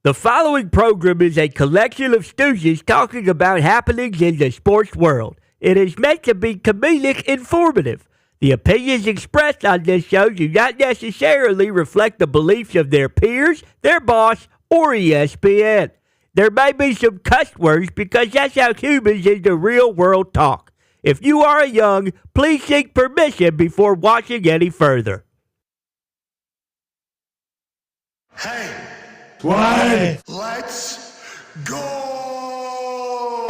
The following program is a collection of stooges talking about happenings in the sports world. It is meant to be comedic informative. The opinions expressed on this show do not necessarily reflect the beliefs of their peers, their boss, or ESPN. There may be some cuss words because that's how humans in the real world talk. If you are young, please seek permission before watching any further. Hey! What? Let's go!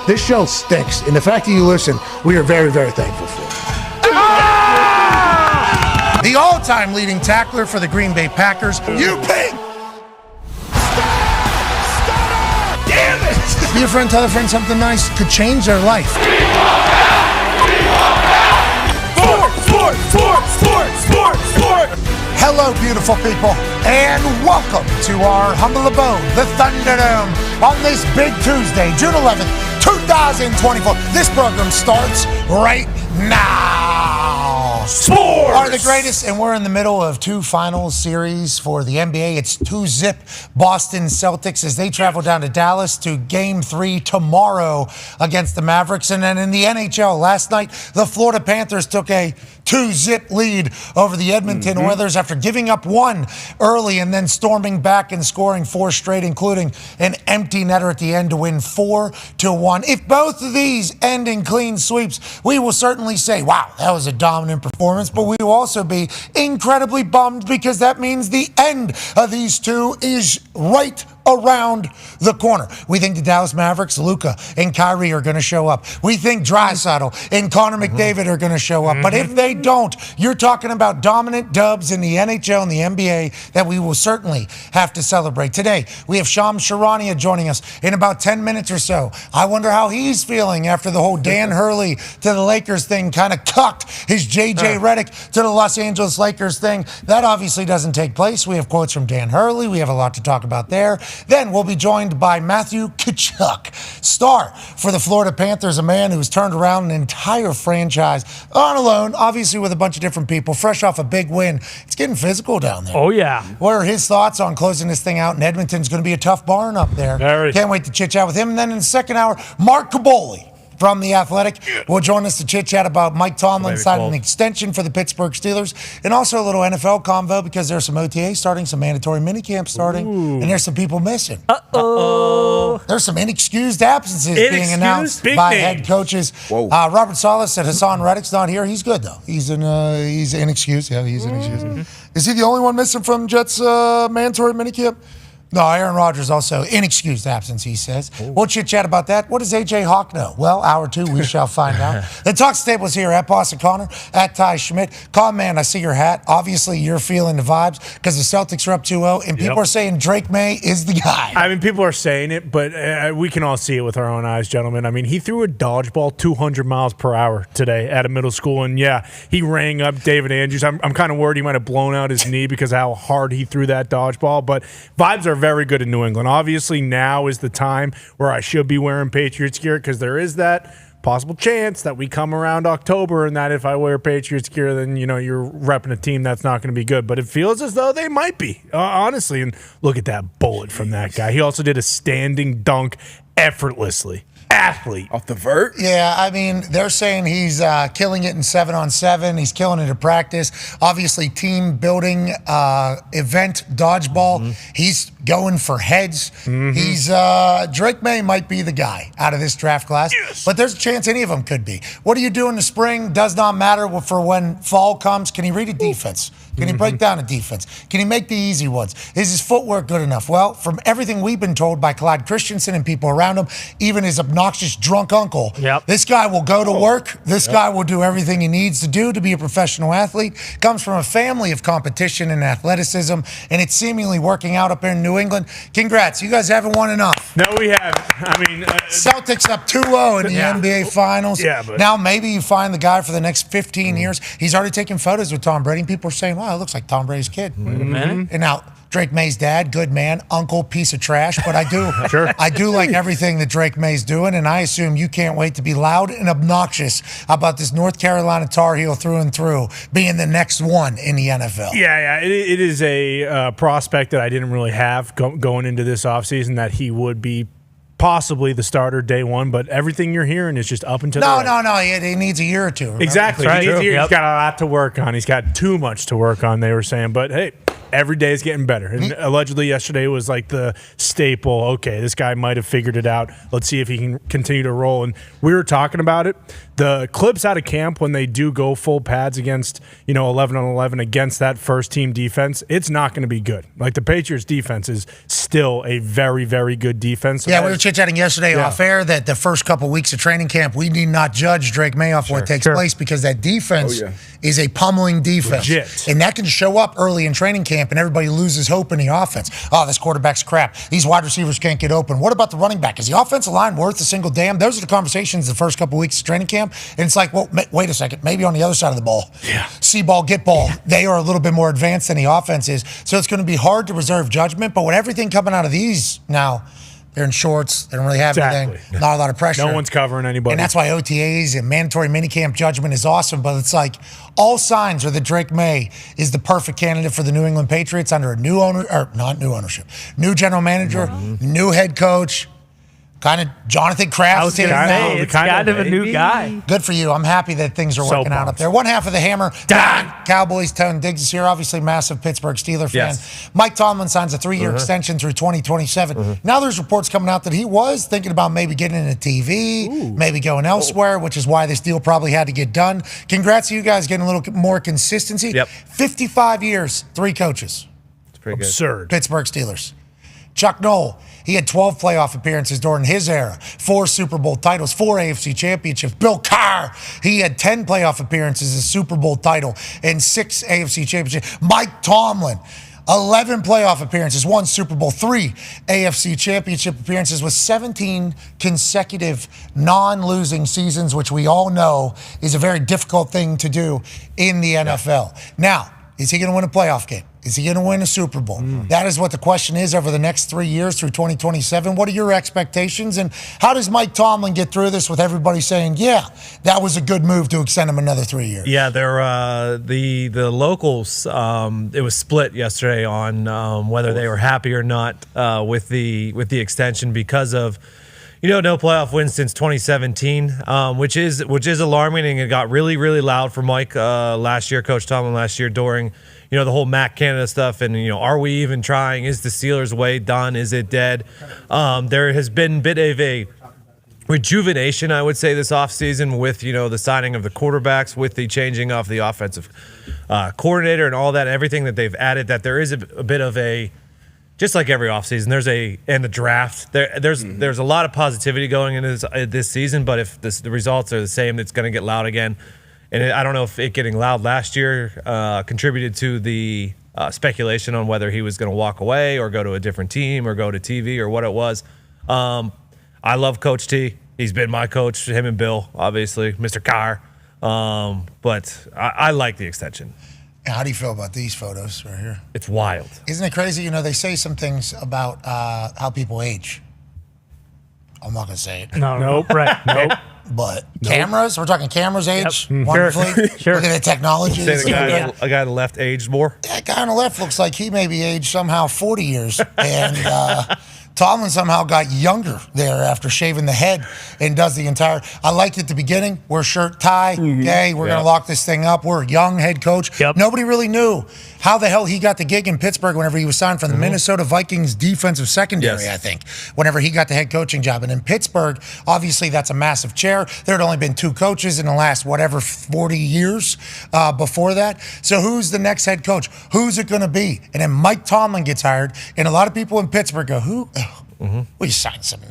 This show stinks, and the fact that you listen, we are very, very thankful for. Ah! The all-time leading tackler for the Green Bay Packers, You pig! Stop! Damn it! be a friend, tell a friend something nice could change their life. Sport! Hello, beautiful people, and welcome to our humble abode, the Thunderdome, on this big Tuesday, June 11th, 2024. This program starts right now. Sports are the greatest, and we're in the middle of two finals series for the NBA. It's 2-zip Boston Celtics as they travel down to Dallas to Game 3 tomorrow against the Mavericks. And then in the NHL last night, the Florida Panthers took a 2-zip lead over the Edmonton Oilers after giving up one early and then storming back and scoring four straight, including an empty netter at the end to win 4-1. If both of these end in clean sweeps, we will certainly say, wow, that was a dominant performance, but we will also be incredibly bummed because that means the end of these two is right around the corner. We think the Dallas Mavericks, Luka and Kyrie are going to show up. We think Draisaitl and Connor McDavid are going to show up. But if they don't, you're talking about dominant dubs in the NHL and the NBA that we will certainly have to celebrate. Today, we have Charania joining us in about 10 minutes or so. I wonder how he's feeling after the whole Dan Hurley to the Lakers thing kind of cucked his JJ Redick to the Los Angeles Lakers thing. That obviously doesn't take place. We have quotes from Dan Hurley. We have a lot to talk about there. Then we'll be joined by Matthew Tkachuk, star for the Florida Panthers, a man who's turned around an entire franchise on alone, obviously with a bunch of different people, fresh off a big win. It's getting physical down there. Oh, yeah. What are his thoughts on closing this thing out in Edmonton? It's going to be a tough barn up there. Very. Can't wait to chit-chat with him. And then in the second hour, Mark Kaboly from The Athletic will join us to chit-chat about Mike Tomlin signing an extension for the Pittsburgh Steelers, and also a little NFL convo because there's some OTA starting, some mandatory minicamp starting, and there's some people missing. There's some inexcused absences being announced by head coaches. Robert Saleh said Hassan Reddick's not here. He's good, though. He's inexcused. Yeah, he's inexcused. Is he the only one missing from Jets' mandatory minicamp? No, Aaron Rodgers also inexcused absence, he says. We'll chit-chat about that. What does A.J. Hawk know? Well, hour two, we shall find out. The Talks Table's here at Boss and Connor, at Ty Schmidt. Con Man, I see your hat. Obviously, you're feeling the vibes because the Celtics are up 2-0, and people are saying Drake Maye is the guy. I mean, people are saying it, but we can all see it with our own eyes, gentlemen. I mean, he threw a dodgeball 200 miles per hour today at a middle school, and yeah, he rang up David Andrews. I'm kind of worried he might have blown out his knee because of how hard he threw that dodgeball, but vibes are very good in New England. Obviously, now is the time where I should be wearing Patriots gear because there is that possible chance that we come around October and that if I wear Patriots gear, then, you know, you're repping a team that's not going to be good. But it feels as though they might be, honestly. And look at that bullet from that guy. He also did a standing dunk effortlessly. Athlete. Off the vert? Yeah, I mean, they're saying he's killing it in 7-on-7. He's killing it at practice. Obviously, team building event dodgeball. He's going for heads. He's Drake Maye might be the guy out of this draft class, but there's a chance any of them could be. What do you do in the spring? Does not matter for when fall comes. Can he read a defense? Can he break down a defense? Can he make the easy ones? Is his footwork good enough? Well, from everything we've been told by Clyde Christensen and people around him, even his obnoxious drunk uncle, this guy will go to work. This guy will do everything he needs to do to be a professional athlete. Comes from a family of competition and athleticism, and it's seemingly working out up here in New England. Congrats. You guys haven't won enough. No, we haven't. I mean, Celtics up 2-0 in the NBA Finals. Yeah, but now maybe you find the guy for the next 15 years. He's already taken photos with Tom Brady, and people are saying, wow, it looks like Tom Brady's kid. Wait a minute. And now, Drake May's dad, good man, uncle, piece of trash, but I do Sure. I do like everything that Drake May's doing, and I assume you can't wait to be loud and obnoxious about this North Carolina Tar Heel through and through being the next one in the NFL. Yeah. It is a prospect that I didn't really have going into this offseason that he would be possibly the starter day one, but everything you're hearing is just up until No. He needs a year or two. Remember? Exactly. Right. He's Yep. got a lot to work on. He's got too much to work on, they were saying. But, hey, every day is getting better. And allegedly yesterday was like the staple. Okay, this guy might have figured it out. Let's see if he can continue to roll. And we were talking about it. The clips out of camp when they do go full pads against, 11 on 11 against that first team defense, it's not going to be good. Like the Patriots defense is still a very, very good defense. Yeah, we were chit-chatting yesterday off air that the first couple weeks of training camp, we need not judge Drake May off what takes place because that defense is a pummeling defense. Legit. And that can show up early in training camp and everybody loses hope in the offense. Oh, this quarterback's crap. These wide receivers can't get open. What about the running back? Is the offensive line worth a single damn? Those are the conversations the first couple weeks of training camp. And it's like, well, wait a second. Maybe on the other side of the ball. Yeah. See ball, get ball. They are a little bit more advanced than the offense is. So it's going to be hard to reserve judgment. But with everything coming out of these now, they're in shorts. They don't really have anything. Not a lot of pressure. No one's covering anybody. And that's why OTAs and mandatory minicamp judgment is awesome. But it's like all signs are that Drake May is the perfect candidate for the New England Patriots under a new owner, or not new ownership, new general manager, new head coach. Kind of Jonathan Kraft. I was going to say, it's kind of a new guy. Good for you. I'm happy that things are working out up there. One half of the hammer, Dahn. Cowboys, Tone Diggs is here. Obviously, massive Pittsburgh Steelers fan. Yes. Mike Tomlin signs a 3-year extension through 2027. Now there's reports coming out that he was thinking about maybe getting into TV, maybe going elsewhere, which is why this deal probably had to get done. Congrats to you guys getting a little more consistency. Yep. 55 years, 3 coaches. It's pretty good. absurd. Pittsburgh Steelers. Chuck Noll, he had 12 playoff appearances during his era, 4 Super Bowl titles, 4 AFC championships. Bill Carr, he had 10 playoff appearances, a Super Bowl title, and 6 AFC championships. Mike Tomlin, 11 playoff appearances, 1 Super Bowl, 3 AFC championship appearances with 17 consecutive non-losing seasons, which we all know is a very difficult thing to do in the NFL. Now, is he going to win a playoff game? Is he going to win a Super Bowl? That is what the question is over the next 3 years through 2027. What are your expectations? And how does Mike Tomlin get through this with everybody saying, yeah, that was a good move to extend him another 3 years? Yeah, the locals, it was split yesterday on whether they were happy or not with the extension because of no playoff wins since 2017, which is alarming, and it got really, really loud for Mike last year, Coach Tomlin last year during the whole MAC Canada stuff, and are we even trying? Is the Steelers' way done? Is it dead? There has been a bit of a rejuvenation, I would say, this offseason with the signing of the quarterbacks, with the changing of the offensive coordinator and all that, everything that they've added. That there is a bit of a, just like every offseason, and the draft. There's a lot of positivity going into this season, but if the results are the same, it's going to get loud again. And I don't know if it getting loud last year contributed to the speculation on whether he was going to walk away or go to a different team or go to TV or what it was. I love Coach T. He's been my coach, him and Bill, obviously, Mr. Carr. But I like the extension. How do you feel about these photos right here? It's wild. Isn't it crazy? They say some things about how people age. I'm not going to say it. Nope. Nope. But cameras, we're talking cameras age, Yep. wonderfully. Sure. Look at the technology. Say a guy on the left aged more. That guy on the left looks like he may be aged somehow 40 years. And Tomlin somehow got younger there after shaving the head and does the entire. I liked it at the beginning. We're shirt, tie. Okay, we're going to lock this thing up. We're a young head coach. Yep. Nobody really knew how the hell he got the gig in Pittsburgh whenever he was signed from the Minnesota Vikings defensive secondary, I think, whenever he got the head coaching job. And in Pittsburgh, obviously that's a massive chair. There had only been 2 coaches in the last, 40 years before that. So who's the next head coach? Who's it going to be? And then Mike Tomlin gets hired, and a lot of people in Pittsburgh go, who? We signed some.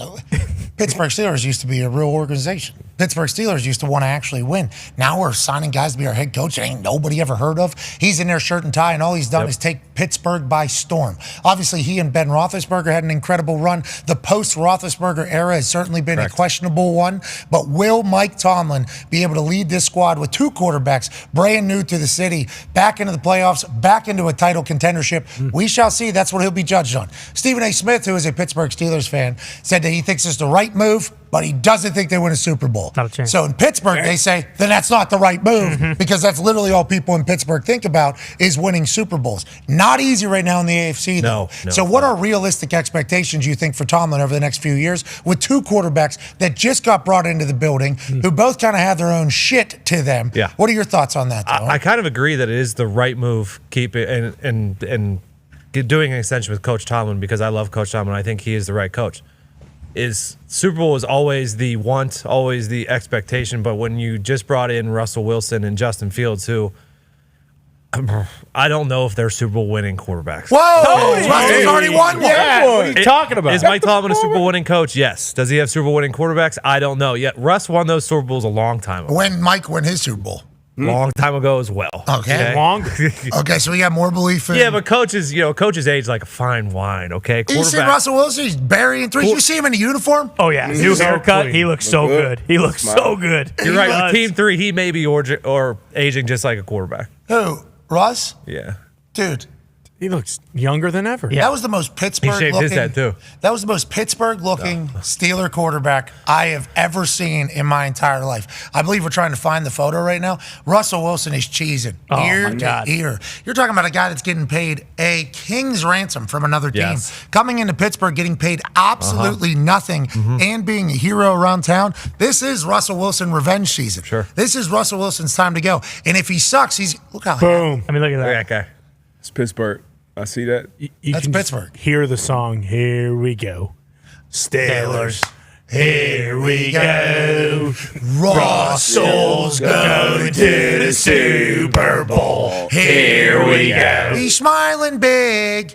Pittsburgh Steelers used to be a real organization. Pittsburgh Steelers used to want to actually win. Now we're signing guys to be our head coach that ain't nobody ever heard of. He's in their shirt and tie, and all he's done is take Pittsburgh by storm. Obviously, he and Ben Roethlisberger had an incredible run. The post-Roethlisberger era has certainly been a questionable one, but will Mike Tomlin be able to lead this squad with 2 quarterbacks, brand new to the city, back into the playoffs, back into a title contendership? We shall see. That's what he'll be judged on. Stephen A. Smith, who is a Pittsburgh Steelers fan, said that he thinks it's the right move, but he doesn't think they win a Super Bowl. Not a chance. So in Pittsburgh, they say, then that's not the right move because that's literally all people in Pittsburgh think about is winning Super Bowls. Not easy right now in the AFC, though. No, so what are realistic expectations, you think, for Tomlin over the next few years with 2 quarterbacks that just got brought into the building who both kind of have their own shit to them? Yeah. What are your thoughts on that, though? I kind of agree that it is the right move. Keep it and doing an extension with Coach Tomlin because I love Coach Tomlin. I think he is the right coach. Super Bowl is always the want, always the expectation. But when you just brought in Russell Wilson and Justin Fields, who I don't know if they're Super Bowl winning quarterbacks. Whoa! Russell's already won one. Yeah, what are you talking about? Is Mike Tomlin a Super Bowl winning coach? Yes. Does he have Super Bowl winning quarterbacks? I don't know. Yet Russ won those Super Bowls a long time ago. When Mike won his Super Bowl. Long time ago as well. Okay. Longer. Okay, so we got more belief in. Yeah, but coaches age like a fine wine. Okay, You see Russell Wilson? He's burying 3. You see him in a uniform? Oh, yeah. New haircut. He looks so good. He looks so good. You're right. With Team 3, he may be or aging just like a quarterback. Who? Russ? Yeah. Dude. He looks younger than ever. That was the most Pittsburgh shaved looking. his head, too. That was the most Pittsburgh looking Steeler quarterback I have ever seen in my entire life. I believe we're trying to find the photo right now. Russell Wilson is cheesing ear to ear. You're talking about a guy that's getting paid a king's ransom from another team. Yes. Coming into Pittsburgh, getting paid absolutely nothing and being a hero around town. This is Russell Wilson revenge season. Sure. This is Russell Wilson's time to go. And if he sucks, look how Boom. I mean, look at Look that. at that guy. It's Pittsburgh. I see that. You That's can just Pittsburgh. hear the song. Here we go. Steelers. Here we go. Russell's going to the Super Bowl. Here we go. He's smiling big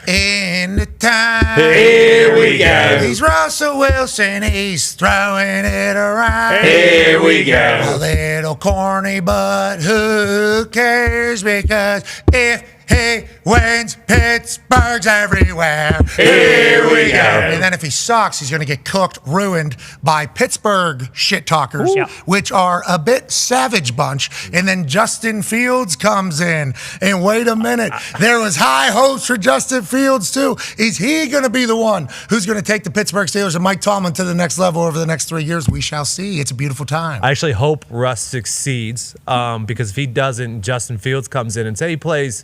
in the time. Here we go. He's Russell Wilson. He's throwing it around. Here we go. A little corny, but who cares? Because if he wins, Pittsburgh's everywhere. Here we go. And then if he sucks, he's going to get cooked, ruined by Pittsburgh shit talkers, which are a bit savage bunch. And then Justin Fields comes in. And wait a minute, there was high hopes for Justin Fields too. Is he going to be the one who's going to take the Pittsburgh Steelers and Mike Tomlin to the next level over the next 3 years? We shall see. It's a beautiful time. I actually hope Russ succeeds because if he doesn't, Justin Fields comes in and say he plays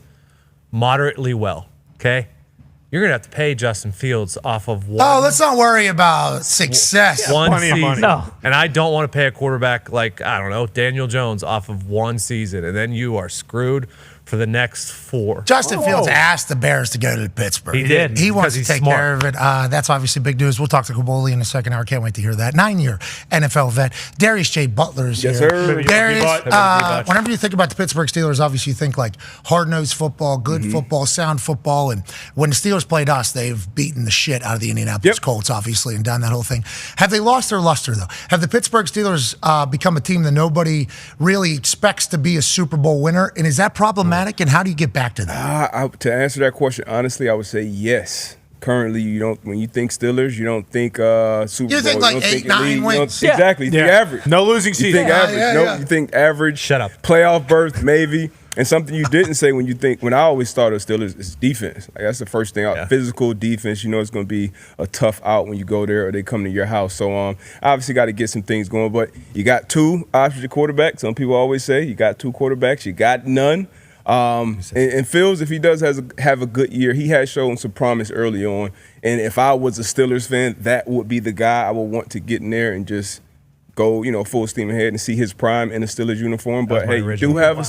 moderately well, okay? You're going to have to pay Justin Fields off of one. Oh, let's not worry about success. One plenty of money. season. No. And I don't want to pay a quarterback like, I don't know, Daniel Jones off of one season. And then you are screwed for the next 4. Justin Fields asked the Bears to go to Pittsburgh. He did, He wants because to he's take smart. care of it. That's obviously big news. We'll talk to Kaboly in the second hour. Can't wait to hear that. 9-year NFL vet. Darius J. Butler is Yes, here. sir. Darius, whenever you think about the Pittsburgh Steelers, obviously you think like hard-nosed football, good football, sound football. And when the Steelers played us, they've beaten the shit out of the Indianapolis Colts, obviously, and done that whole thing. Have they lost their luster, though? Have the Pittsburgh Steelers become a team that nobody really expects to be a Super Bowl winner? And is that problematic? And how do you get back to that? To answer that question honestly, I would say yes. Currently, you don't. When you think Steelers, you don't think Super Bowl. You think like you don't 8, 9 elite, you don't- wins? Exactly. You think average. No losing You season. think average. yeah, No, yeah. you think average. Shut up. Playoff berth, maybe. And something you didn't say when I always thought of Steelers is defense. Like that's the first thing. Physical defense. You know it's going to be a tough out when you go there or they come to your house. So obviously got to get some things going. But you got 2 options at quarterback. Some people always say you got 2 quarterbacks. You got none. And Fields, if he does have a good year, he has shown some promise early on. And if I was a Steelers fan, that would be the guy I would want to get in there and just go, full steam ahead and see his prime in a Steelers uniform. But hey, you do have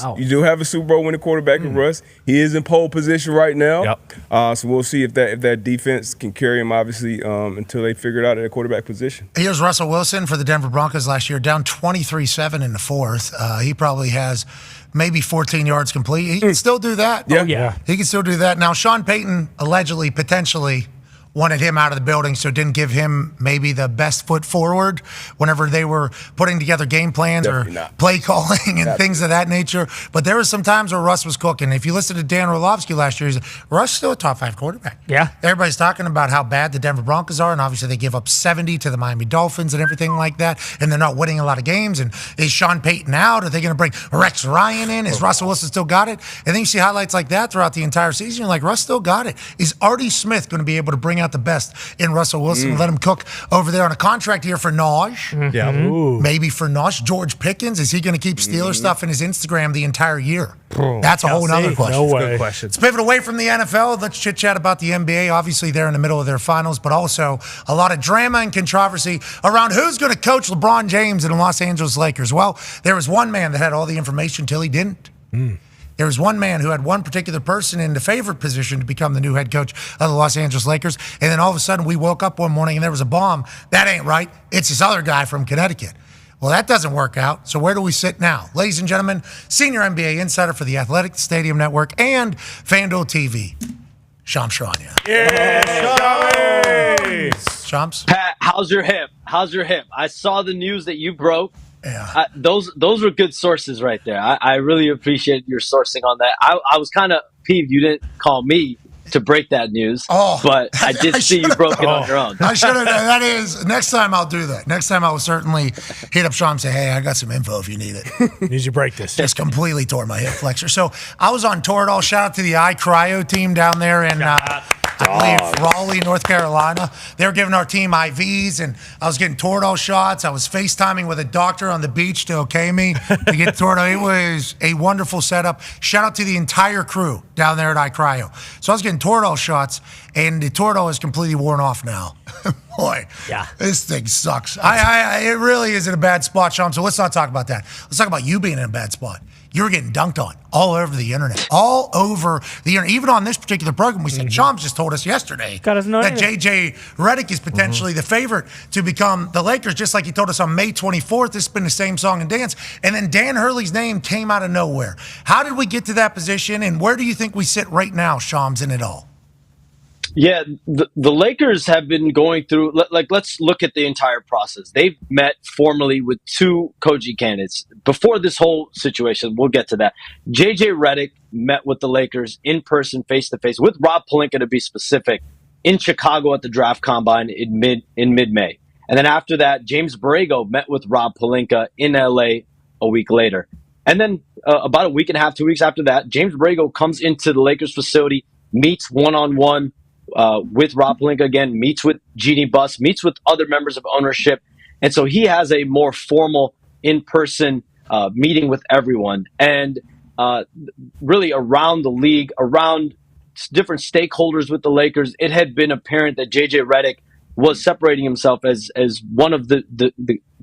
a Super Bowl winning quarterback in Russ. He is in pole position right now. So we'll see if that defense can carry him, obviously, until they figure it out at a quarterback position. Here's Russell Wilson for the Denver Broncos last year, down 23-7 in the fourth. He probably has maybe 14 yards complete. He can still do that. Yeah. He can still do that. Now, Sean Payton allegedly, potentially, wanted him out of the building, so didn't give him maybe the best foot forward whenever they were putting together game plans play calling and things of that nature. But there was some times where Russ was cooking. If you listen to Dan Orlovsky last year, Russ is still a top 5 quarterback. Yeah. Everybody's talking about how bad the Denver Broncos are, and obviously they give up 70 to the Miami Dolphins and everything like that, and they're not winning a lot of games. And is Sean Payton out? Are they going to bring Rex Ryan in? Is Russell Wilson still got it? And then you see highlights like that throughout the entire season. You're like, Russ still got it. Is Artie Smith going to be able to bring out the best in Russell Wilson and let him cook over there on a contract here for Naj? Yeah. Maybe for Naj. George Pickens, is he going to keep Steelers stuff in his Instagram the entire year? That's a whole other question. No way. Good question. Let's pivot away from the NFL. Let's chit-chat about the NBA. Obviously, they're in the middle of their finals, but also a lot of drama and controversy around who's going to coach LeBron James and the Los Angeles Lakers. Well, there was one man that had all the information till he didn't. There was one man who had one particular person in the favorite position to become the new head coach of the Los Angeles Lakers, and then all of a sudden we woke up one morning and there was a bomb. That ain't right. It's this other guy from Connecticut. Well, that doesn't work out. So where do we sit now? Ladies and gentlemen, senior NBA insider for the Athletic Stadium Network and FanDuel TV, Shams Charania. Shams? Pat, how's your hip? I saw the news that you broke. Yeah. Those were good sources right there. I really appreciate your sourcing on that. I was kind of peeved you didn't call me to break that news, but I did see you broke it on your own. I should have. That is, next time I'll do that. Next time I will certainly hit up Sean and say, hey, I got some info if you need it. Need you to break this. Just completely tore my hip flexor. So I was on Toradol. Shout out to the iCryo team down there in I believe Raleigh, North Carolina. They were giving our team IVs, and I was getting Toradol shots. I was FaceTiming with a doctor on the beach to okay me to get Toradol. It was a wonderful setup. Shout out to the entire crew down there at iCryo. So I was getting Toradol shots, and the Toradol is completely worn off now. Boy, this thing sucks. It really is in a bad spot, Sean. So let's not talk about that. Let's talk about you being in a bad spot. You were getting dunked on all over the internet. All over the internet. Even on this particular program, we said, Shams just told us yesterday that JJ Redick is potentially the favorite to become the Lakers, just like he told us on May 24th. This has been the same song and dance. And then Dan Hurley's name came out of nowhere. How did we get to that position, and where do you think we sit right now, Shams, in it all? Yeah, the Lakers have been going through, let's look at the entire process. They've met formally with two coaching candidates. Before this whole situation, we'll get to that. JJ Redick met with the Lakers in person, face-to-face, with Rob Pelinka to be specific, in Chicago at the draft combine in mid-May. And then after that, James Borrego met with Rob Pelinka in LA a week later. And then about a week and a half, 2 weeks after that, James Borrego comes into the Lakers facility, meets one-on-one with Rob Pelinka again, meets with Jeannie Buss, meets with other members of ownership. And so he has a more formal in-person meeting with everyone. And really around the league, around different stakeholders with the Lakers, it had been apparent that JJ Redick was separating himself as one of the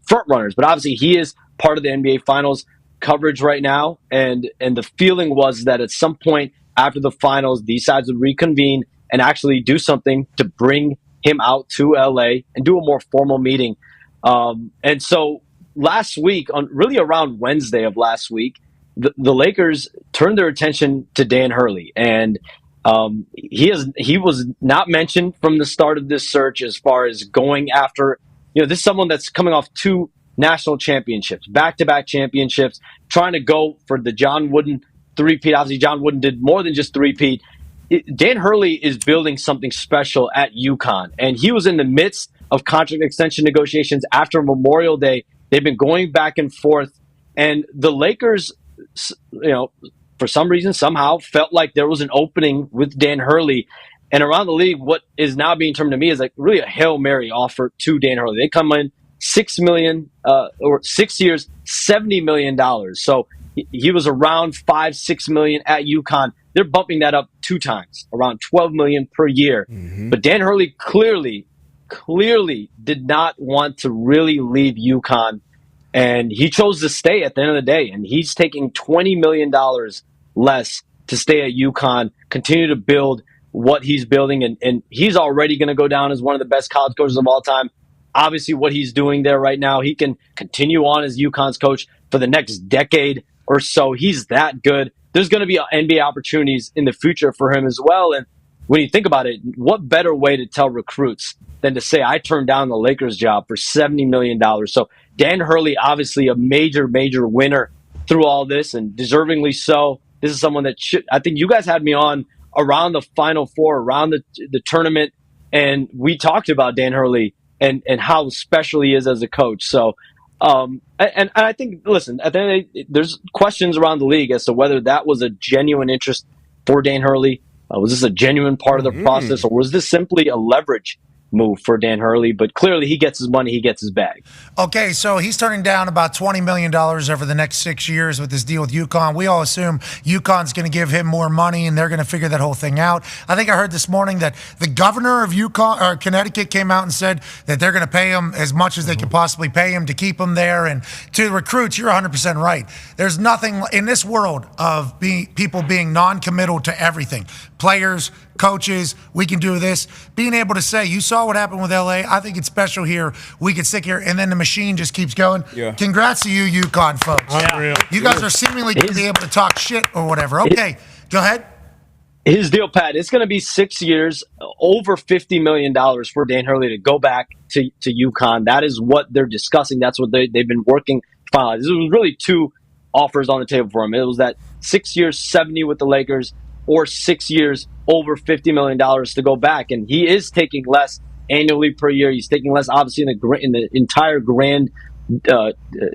front runners. But obviously he is part of the NBA Finals coverage right now. And the feeling was that at some point after the finals, these sides would reconvene and actually do something to bring him out to LA and do a more formal meeting. And so last week, really around Wednesday of last week, the Lakers turned their attention to Dan Hurley. And he was not mentioned from the start of this search as far as going after, this is someone that's coming off two national championships, back-to-back championships, trying to go for the John Wooden three-peat. Obviously, John Wooden did more than just three-peat. Dan Hurley is building something special at UConn, and he was in the midst of contract extension negotiations after Memorial Day. They've been going back and forth, and the Lakers, for some reason, somehow felt like there was an opening with Dan Hurley. And around the league, what is now being termed to me is like really a Hail Mary offer to Dan Hurley. They come in $6 million or 6 years, $70 million. So he was around $5-6 million at UConn. They're bumping that up 2 times, around $12 million per year. Mm-hmm. But Dan Hurley clearly did not want to really leave UConn, and he chose to stay at the end of the day. And he's taking $20 million less to stay at UConn, continue to build what he's building, and he's already going to go down as one of the best college coaches of all time. Obviously, what he's doing there right now, he can continue on as UConn's coach for the next decade or so. He's that good. There's going to be NBA opportunities in the future for him as well. And when you think about it, what better way to tell recruits than to say, I turned down the Lakers job for $70 million. So Dan Hurley, obviously a major, major winner through all this, and deservingly so. This is someone that I think you guys had me on around the Final Four, around the tournament, and we talked about Dan Hurley and how special he is as a coach. So, and I think, listen, at the end of the day, there's questions around the league as to whether that was a genuine interest for Dan Hurley. Was this a genuine part of the process, or was this simply a leverage move for Dan Hurley? But clearly he gets his money, he gets his bag. Okay, so he's turning down about $20 million over the next 6 years with this deal with UConn. We all assume UConn's going to give him more money and they're going to figure that whole thing out. I think I heard this morning that the governor of Connecticut came out and said that they're going to pay him as much as they can possibly pay him to keep him there. And to recruits, you're 100% right. There's nothing in this world of people being non-committal to everything. Players, coaches, we can do this. Being able to say, you saw what happened with LA, I think it's special here. We could stick here, and then the machine just keeps going. Yeah. Congrats to you, UConn folks. Unreal. You guys are seemingly going to be able to talk shit or whatever. Okay, go ahead. His deal, Pat, it's going to be 6 years, over $50 million for Dan Hurley to go back to UConn. That is what they're discussing. That's what they've been working to finalize. There was really two offers on the table for him. It was that 6 years, 70 with the Lakers, or 6 years, over $50 million to go back. And he is taking less annually per year. He's taking less, obviously, in the entire grand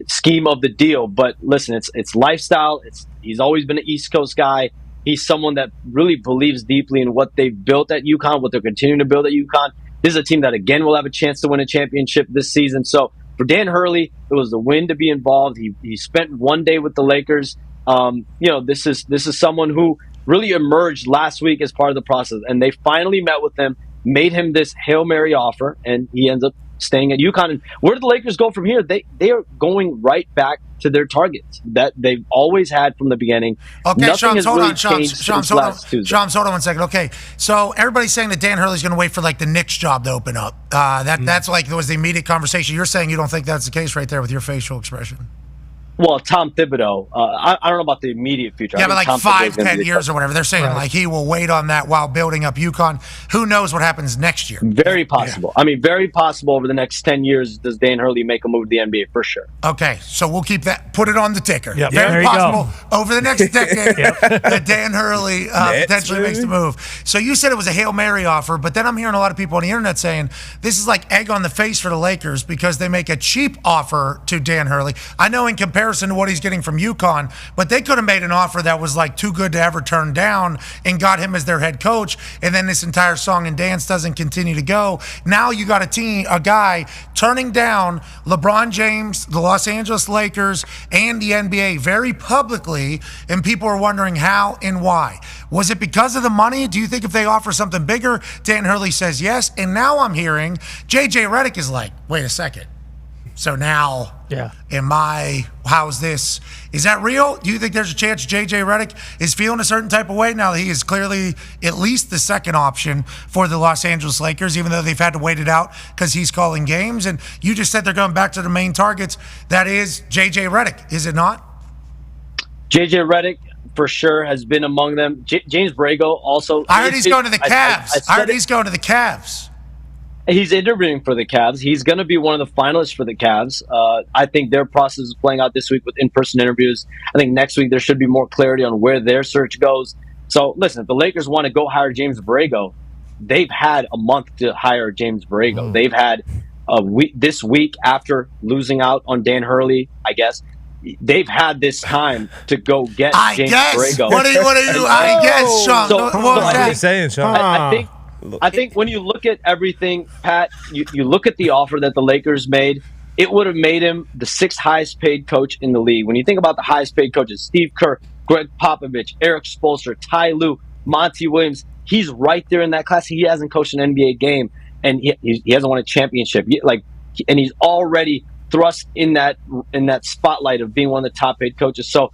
scheme of the deal. But listen, it's lifestyle. He's always been an East Coast guy. He's someone that really believes deeply in what they've built at UConn, what they're continuing to build at UConn. This is a team that, again, will have a chance to win a championship this season. So for Dan Hurley, it was the win to be involved. He spent one day with the Lakers. This is someone who really emerged last week as part of the process, and they finally met with him, made him this Hail Mary offer, and he ends up staying at UConn. And where do the Lakers go from here? They are going right back to their targets that they've always had from the beginning. Okay, Shams, hold on, Shams, hold on 1 second. Okay, so everybody's saying that Dan Hurley's going to wait for like the Knicks job to open up. That's like was the immediate conversation. You're saying you don't think that's the case right there with your facial expression. Well, Tom Thibodeau, I don't know about the immediate future. Yeah, but like 5-10 years or whatever. They're saying like he will wait on that while building up UConn. Who knows what happens next year? Very possible. Yeah. I mean, very possible over the next 10 years does Dan Hurley make a move to the NBA for sure. Okay, so we'll keep that, put it on the ticker. Yep. Very possible over the next decade that Dan Hurley potentially makes the move. So you said it was a Hail Mary offer, but then I'm hearing a lot of people on the internet saying this is like egg on the face for the Lakers because they make a cheap offer to Dan Hurley. I know in comparison to what he's getting from UConn, but they could have made an offer that was like too good to ever turn down and got him as their head coach, and then this entire song and dance doesn't continue to go. Now you got a guy turning down LeBron James, the Los Angeles Lakers, and the NBA very publicly, and people are wondering how and why. Was it because of the money? Do you think if they offer something bigger, Dan Hurley says yes? And now I'm hearing JJ Redick is like, wait a second. So now, how's this? Is that real? Do you think there's a chance JJ Redick is feeling a certain type of way now that he is clearly at least the second option for the Los Angeles Lakers, even though they've had to wait it out because he's calling games? And you just said they're going back to the main targets. That is JJ Redick, is it not? JJ Redick, for sure, has been among them. James Borrego also. I heard he's going to the Cavs. I heard he's going to the Cavs. He's interviewing for the Cavs. He's going to be one of the finalists for the Cavs. I think their process is playing out this week with in-person interviews. I think next week there should be more clarity on where their search goes. So, listen, if the Lakers want to go hire James Borrego, they've had a month to hire James Borrego. They've had a week, this week after losing out on Dan Hurley, I guess. They've had this time to go get James Borrego. What are you? I guess, Sean. So, what was that? Saying, Sean? I think when you look at everything, Pat, you look at the offer that the Lakers made, it would have made him the sixth highest paid coach in the league. When you think about the highest paid coaches, Steve Kerr, Greg Popovich, Eric Spoelstra, Ty Lue, Monty Williams, he's right there in that class. He hasn't coached an NBA game, and he hasn't won a championship. And he's already thrust in that spotlight of being one of the top paid coaches. So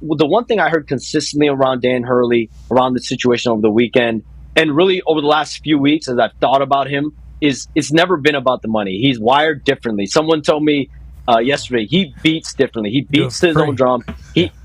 the one thing I heard consistently around Dan Hurley, around the situation over the weekend, and really over the last few weeks as I've thought about him, is it's never been about the money. He's wired differently. Someone told me yesterday he beats differently. He beats his own drum.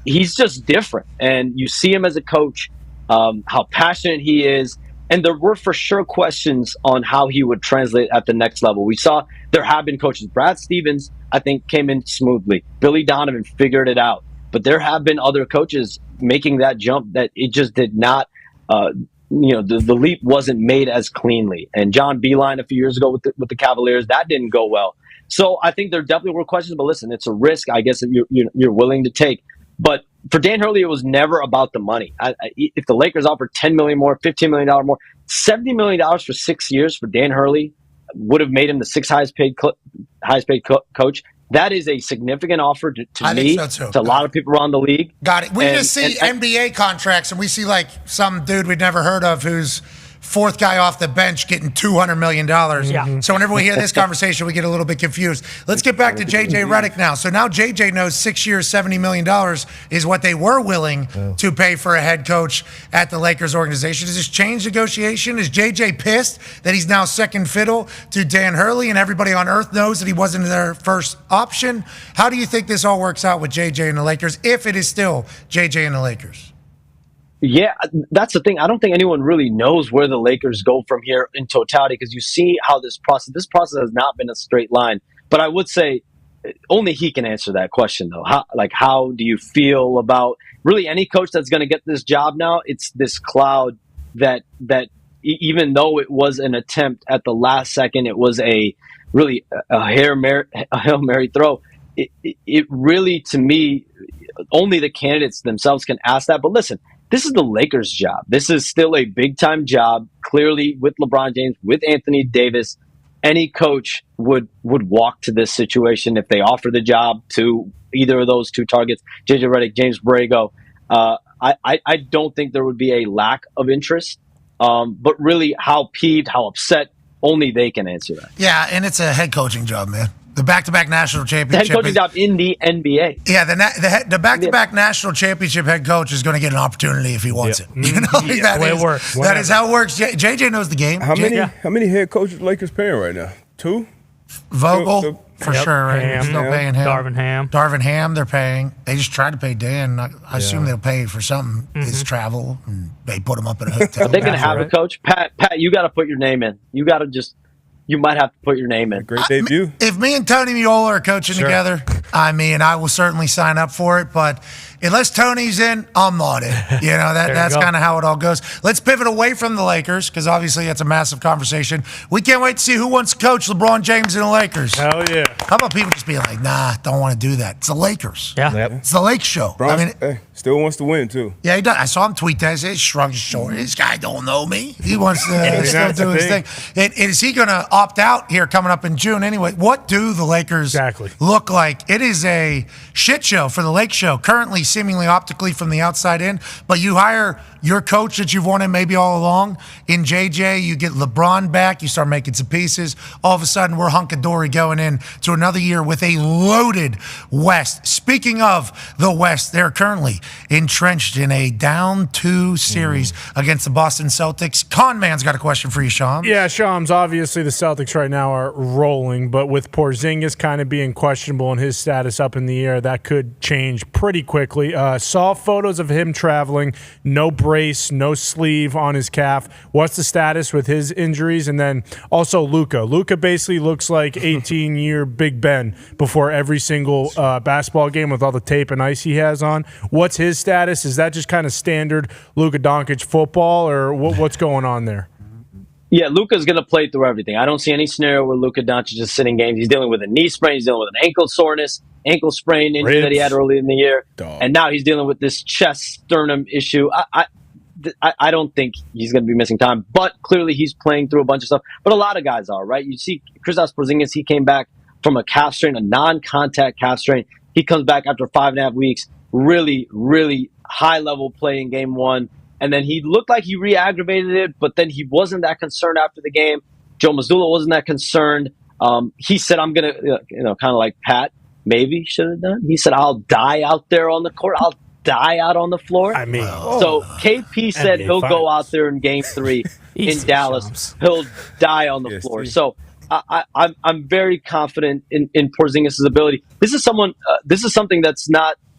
He's just different. And you see him as a coach, how passionate he is. And there were for sure questions on how he would translate at the next level. We saw there have been coaches. Brad Stevens, I think, came in smoothly. Billy Donovan figured it out. But there have been other coaches making that jump that it just did not, the leap wasn't made as cleanly. And John Beilein a few years ago with the Cavaliers, that didn't go well. So I think there definitely were questions. But listen, it's a risk, I guess, that you're willing to take. But for Dan Hurley, it was never about the money. If the Lakers offered $10 million more, $15 million more, $70 million for 6 years for Dan Hurley would have made him the sixth highest paid coach. That is a significant offer to me, so too. to a lot of people around the league. Got it. We just see NBA contracts, and we see like some dude we'd never heard of who's fourth guy off the bench getting $200 million. Yeah. So whenever we hear this conversation, we get a little bit confused. Let's get back to J.J. Redick now. So now J.J. knows 6 years, $70 million is what they were willing to pay for a head coach at the Lakers organization. Does this change negotiation? Is J.J. pissed that he's now second fiddle to Dan Hurley and everybody on earth knows that he wasn't their first option? How do you think this all works out with J.J. and the Lakers, if it is still J.J. and the Lakers? Yeah, that's the thing. I don't think anyone really knows where the Lakers go from here in totality, because you see how this process has not been a straight line. But I would say only he can answer that question, though. How do you feel about really any coach that's going to get this job now? It's this cloud that even though it was an attempt at the last second, it was a Hail Mary throw. It really, to me, only the candidates themselves can ask that. But listen, this is the Lakers' job. This is still a big-time job, clearly with LeBron James, with Anthony Davis. Any coach would walk to this situation if they offer the job to either of those two targets, J.J. Redick, James Borrego. I don't think there would be a lack of interest, but really how peeved, how upset, only they can answer that. Yeah, and it's a head coaching job, man. The back-to-back national championship. The head coaching job in the NBA. Yeah, the back-to-back national championship head coach is going to get an opportunity if he wants it. You know, it works. That is how it works. JJ knows the game. How many head coaches Lakers paying right now? 2? Vogel, for sure, right? Ham. Still paying him. Darvin Ham, they're paying. They just tried to pay Dan. I assume they'll pay for something. His travel, and they put him up in a hotel. Are they going to have a coach? Pat, you got to put your name in. You might have to put your name in. Great debut. If me and Tony Meola are coaching together, I will certainly sign up for it. But unless Tony's in, I'm not in. You know, that's kind of how it all goes. Let's pivot away from the Lakers, because obviously that's a massive conversation. We can't wait to see who wants to coach LeBron James and the Lakers. Hell yeah. How about people just being like, nah, don't want to do that. It's the Lakers. Yeah. Yep. It's the Lake Show. Bron, still wants to win, too. Yeah, he does. I saw him tweet that. He shrugged his shoulders. This guy don't know me. He wants to still do his thing. Is he going to opt out here coming up in June anyway? What do the Lakers look like? It is a shit show for the Lake Show, currently seemingly optically from the outside in, but you hire your coach that you've wanted maybe all along in JJ, you get LeBron back, you start making some pieces. All of a sudden, we're hunky-dory going in to another year with a loaded West. Speaking of the West, they're currently entrenched in a down 2 series against the Boston Celtics. Con Man's got a question for you, Shams. Yeah, Shams, obviously the Celtics right now are rolling, but with Porzingis kind of being questionable and his status up in the air, that could change pretty quickly. Saw photos of him traveling, no brace, no sleeve on his calf. What's the status with his injuries? And then also Luka. Luka basically looks like 18-year Big Ben before every single basketball game with all the tape and ice he has on. What's his status? Is that just kind of standard Luka Doncic football, or what's going on there? Yeah, Luka's going to play through everything. I don't see any scenario where Luka Doncic is sitting games. He's dealing with a knee sprain. He's dealing with an ankle soreness, ankle sprain injury that he had early in the year. And now he's dealing with this chest sternum issue. I don't think he's going to be missing time, but clearly he's playing through a bunch of stuff. But a lot of guys are, right? You see Kristaps Porzingis, he came back from a calf strain, a non-contact calf strain. He comes back after 5.5 weeks, really, really high-level play in game 1. And then he looked like he re-aggravated it, but then he wasn't that concerned after the game. Joe Mazzulla wasn't that concerned. He said, I'm going to, kind of like Pat maybe should have done. He said, I'll die out there on the court. I'll die out on the floor. So KP said he'll go out there in game 3 in Dallas. He'll die on the floor. So I'm very confident in Porzingis' ability. This is something that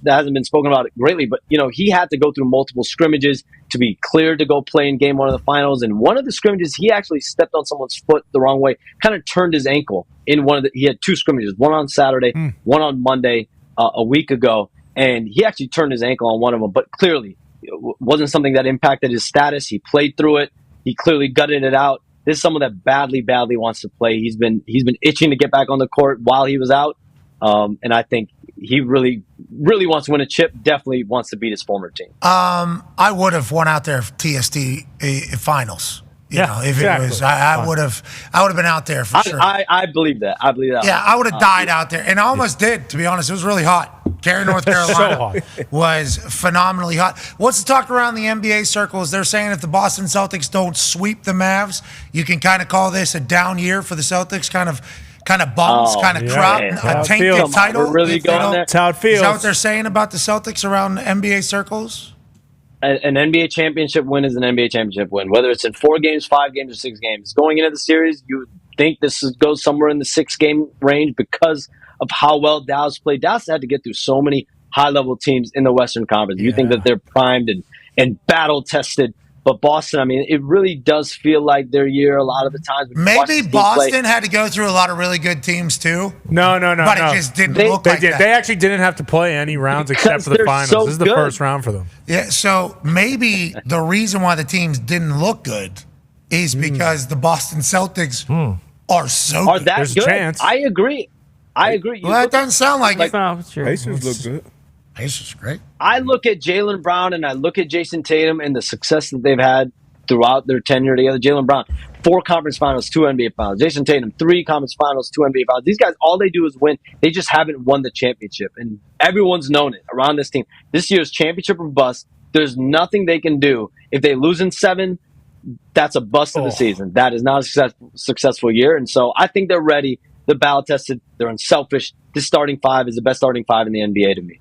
hasn't been spoken about greatly, but he had to go through multiple scrimmages. to be cleared to go play in game 1 of the finals. And one of the scrimmages, he actually stepped on someone's foot the wrong way, kind of turned his ankle in he had 2 scrimmages, one on Saturday, one on Monday a week ago. And he actually turned his ankle on one of them, but clearly it wasn't something that impacted his status. He played through it. He clearly gutted it out. This is someone that badly wants to play. He's been itching to get back on the court while he was out. And I think he really wants to win a chip, definitely wants to beat his former team. I would have won out there for TSD finals. You know, if exactly. It was, I would have been out there for sure. I believe that. I believe that. Yeah, I would have died out there, and I almost did. To be honest, it was really hot. Cary, North Carolina was phenomenally hot. What's the talk around the NBA circles? They're saying if the Boston Celtics don't sweep the Mavs, you can kind of call this a down year for the Celtics. Kind of bums, kind of crop, a tainted title. We're really going there. That's how it feels. Is that what they're saying about the Celtics around NBA circles? An NBA championship win is an NBA championship win, whether it's in 4 games, 5 games, or 6 games. Going into the series, you would think goes somewhere in the 6-game range because of how well Dallas played. Dallas had to get through so many high-level teams in the Western Conference. You think that they're primed and battle-tested. But Boston, I mean, it really does feel like their year a lot of the times. Maybe Boston had to go through a lot of really good teams too. No. But it just didn't look like that. They actually didn't have to play any rounds except for the finals. So this is the first round for them. Yeah, so maybe the reason why the teams didn't look good is because the Boston Celtics are so good. There's a chance. I agree. Well, that doesn't sound like it. Pacers look good. Pacers are great. I look at Jaylen Brown and I look at Jason Tatum and the success that they've had throughout their tenure together. Jaylen Brown, 4 conference finals, 2 NBA finals. Jason Tatum, 3 conference finals, 2 NBA finals. These guys, all they do is win. They just haven't won the championship. And everyone's known it around this team. This year's championship or bust. There's nothing they can do. If they lose in 7, that's a bust of the season. That is not a successful year. And so I think they're ready. They're battle-tested. They're unselfish. This starting 5 is the best starting 5 in the NBA to me.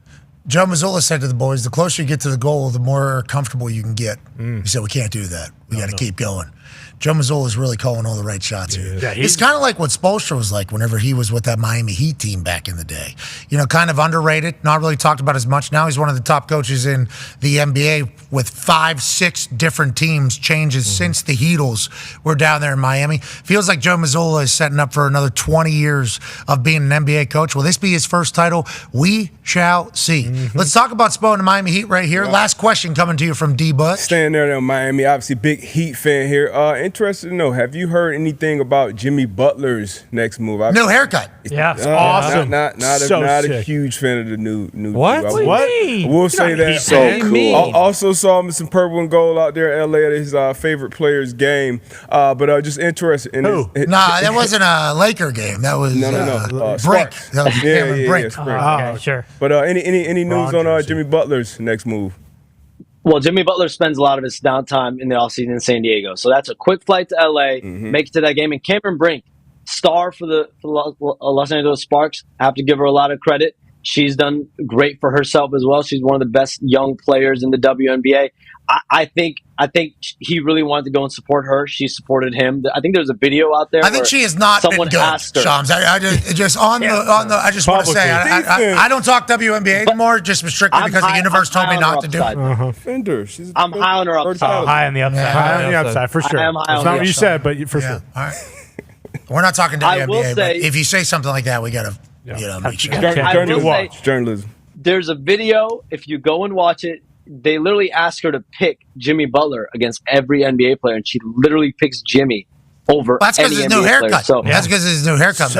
Joe Mazzulla said to the boys, the closer you get to the goal, the more comfortable you can get. He said, we can't do that. We got to keep going. Joe Mazzulla is really calling all the right shots here. Yeah, it's kind of like what Spoelstra was like whenever he was with that Miami Heat team back in the day. You know, kind of underrated, not really talked about as much. Now he's one of the top coaches in the NBA with 5-6 different teams changes since the Heatles were down there in Miami. Feels like Joe Mazzulla is setting up for another 20 years of being an NBA coach. Will this be his first title? We shall see. Let's talk about Spo and the Miami Heat right here. Last question coming to you from D. Butch. Staying there in Miami, obviously big Heat fan here. Interested to know, have you heard anything about Jimmy Butler's next move? New haircut. Yeah, it's awesome. Not a huge fan of the new What? move. What? I will say that. So cool. Also saw him in some purple and gold out there in LA at his favorite player's game. But just interested in Nah, that wasn't a Laker game. That was No. Brink. Sparks. That was Cameron Brink. Okay, sure. But any news on Jimmy Butler's next move? Well, Jimmy Butler spends a lot of his downtime in the offseason in San Diego. So that's a quick flight to LA, make it to that game. And Cameron Brink, star for the Los Angeles Sparks, have to give her a lot of credit. She's done great for herself as well. She's one of the best young players in the WNBA. I think he really wanted to go and support her. She supported him. I think there's a video out there. I think she has not been good, Shams. I just want to say I don't talk WNBA anymore, just strictly because the universe told me not to do it. Fender. I'm high on her upside. High on the upside. High on the upside, for sure. It's not what you said, but for sure. All right. We're not talking WNBA, but if you say something like that, we got to make sure. Journalism. There's a video. If you go and watch it, they literally ask her to pick Jimmy Butler against every NBA player, and she literally picks Jimmy over that's any because his NBA new haircut. player. So that's because his new haircut.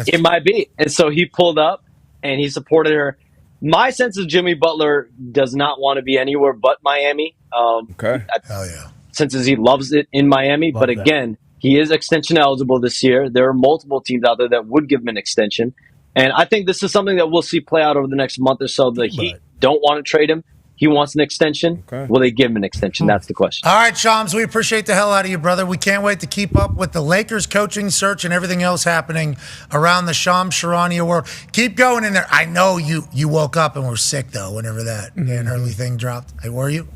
It might be. And so he pulled up and he supported her. My sense of Jimmy Butler does not want to be anywhere but Miami. Okay. Hell yeah. Since he loves it in Miami. But again, he is extension eligible this year. There are multiple teams out there that would give him an extension. And I think this is something that we'll see play out over the next month or so. The Heat don't want to trade him. He wants an extension. Okay. Will they give him an extension? That's the question. All right, Shams, we appreciate the hell out of you, brother. We can't wait to keep up with the Lakers coaching search and everything else happening around the Shams Charania world. Keep going in there. I know you woke up and were sick, though, whenever that Dan Hurley thing dropped. Hey, were you?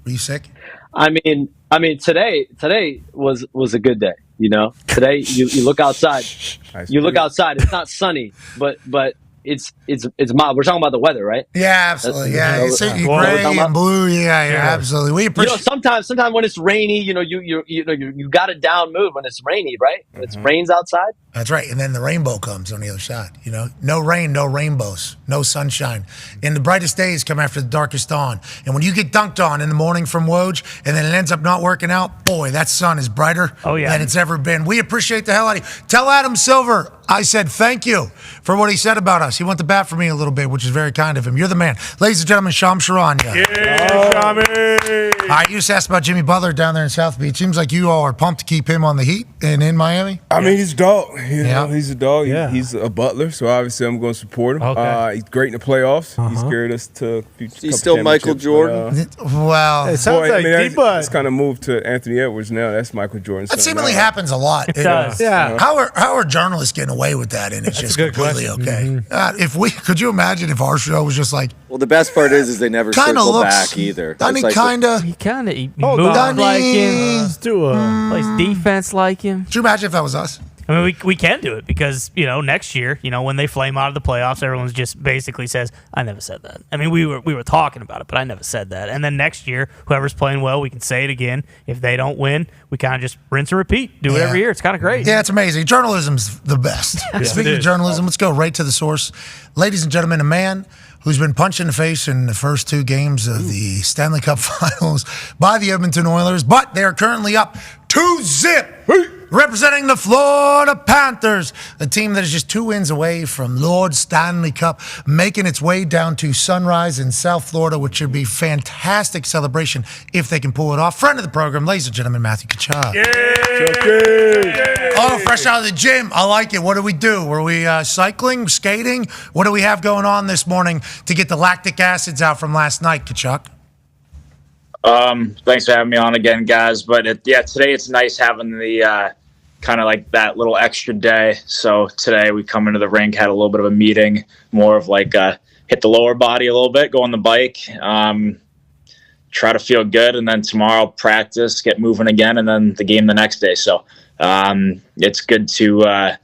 Were you sick? I mean, today was a good day. You know, today you look outside. You look outside. It's not sunny, but it's mild. We're talking about the weather, right? Yeah, absolutely. Yeah, it's gray and blue. Yeah, absolutely. We appreciate. Sometimes when it's rainy, you got a down mood when it's rainy, right? When it rains outside. That's right. And then the rainbow comes on the other side. No rain, no rainbows, no sunshine. And the brightest days come after the darkest dawn. And when you get dunked on in the morning from Woj, and then it ends up not working out, boy, that sun is brighter than it's ever been. We appreciate the hell out of you. Tell Adam Silver I said thank you for what he said about us. He went to bat for me a little bit, which is very kind of him. You're the man. Ladies and gentlemen, Sham Charania. Yeah, Shami. I used to ask about Jimmy Butler down there in South Beach. Seems like you all are pumped to keep him on the Heat and in Miami. I mean, he's a dog. He's a dog. Yeah. He's a Butler, so obviously I'm going to support him. Okay. He's great in the playoffs. He's carried us to a few He's still Michael Jordan. Well, it sounds like it's kind of moved to Anthony Edwards now. That's Michael Jordan. That seemingly happens a lot. It does. Yeah. How are journalists getting away with that? And it's just completely okay. Could you imagine if our show was just like? Well, the best part is they never circle back either. He moves like him. Plays defense like him. Could you imagine if that was us? I mean, we can do it because, next year, when they flame out of the playoffs, everyone's just basically says, I never said that. I mean, we were talking about it, but I never said that. And then next year, whoever's playing well, we can say it again. If they don't win, we kind of just rinse and repeat. Do it every year. It's kind of great. Yeah, it's amazing. Journalism's the best. Speaking of journalism, let's go right to the source. Ladies and gentlemen, a man who's been punched in the face in the first two games of the Stanley Cup Finals by the Edmonton Oilers, but they are currently up 2-0. Representing the Florida Panthers, a team that is just 2 wins away from Lord Stanley Cup, making its way down to Sunrise in South Florida, which should be fantastic celebration if they can pull it off. Friend of the program, ladies and gentlemen, Matthew Tkachuk. Oh, fresh out of the gym. I like it. What do we do? Were we cycling, skating? What do we have going on this morning to get the lactic acids out from last night, Tkachuk? Thanks for having me on again, guys. But today it's nice having the kind of like that little extra day. So today we come into the rink, had a little bit of a meeting, more of like hit the lower body a little bit, go on the bike, try to feel good, and then tomorrow practice, get moving again, and then the game the next day. So it's good to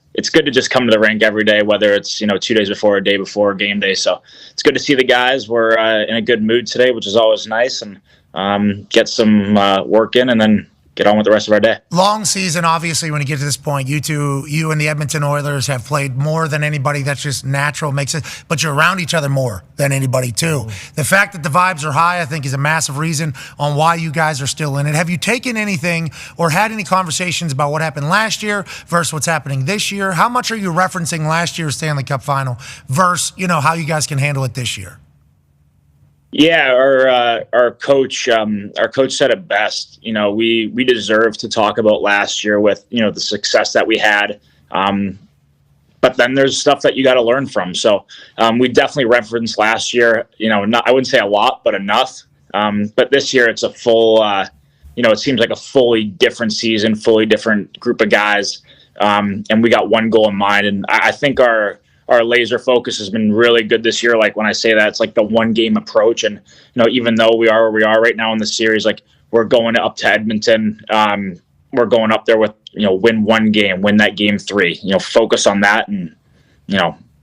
just come to the rink every day, whether it's 2 days before or day before game day. So it's good to see the guys. We're in a good mood today, which is always nice, and get some work in, and then get on with the rest of our day. Long season, obviously, when you get to this point, you and the Edmonton Oilers have played more than anybody. That's just natural, makes it. But you're around each other more than anybody, too. The fact that the vibes are high, I think, is a massive reason on why you guys are still in it. Have you taken anything or had any conversations about what happened last year versus what's happening this year? How much are you referencing last year's Stanley Cup final versus, how you guys can handle it this year? Yeah, our coach said it best. We deserve to talk about last year with the success that we had, but then there's stuff that you got to learn from. So we definitely referenced last year. I wouldn't say a lot, but enough. But this year it's a full. It seems like a fully different season, fully different group of guys, and we got one goal in mind. And I think our laser focus has been really good this year. Like when I say that, it's like the one game approach. And, even though we are where we are right now in the series, like we're going up to Edmonton. We're going up there with, win one game, win that game 3, focus on that. And,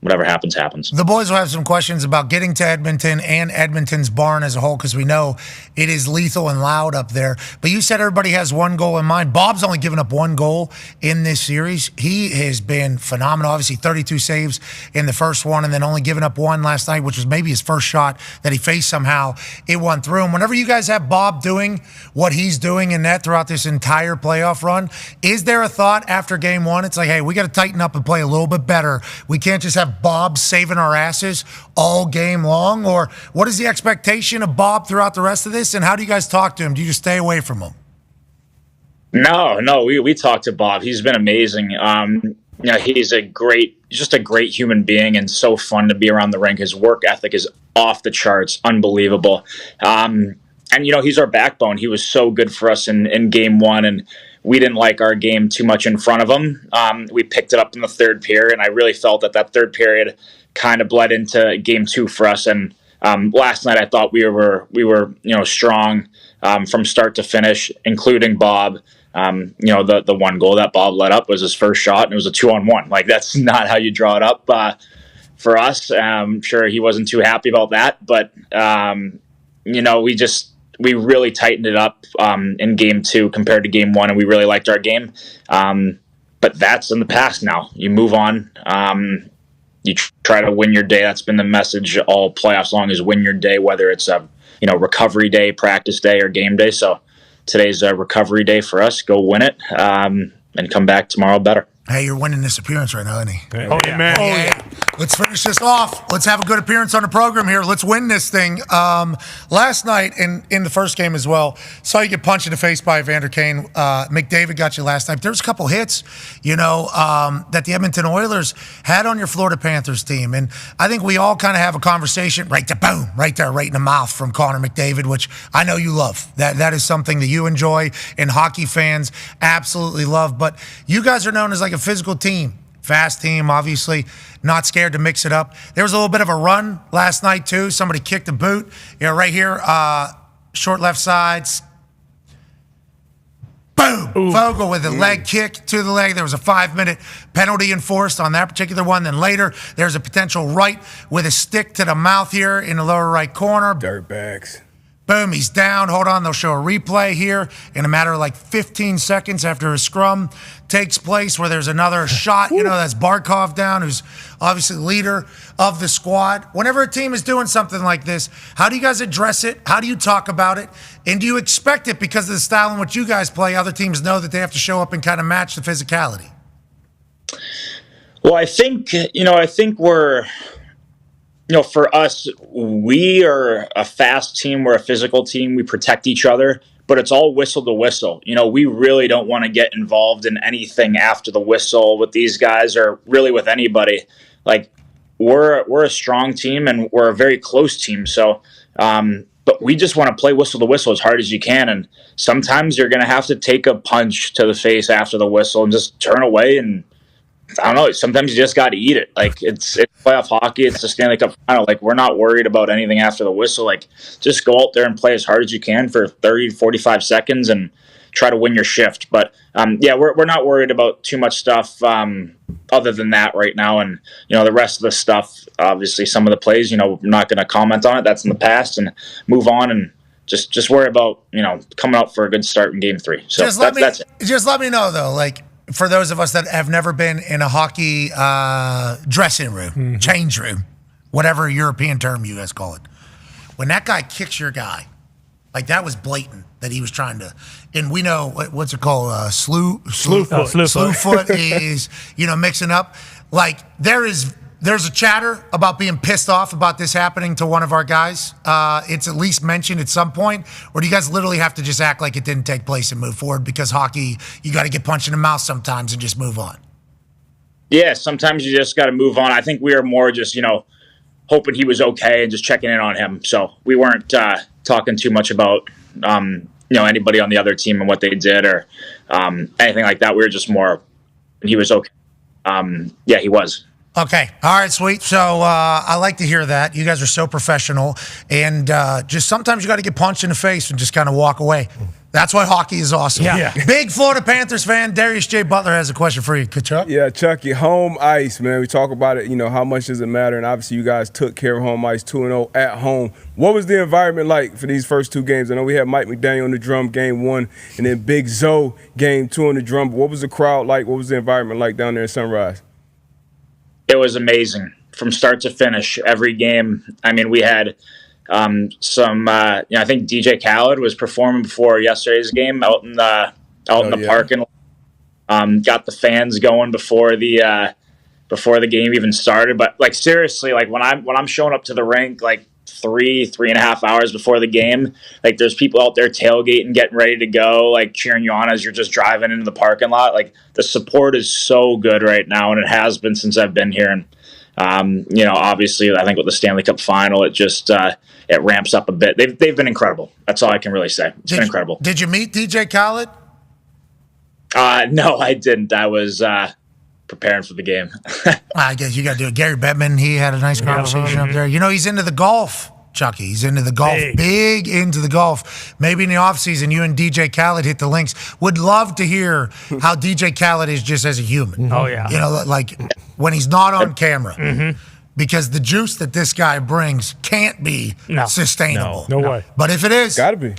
whatever happens, happens. The boys will have some questions about getting to Edmonton and Edmonton's barn as a whole, because we know it is lethal and loud up there. But you said everybody has one goal in mind. Bob's only given up one goal in this series. He has been phenomenal. Obviously, 32 saves in the first one, and then only giving up one last night, which was maybe his first shot that he faced somehow. It went through. And whenever you guys have Bob doing what he's doing in net throughout this entire playoff run, is there a thought after game one? It's like, hey, we got to tighten up and play a little bit better. We can't just have Bob saving our asses all game long? Or what is the expectation of Bob throughout the rest of this? And how do you guys talk to him? Do you just stay away from him? No, we talk to Bob. He's been amazing. He's just a great human being and so fun to be around the rink. His work ethic is off the charts, unbelievable. And he's our backbone. He was so good for us in game one, and we didn't like our game too much in front of him. We picked it up in the third period, and I really felt that third period kind of bled into game 2 for us. And last night, I thought we were strong from start to finish, including Bob. The one goal that Bob let up was his first shot, and it was a 2-on-1. Like, that's not how you draw it up. for us. I'm sure he wasn't too happy about that, but we really tightened it up in game 2 compared to game 1, and we really liked our game. But that's in the past now. You move on. You try to win your day. That's been the message all playoffs long, is win your day, whether it's a recovery day, practice day, or game day. So today's a recovery day for us. Go win it and come back tomorrow better. Hey, you're winning this appearance right now, isn't he? Oh, yeah, man. Oh, yeah. Let's finish this off. Let's have a good appearance on the program here. Let's win this thing. Last night in the first game as well, saw you get punched in the face by Evander Kane. McDavid got you last night. There was a couple hits, that the Edmonton Oilers had on your Florida Panthers team. And I think we all kind of have a conversation right there, right in the mouth from Connor McDavid, which I know you love. That is something that you enjoy and hockey fans absolutely love. But you guys are known as like a physical team, fast team, obviously, not scared to mix it up. There was a little bit of a run last night, too. Somebody kicked a boot. Right here, short left sides. Boom! Ooh. Vogel with a leg kick to the leg. There was a 5-minute penalty enforced on that particular one. Then later, there's a potential right with a stick to the mouth here in the lower right corner. Dirtbags. Boom, he's down. Hold on, they'll show a replay here in a matter of like 15 seconds after a scrum takes place where there's another shot. That's Barkov down, who's obviously leader of the squad. Whenever a team is doing something like this, how do you guys address it? How do you talk about it? And do you expect it because of the style in which you guys play? Other teams know that they have to show up and kind of match the physicality. Well, I think we're... for us, we are a fast team. We're a physical team. We protect each other, but it's all whistle to whistle. We really don't want to get involved in anything after the whistle with these guys or really with anybody. Like, we're a strong team and we're a very close team. So, but we just want to play whistle to whistle as hard as you can. And sometimes you're going to have to take a punch to the face after the whistle and just turn away and, I don't know. Sometimes you just got to eat it. Like, it's playoff hockey. It's the Stanley Cup final. Like, we're not worried about anything after the whistle. Like, just go out there and play as hard as you can for 30 to 45 seconds and try to win your shift. But, we're not worried about too much stuff other than that right now. And, the rest of the stuff, obviously some of the plays, we're not going to comment on it. That's in the past and move on and just worry about, coming out for a good start in game 3. So that's it. Just let me know, though, like, for those of us that have never been in a hockey dressing room, change room, whatever European term you guys call it, when that guy kicks your guy, like that was blatant that he was trying to, and we know, what's it called, slew foot is, mixing up. Like there's a chatter about being pissed off about this happening to one of our guys. It's at least mentioned at some point, or do you guys literally have to just act like it didn't take place and move forward because hockey, you got to get punched in the mouth sometimes and just move on? Yeah, sometimes you just got to move on. I think we were more just, hoping he was okay and just checking in on him. So we weren't talking too much about, anybody on the other team and what they did or anything like that. We were just more, he was okay. He was. Okay. All right, sweet. So I like to hear that. You guys are so professional. And just sometimes you got to get punched in the face and just kind of walk away. That's why hockey is awesome. Yeah. Big Florida Panthers fan, Darius J. Butler has a question for you. Tkachuk? Yeah, Chucky, home ice, man. We talk about it, how much does it matter? And obviously you guys took care of home ice 2-0 at home. What was the environment like for these first 2 games? I know we had Mike McDaniel on the drum game 1 and then Big Zoe game 2 on the drum. But what was the crowd like? What was the environment like down there in Sunrise? It was amazing from start to finish. Every game, I mean, we had I think DJ Khaled was performing before yesterday's game out in the parking lot. Got the fans going before the game even started. But like seriously, like when I'm showing up to the rink, like 3.5 hours before the game, like there's people out there tailgating, getting ready to go, like cheering you on as you're just driving into the parking lot. Like the support is so good right now, and it has been since I've been here. And obviously, I think with the Stanley Cup final, it just it ramps up a bit. They've been incredible. That's all I can really say. It's been incredible. Did you meet DJ Khaled? No, I didn't. I was preparing for the game. I guess you got to do it. Gary Bettman, he had a nice conversation up there. He's into the golf, Chucky. He's into the golf, big into the golf. Maybe in the offseason, you and DJ Khaled hit the links. Would love to hear how DJ Khaled is just as a human. Oh, yeah. Like when he's not on camera. because the juice that this guy brings can't be sustainable. No way. But if it is, Gotta be.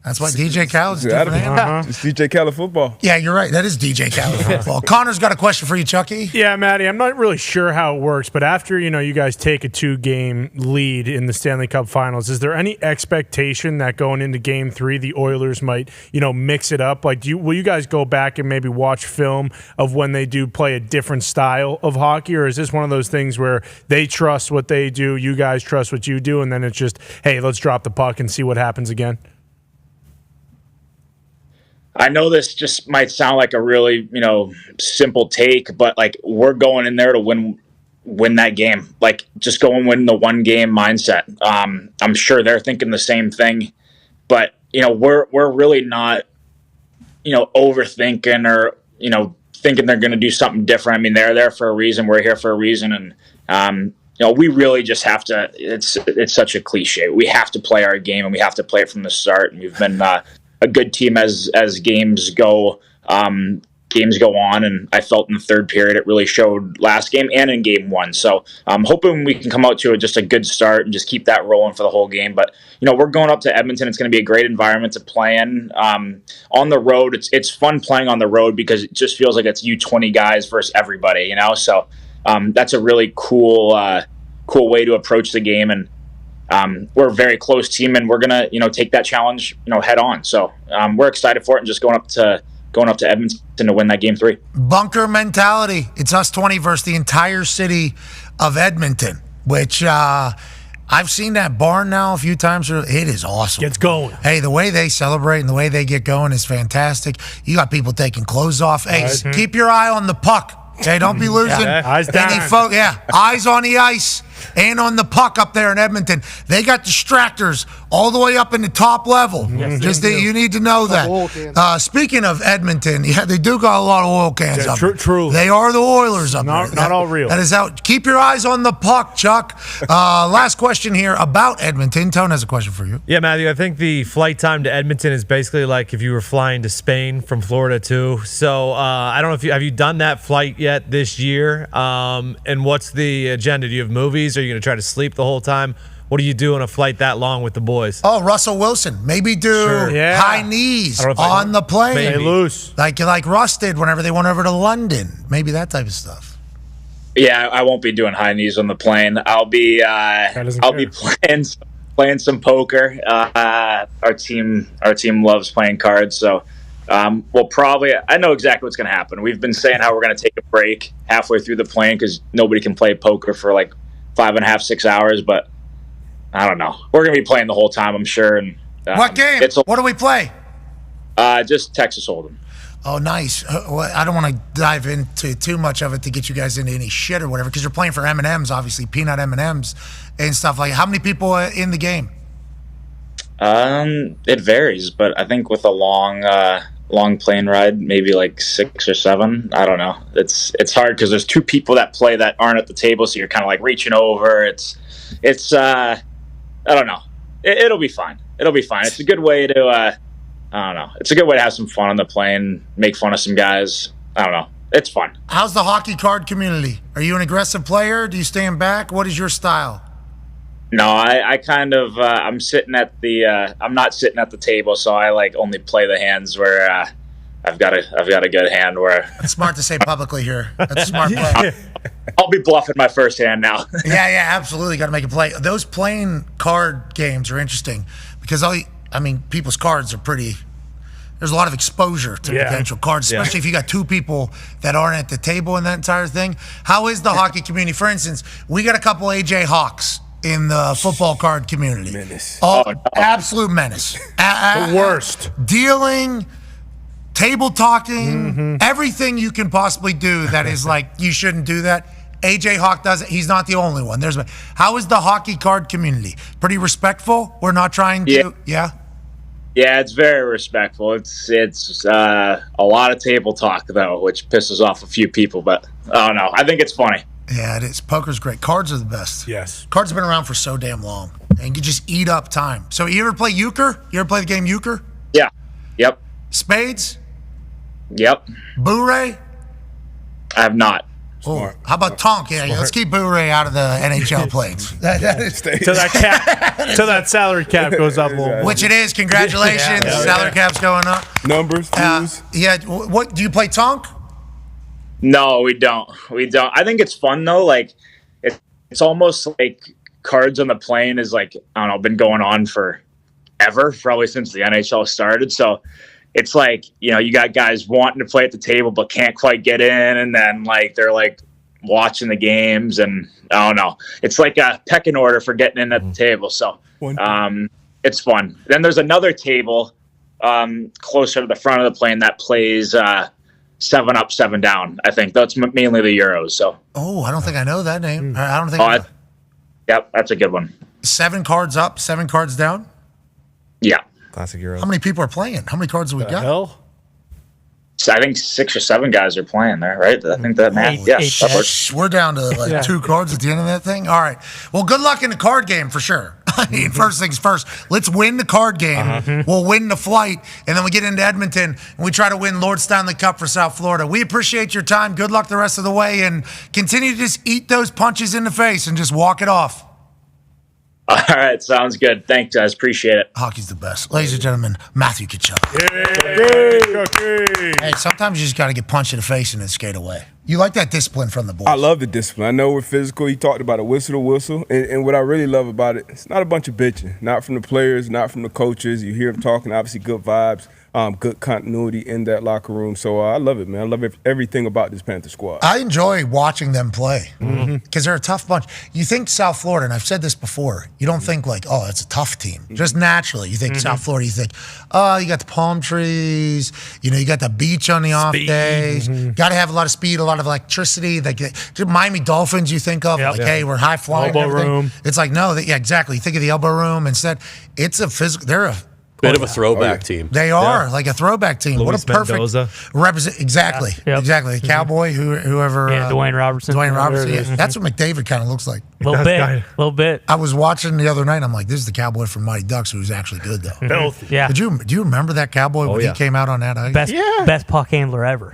that's why DJ Khaled's a Gotta different be. animal. It's DJ Khaled football. Yeah, you're right. That is DJ Khaled football. Connor's got a question for you, Chucky. Yeah, Maddie, I'm not really sure how it works, but after, you guys take a 2-game lead in the Stanley Cup Finals, is there any expectation that going into Game 3, the Oilers might, mix it up? Like, will you guys go back and maybe watch film of when they do play a different style of hockey, or is this one of those things where they trust what they do, you guys trust what you do, and then it's just, hey, let's drop the puck and see what happens again? I know this just might sound like a really, simple take, but like we're going in there to win that game. Like just go and win the 1-game mindset. I'm sure they're thinking the same thing, but we're really not, overthinking or thinking they're going to do something different. I mean, they're there for a reason. We're here for a reason, and we really just have to. It's such a cliche. We have to play our game, and we have to play it from the start. And we've been a good team as games go on, and I felt in the third period it really showed last game and in Game 1. So I'm hoping we can come out to just a good start and just keep that rolling for the whole game. But we're going up to Edmonton. It's going to be a great environment to play in. On the road, it's fun playing on the road because it just feels like it's U20 guys versus everybody. So that's a really cool way to approach the game. And we're a very close team, and we're gonna, take that challenge, head on. So we're excited for it, and just going up to Edmonton to win that Game 3. Bunker mentality. It's us 20 versus the entire city of Edmonton, which I've seen that barn now a few times. It is awesome. Gets going. Hey, the way they celebrate and the way they get going is fantastic. You got people taking clothes off. Hey, keep your eye on the puck. Okay, don't be losing Eyes down. Eyes on the ice and on the puck up there in Edmonton. They got distractors all the way up in the top level. You need to know that. Speaking of Edmonton, they do got a lot of oil cans up there. True. They are the Oilers up there. Not all real. That is out. Keep your eyes on the puck, Chuck. Last question here about Edmonton. Tone has a question for you. Yeah, Matthew, I think the flight time to Edmonton is basically like if you were flying to Spain from Florida too. So I don't know have you done that flight yet this year? And what's the agenda? Do you have movies? Are you going to try to sleep the whole time? What do you do on a flight that long with the boys? Oh, Russell Wilson. Maybe do high knees on the plane. Stay loose. Like Russ did whenever they went over to London. Maybe that type of stuff. Yeah, I won't be doing high knees on the plane. I'll be playing some poker. Our team loves playing cards, so we'll probably. I know exactly what's going to happen. We've been saying how we're going to take a break halfway through the plane because nobody can play poker for like 5.5, 6 hours, but I don't know. We're going to be playing the whole time, I'm sure. And what game? What do we play? Just Texas Hold'em. Oh, nice. I don't want to dive into too much of it to get you guys into any shit or whatever, because you're playing for M&Ms, obviously, peanut M&Ms and stuff like that. How many people in the game? It varies, but I think with a long plane ride, maybe like 6 or 7. I don't know. It's hard because there's 2 people that play that aren't at the table, so you're kind of like reaching over. It's I don't know. It'll be fine. It's a good way to I don't know. It's a good way to have some fun on the plane, make fun of some guys. I don't know. It's fun. How's the hockey card community? Are you an aggressive player? Do you stand back? What is your style? No, I kind of I'm sitting at the I'm not sitting at the table, so I like only play the hands where I've got a good hand where. That's smart to say publicly here. That's a smart play. I'll be bluffing my first hand now. Yeah, absolutely. Got to make a play. Those playing card games are interesting because people's cards are pretty. There's a lot of exposure to potential cards, especially if you got 2 people that aren't at the table in that entire thing. How is the hockey community? For instance, we got a couple AJ Hawks in the football card community. Menace. Absolute menace. The worst. Dealing, table talking, everything you can possibly do that is like, you shouldn't do that. AJ Hawk does it. He's not the only one. How is the hockey card community? Pretty respectful? We're not trying to, Yeah, it's very respectful. It's a lot of table talk, though, which pisses off a few people, but I don't know. I think it's funny. Yeah, it is. Poker's great. Cards are the best. Yes. Cards have been around for so damn long, and you just eat up time. So you ever play euchre? You ever play the game euchre? Yeah. Yep. Spades? Yep. Boo-ray? I have not. Oh, how about Tonk? Yeah, let's keep Boo-Ray out of the NHL plays. Till that salary cap goes up a little. Which it is. Congratulations. Salary cap's going up. Numbers, views. Yeah. What do you play Tonk? No, we don't. I think it's fun though. Like it's almost like Cards on the Plane is like, I don't know, been going on forever, probably since the NHL started. So it's like, you got guys wanting to play at the table but can't quite get in, and then like they're like watching the games, and I don't know. It's like a pecking order for getting in at the table. So it's fun. Then there's another table closer to the front of the plane that plays 7 up, 7 down. I think that's mainly the Euros. So I don't think I know that name. I don't think. Yep, that's a good one. 7 cards up, 7 cards down. Yeah. Classic Euros. How many people are playing? How many cards do we got? Hell? So I think 6 or 7 guys are playing there, right? I think that math. Yeah, that works. We're down to 2 cards at the end of that thing. All right. Well, good luck in the card game for sure. I mean, first things first. Let's win the card game. We'll win the flight, and then we get into Edmonton and we try to win Lord Stanley Cup for South Florida. We appreciate your time. Good luck the rest of the way, and continue to just eat those punches in the face and just walk it off. All right, sounds good. Thanks, guys. Appreciate it. Hockey's the best. Ladies and gentlemen, Matthew Tkachuk. Hey, sometimes you just got to get punched in the face and then skate away. You like that discipline from the boys. I love the discipline. I know we're physical. He talked about a whistle to whistle. And what I really love about it, it's not a bunch of bitching. Not from the players, not from the coaches. You hear them talking, obviously good vibes. Good continuity in that locker room. So I love it, man. I love everything about this Panther squad. I enjoy watching them play because they're a tough bunch. You think South Florida, and I've said this before, you don't think like, oh, it's a tough team. Just naturally, you think South Florida, you think, oh, you got the palm trees, you got the beach on the off days. Got to have a lot of speed, a lot of electricity. Like Miami Dolphins, you think of, hey, we're high flying. Elbow room. It's like, no, exactly. You think of the elbow room instead. It's a physical, they're a bit of a throwback team. They are like a throwback team. Luis what a perfect represent. Exactly, exactly. Cowboy, whoever. Dwayne Robertson. Dwayne Robertson. Yeah. That's what McDavid kind of looks like. A little bit. I was watching the other night. I'm like, this is the Cowboy from Mighty Ducks, who's actually good though. Filthy. Yeah. Do you remember that Cowboy when he came out on that ice? Best puck handler ever.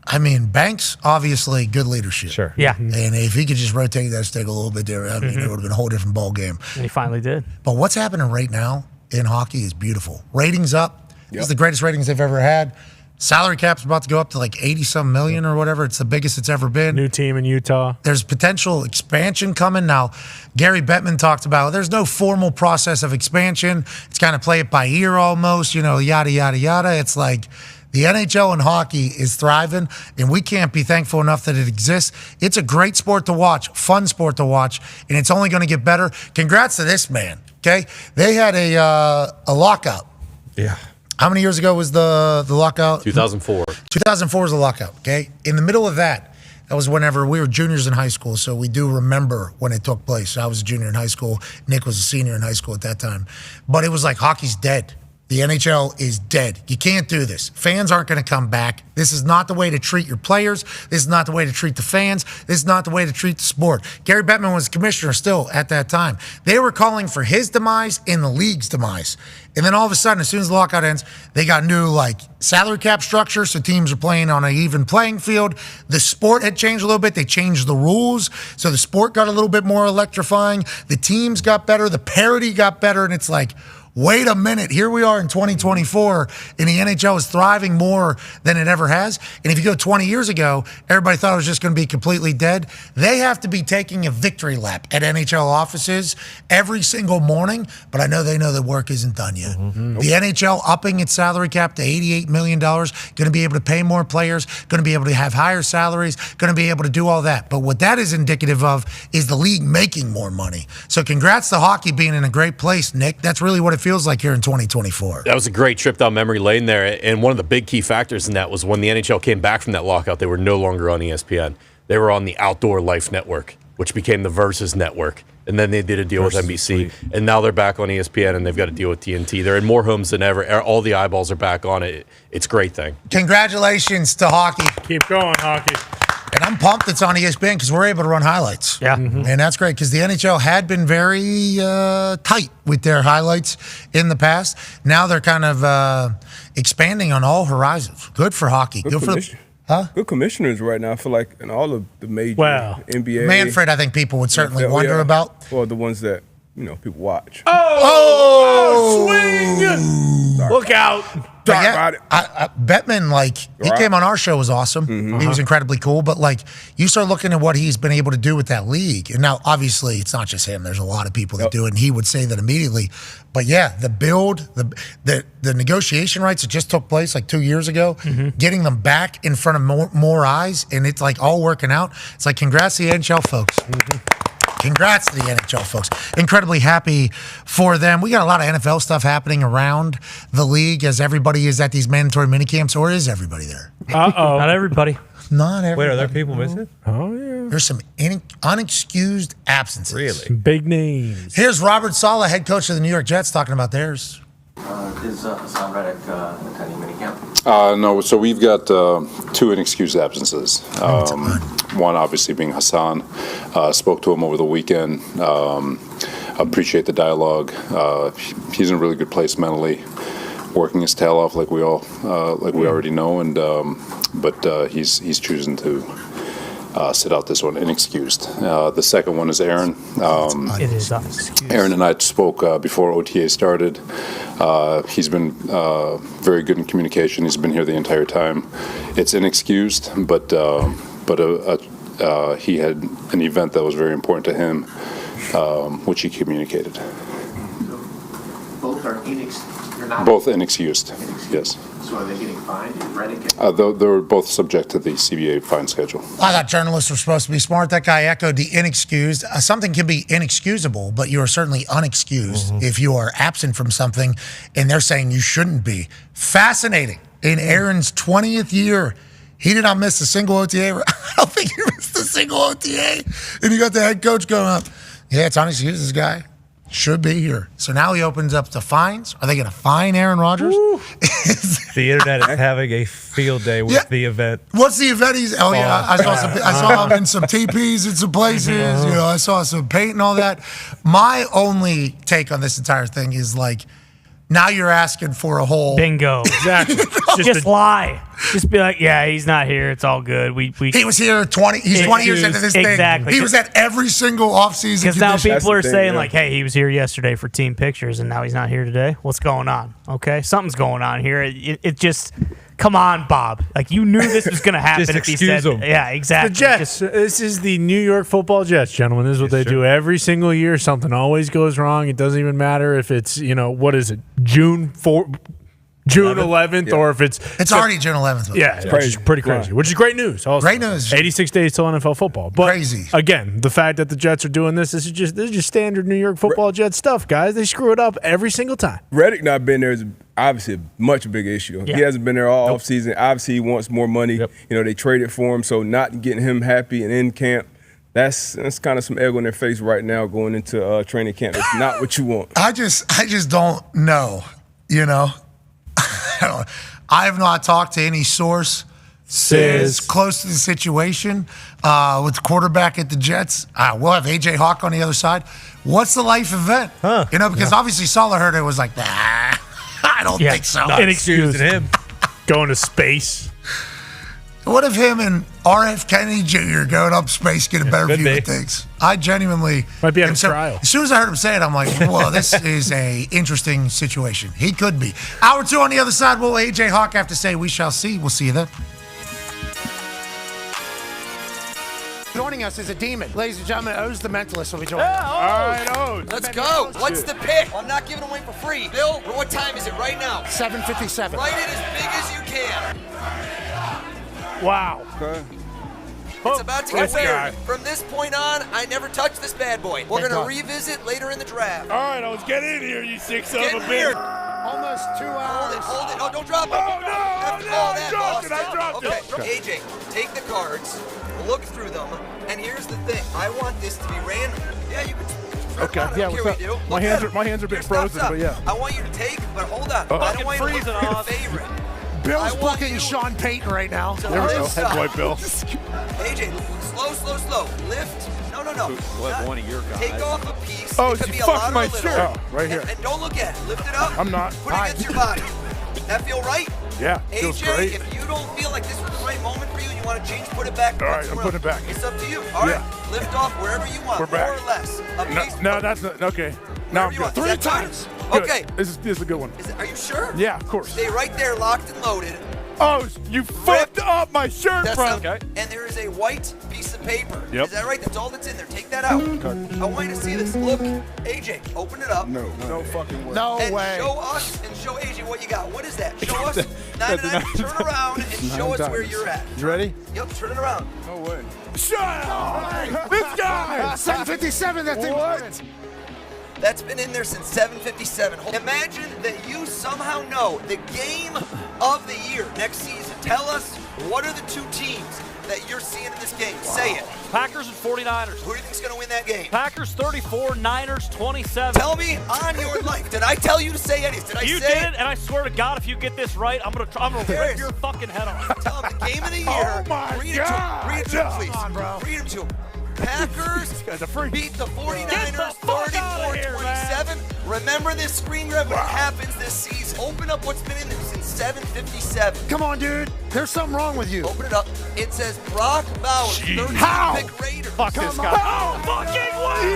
I mean, Banks, obviously good leadership. Sure. Yeah. And if he could just rotate that stick a little bit there, I mean, it would have been a whole different ball game. And he finally did. But what's happening right now in hockey is beautiful. Ratings up. This is the greatest ratings they've ever had. Salary cap's about to go up to like 80-some million or whatever. It's the biggest it's ever been. New team in Utah. There's potential expansion coming. Now, Gary Bettman talked about there's no formal process of expansion. It's kind of play it by ear almost, yada, yada, yada. It's like the NHL and hockey is thriving, and we can't be thankful enough that it exists. It's a great sport to watch, fun sport to watch, and it's only going to get better. Congrats to this man, okay? They had a lockout. Yeah. How many years ago was the lockout? 2004. 2004 was the lockout, okay? In the middle of that was whenever we were juniors in high school, so we do remember when it took place. I was a junior in high school. Nick was a senior in high school at that time. But it was like hockey's dead. The NHL is dead. You can't do this. Fans aren't going to come back. This is not the way to treat your players. This is not the way to treat the fans. This is not the way to treat the sport. Gary Bettman was commissioner still at that time. They were calling for his demise and the league's demise. And then all of a sudden, as soon as the lockout ends, they got new salary cap structure, so teams are playing on an even playing field. The sport had changed a little bit. They changed the rules, so the sport got a little bit more electrifying. The teams got better. The parity got better, and it's like, wait a minute, here we are in 2024, and the NHL is thriving more than it ever has. And if you go 20 years ago, everybody thought it was just going to be completely dead. They have to be taking a victory lap at NHL offices every single morning, but I know they know the work isn't done yet. The NHL upping its salary cap to $88 million, going to be able to pay more players, going to be able to have higher salaries, going to be able to do all that. But what that is indicative of is the league making more money. So congrats to hockey being in a great place, Nick. That's really what it feels like here in 2024. That was a great trip down memory lane there, and one of the big key factors in that was when the NHL came back from that lockout, they were no longer on ESPN. They were on the Outdoor Life Network, which became the Versus Network, and then they did a deal with NBC, and now they're back on ESPN, and they've got a deal with TNT. They're in more homes than ever. All the eyeballs are back on it. It's a great thing. Congratulations to hockey. Keep going, hockey. And I'm pumped it's on ESPN because we're able to run highlights. Yeah. And that's great because the NHL had been very tight with their highlights in the past. Now they're kind of expanding on all horizons. Good for hockey. Huh? Good commissioners right now. I feel like in all of the major NBA. Manfred, I think people would certainly wonder about. Or the ones that people watch. Swing! Look out! Bettman, he came on our show, was awesome. Mm-hmm. He was incredibly cool. But you start looking at what he's been able to do with that league, and now obviously it's not just him. There's a lot of people that do it, and he would say that immediately. But yeah, the build, the negotiation rights that just took place 2 years ago, getting them back in front of more eyes, and it's all working out. It's congrats to the NHL folks. Congrats to the NHL folks. Incredibly happy for them. We got a lot of NFL stuff happening around the league as everybody is at these mandatory minicamps, or is everybody there? Uh-oh. Not everybody. Not everybody. Wait, are there people missing? Oh, yeah. There's some unexcused absences. Really? Big names. Here's Robert Saleh, head coach of the New York Jets, talking about theirs. Is Hassan Redick attending minicamp? No, so we've got 2 inexcused absences. One obviously being Hassan. Spoke to him over the weekend. Appreciate the dialogue. He's in a really good place mentally, working his tail off like we already know, and but he's choosing to sit out this one inexcused. The second one is Aaron. It is unexcused. Aaron and I spoke before OTA started. He's been very good in communication. He's been here the entire time. It's inexcused, but he had an event that was very important to him, which he communicated. Both are inexcused. Both inexcused. Yes. So are they getting fined? They're both subject to the CBA fine schedule. I thought journalists were supposed to be smart. That guy echoed the inexcused. Something can be inexcusable, but you are certainly unexcused if you are absent from something, and they're saying you shouldn't be. Fascinating. In Aaron's 20th year, he did not miss a single OTA. I don't think he missed a single OTA. And you got the head coach going up. Yeah, it's unexcused. This guy should be here. So now he opens up the fines. Are they going to fine Aaron Rodgers? The internet is having a field day with the event. What's the event? I saw him in some TPs in some places. I saw some paint and all that. My only take on this entire thing is now you're asking for a whole bingo. Exactly. Just lie. Just be like, yeah, he's not here. It's all good. He was here 20. He's 20 years into this thing. Exactly. He was at every single offseason. Because now people are saying hey, he was here yesterday for team pictures, and now he's not here today. What's going on? Okay, something's going on here. It just. Come on, Bob. You knew this was going to happen. Just if he said, excuse him. Yeah, exactly. The Jets. This is the New York Football Jets, gentlemen. This is what they do every single year. Something always goes wrong. It doesn't even matter if it's what is it, June 11th, or if it's already June 11th. Yeah, it's pretty crazy. Which is great news. Also. Great news. 86 days till NFL football. But crazy. Again, the fact that the Jets are doing this is just standard New York Football Jets stuff, guys. They screw it up every single time. Redick not being there is obviously a much bigger issue. Yeah. He hasn't been there all offseason. Obviously, he wants more money. Yep. They traded for him, so not getting him happy and in camp. That's kind of some egg on their face right now going into training camp. It's not what you want. I just don't know. I have not talked to any source says close to the situation with the quarterback at the Jets. We'll have A.J. Hawk on the other side. What's the life event? Because obviously Saleh heard it was I don't think so. Inexcused him going to space. What if him and R.F. Kennedy Jr. going up space get a better view of things? I genuinely might be on trial. As soon as I heard him say it, I'm like, well, this is a interesting situation. He could be. Hour 2 on the other side. What will A.J. Hawk have to say? We shall see. We'll see you then. Joining us is a demon. Ladies and gentlemen, O's the Mentalist will be joining us. All right, O's. Let's go. What's the pick? I'm not giving away for free. Bill, what time is it right now? 7:57. Write it as big as you can. Wow. Okay. It's about to get weird. From this point on, I never touch this bad boy. We're going to revisit later in the draft. All right, let's get in here, you sick son of a weird. Almost 2 hours. Hold it. Oh, don't drop it. Oh, no, I dropped it. Okay, AJ, take the cards, look through them, and here's the thing. I want this to be random. Yeah, you can. Okay, yeah, what's up? My hands are a bit frozen, but yeah. I want you to take, but hold on. I don't want you to look for your favorite. Bill's booking Sean Payton right now. There we go. Head boy Bill. AJ, slow. Lift. No. We'll have one of your guys. Take off a piece. Oh, it could you be a lot fucked or my a little. shirt. Oh, right here. And don't look at it. Lift it up. I'm not. Put it against your body. That feel right? Yeah, feels AJ, great. if you don't feel like this was the right moment for you and you want to change, put it back. All right, I'm putting it back. It's up to you. All right, lift off wherever you want, We're back. more or less. No, that's not okay. Now I'm you good. want. Is that times? Good. Okay. This is a good one. Are you sure? Yeah, of course. Stay right there, locked and loaded. Oh, you fucked up my shirt, That's bro. not- And there is a white piece of paper. Yep. Is that right? That's all that's in there. Take that out. I want you to see this. Look, AJ, open it up. No fucking way. No and way. show us and show AJ what you got. What is that? Show us. 99. Turn around and show us where you're at. You ready? Yep, turn it around. No way. Shut up! This guy! 757, that thing. What? That's been in there since 7:57. Imagine that you somehow know the game of the year next season. Tell us, what are the two teams that you're seeing in this game? Say it. Packers and 49ers. Who do you think's going to win that game? Packers 34, Niners 27. Tell me on your life. Did I tell you to say anything? Did I You say did it, and I swear to God, if you get this right, I'm gonna rip your fucking head off. Tell him the game of the year. Oh my Read God. Read it to him, please. Come on, bro. Read him to him. Packers beat the 49ers 34-27. Remember this screen grab when it happens this season. Open up what's been in there since 7:57. Come on, dude. There's something wrong with you. Open it up. It says Brock Bowers, 13th pick Raiders. Fuck this guy. Oh, fucking way!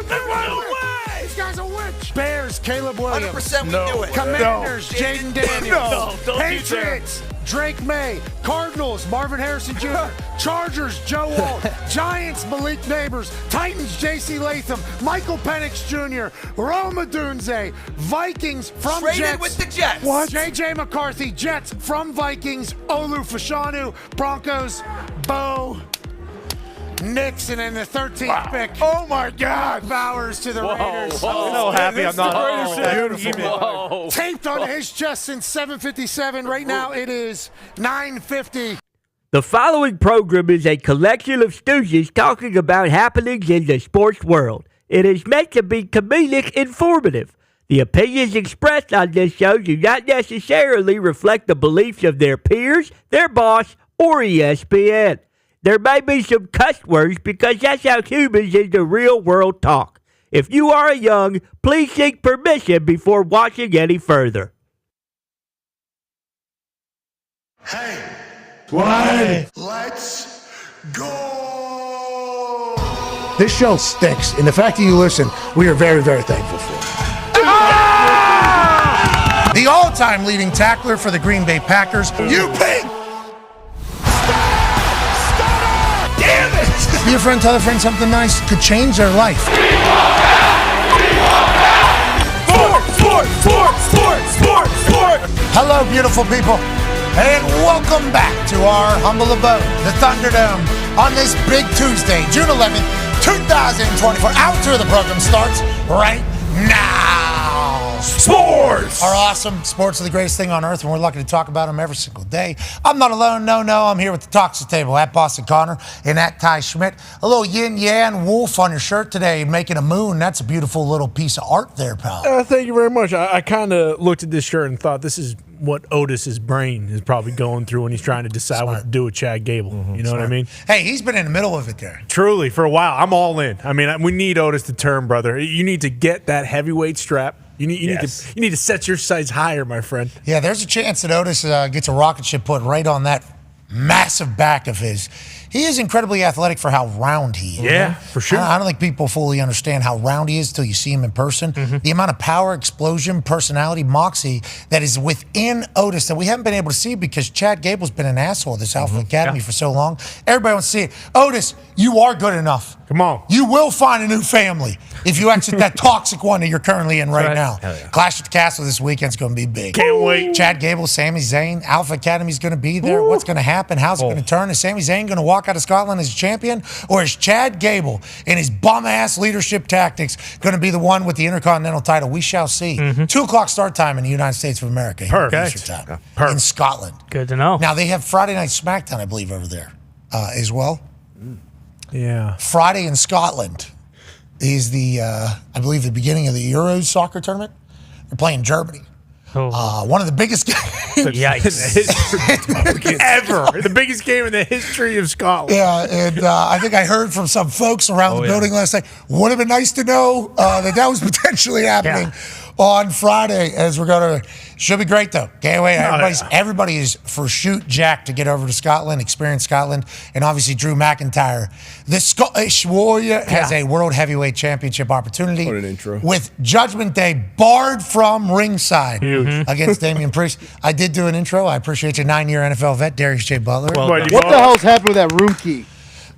There's no way! This guy's a witch. Bears, Caleb Williams. 100% we knew it. Commanders, Jaden Daniels. No, don't Patriots, Drake May. Cardinals, Marvin Harrison Jr. Chargers, Joe Walt. Giants, Malik Neighbors. Titans, J.C. Latham. Michael Penix Jr. Roma Dunze. Vikings from Traded Jets. with the Jets. What? J.J. McCarthy, Jets from Vikings. Olu Fashanu, Broncos, Bo Nixon, and the 13th pick. Oh my God! Bowers to the Raiders. I'm so happy I'm not. Beautiful. Taped on his chest since 7:57. Right now it is 9:50. The following program is a collection of stooges talking about happenings in the sports world. It is meant to be comedic informative. The opinions expressed on this show do not necessarily reflect the beliefs of their peers, their boss, or ESPN. There may be some cuss words because that's how humans in the real world talk. If you are young, please seek permission before watching any further. Hey, what? Let's go. This show sticks, and the fact that you listen, we are very, very thankful for. The all-time leading tackler for the Green Bay Packers, UP. Damn it! Be a friend, tell a friend something nice could change their life. Sport! Hello, beautiful people, and welcome back to our humble abode, the Thunderdome, on this big Tuesday, June 11th, 2024. Outro of the program starts right now. Sports! Our awesome sports are the greatest thing on earth, and we're lucky to talk about them every single day. I'm not alone, no, I'm here with the Toxic Table, at Boston Connor and at Ty Schmidt. A little yin-yang wolf on your shirt today, making a moon. That's a beautiful little piece of art there, pal. Thank you very much. I kind of looked at this shirt and thought this is what Otis's brain is probably going through when he's trying to decide what to do with Chad Gable. You know what I mean? Hey, he's been in the middle of it there. Truly, for a while. I'm all in. I mean, we need Otis to turn, brother. You need to get that heavyweight strap. You need to set your sights higher, my friend. Yeah, there's a chance that Otis gets a rocket ship put right on that massive back of his. He is incredibly athletic for how round he is. Yeah, for sure. I don't think people fully understand how round he is until you see him in person. The amount of power, explosion, personality, moxie that is within Otis that we haven't been able to see because Chad Gable's been an asshole at this Alpha Academy for so long. Everybody wants to see it. Otis, you are good enough. Come on. You will find a new family if you exit that toxic one that you're currently in right now. Yeah. Clash at the Castle this weekend's going to be big. Can't wait. Chad Gable, Sami Zayn, Alpha Academy's going to be there. What's going to happen? How's it going to turn? Is Sami Zayn going to walk out of Scotland as a champion? Or is Chad Gable and his bum-ass leadership tactics going to be the one with the Intercontinental title? We shall see. 2 o'clock start time in the United States of America. Perfect. Eastern time. In Scotland. Good to know. Now, they have Friday Night SmackDown, I believe, over there as well. Yeah. Friday in Scotland is I believe, the beginning of the Euros soccer tournament. They're playing Germany. One of the biggest games ever. The biggest game in the history of Scotland. Yeah, and I think I heard from some folks around the building last night. Would have been nice to know that was potentially happening. on Friday as we're going to. Should be great, though. Can't wait. Everybody is for shoot Jack to get over to Scotland, experience Scotland, and obviously Drew McIntyre. The Scottish Warrior has a World Heavyweight Championship opportunity What an intro. with Judgment Day barred from ringside against Damian Priest. I did do an intro. I appreciate you, 9-year NFL vet, Darius J. Butler. What the hell's happened with that room key?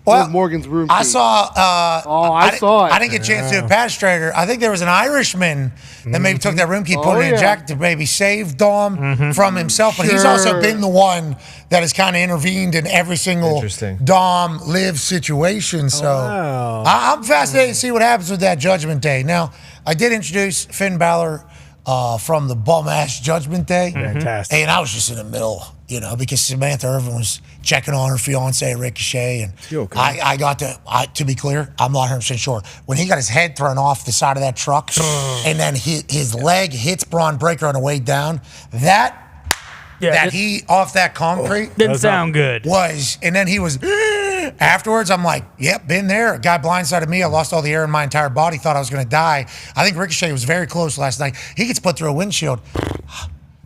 With Morgan's room key. I saw. I saw it. I didn't get a chance to do a pass trader. I think there was an Irishman that maybe took that room key, put it in a jacket to maybe save Dom from himself. But he's also been the one that has kind of intervened in every single Dom live situation. So I'm fascinated to see what happens with that Judgment Day. Now, I did introduce Finn Balor from the bum-ass Judgment Day. Fantastic. And I was just in the middle, because Samantha Irvin was checking on her fiance, Ricochet. And I got to be clear, I'm not 100% sure. When he got his head thrown off the side of that truck and then his leg hits Braun Breaker on the way down, he off that concrete didn't sound good. And then he was afterwards. I'm like, yep, been there. A guy blindsided me. I lost all the air in my entire body. Thought I was going to die. I think Ricochet was very close last night. He gets put through a windshield.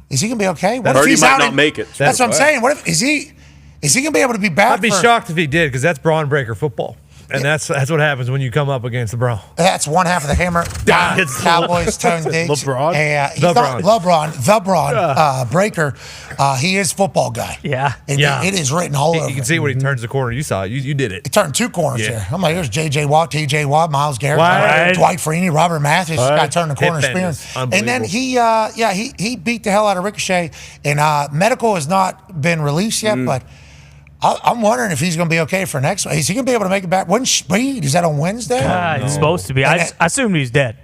Is he going to be okay? What if he he's might out not make it. That's what I'm saying. What if is he going to be able to be back? I'd be shocked if he did, because that's Braun Breaker football. And that's what happens when you come up against the Braun. That's one half of the hammer. Cowboys, Tone Diggs. LeBron. The Braun Breaker. He is football guy. Yeah. And it is written all over. You can see when he turns the corner. You saw it. You did it. He turned two corners here. I'm like, there's J.J. Watt, T.J. Watt, Myles Garrett, Dwight Freeney, Robert Mathis. This guy turned the corner spearing. And then he beat the hell out of Ricochet. And medical has not been released yet, but I'm wondering if he's going to be okay for next week. Is he going to be able to make it back? When's Speed? Is that on Wednesday? He's supposed to be. I assumed he's dead.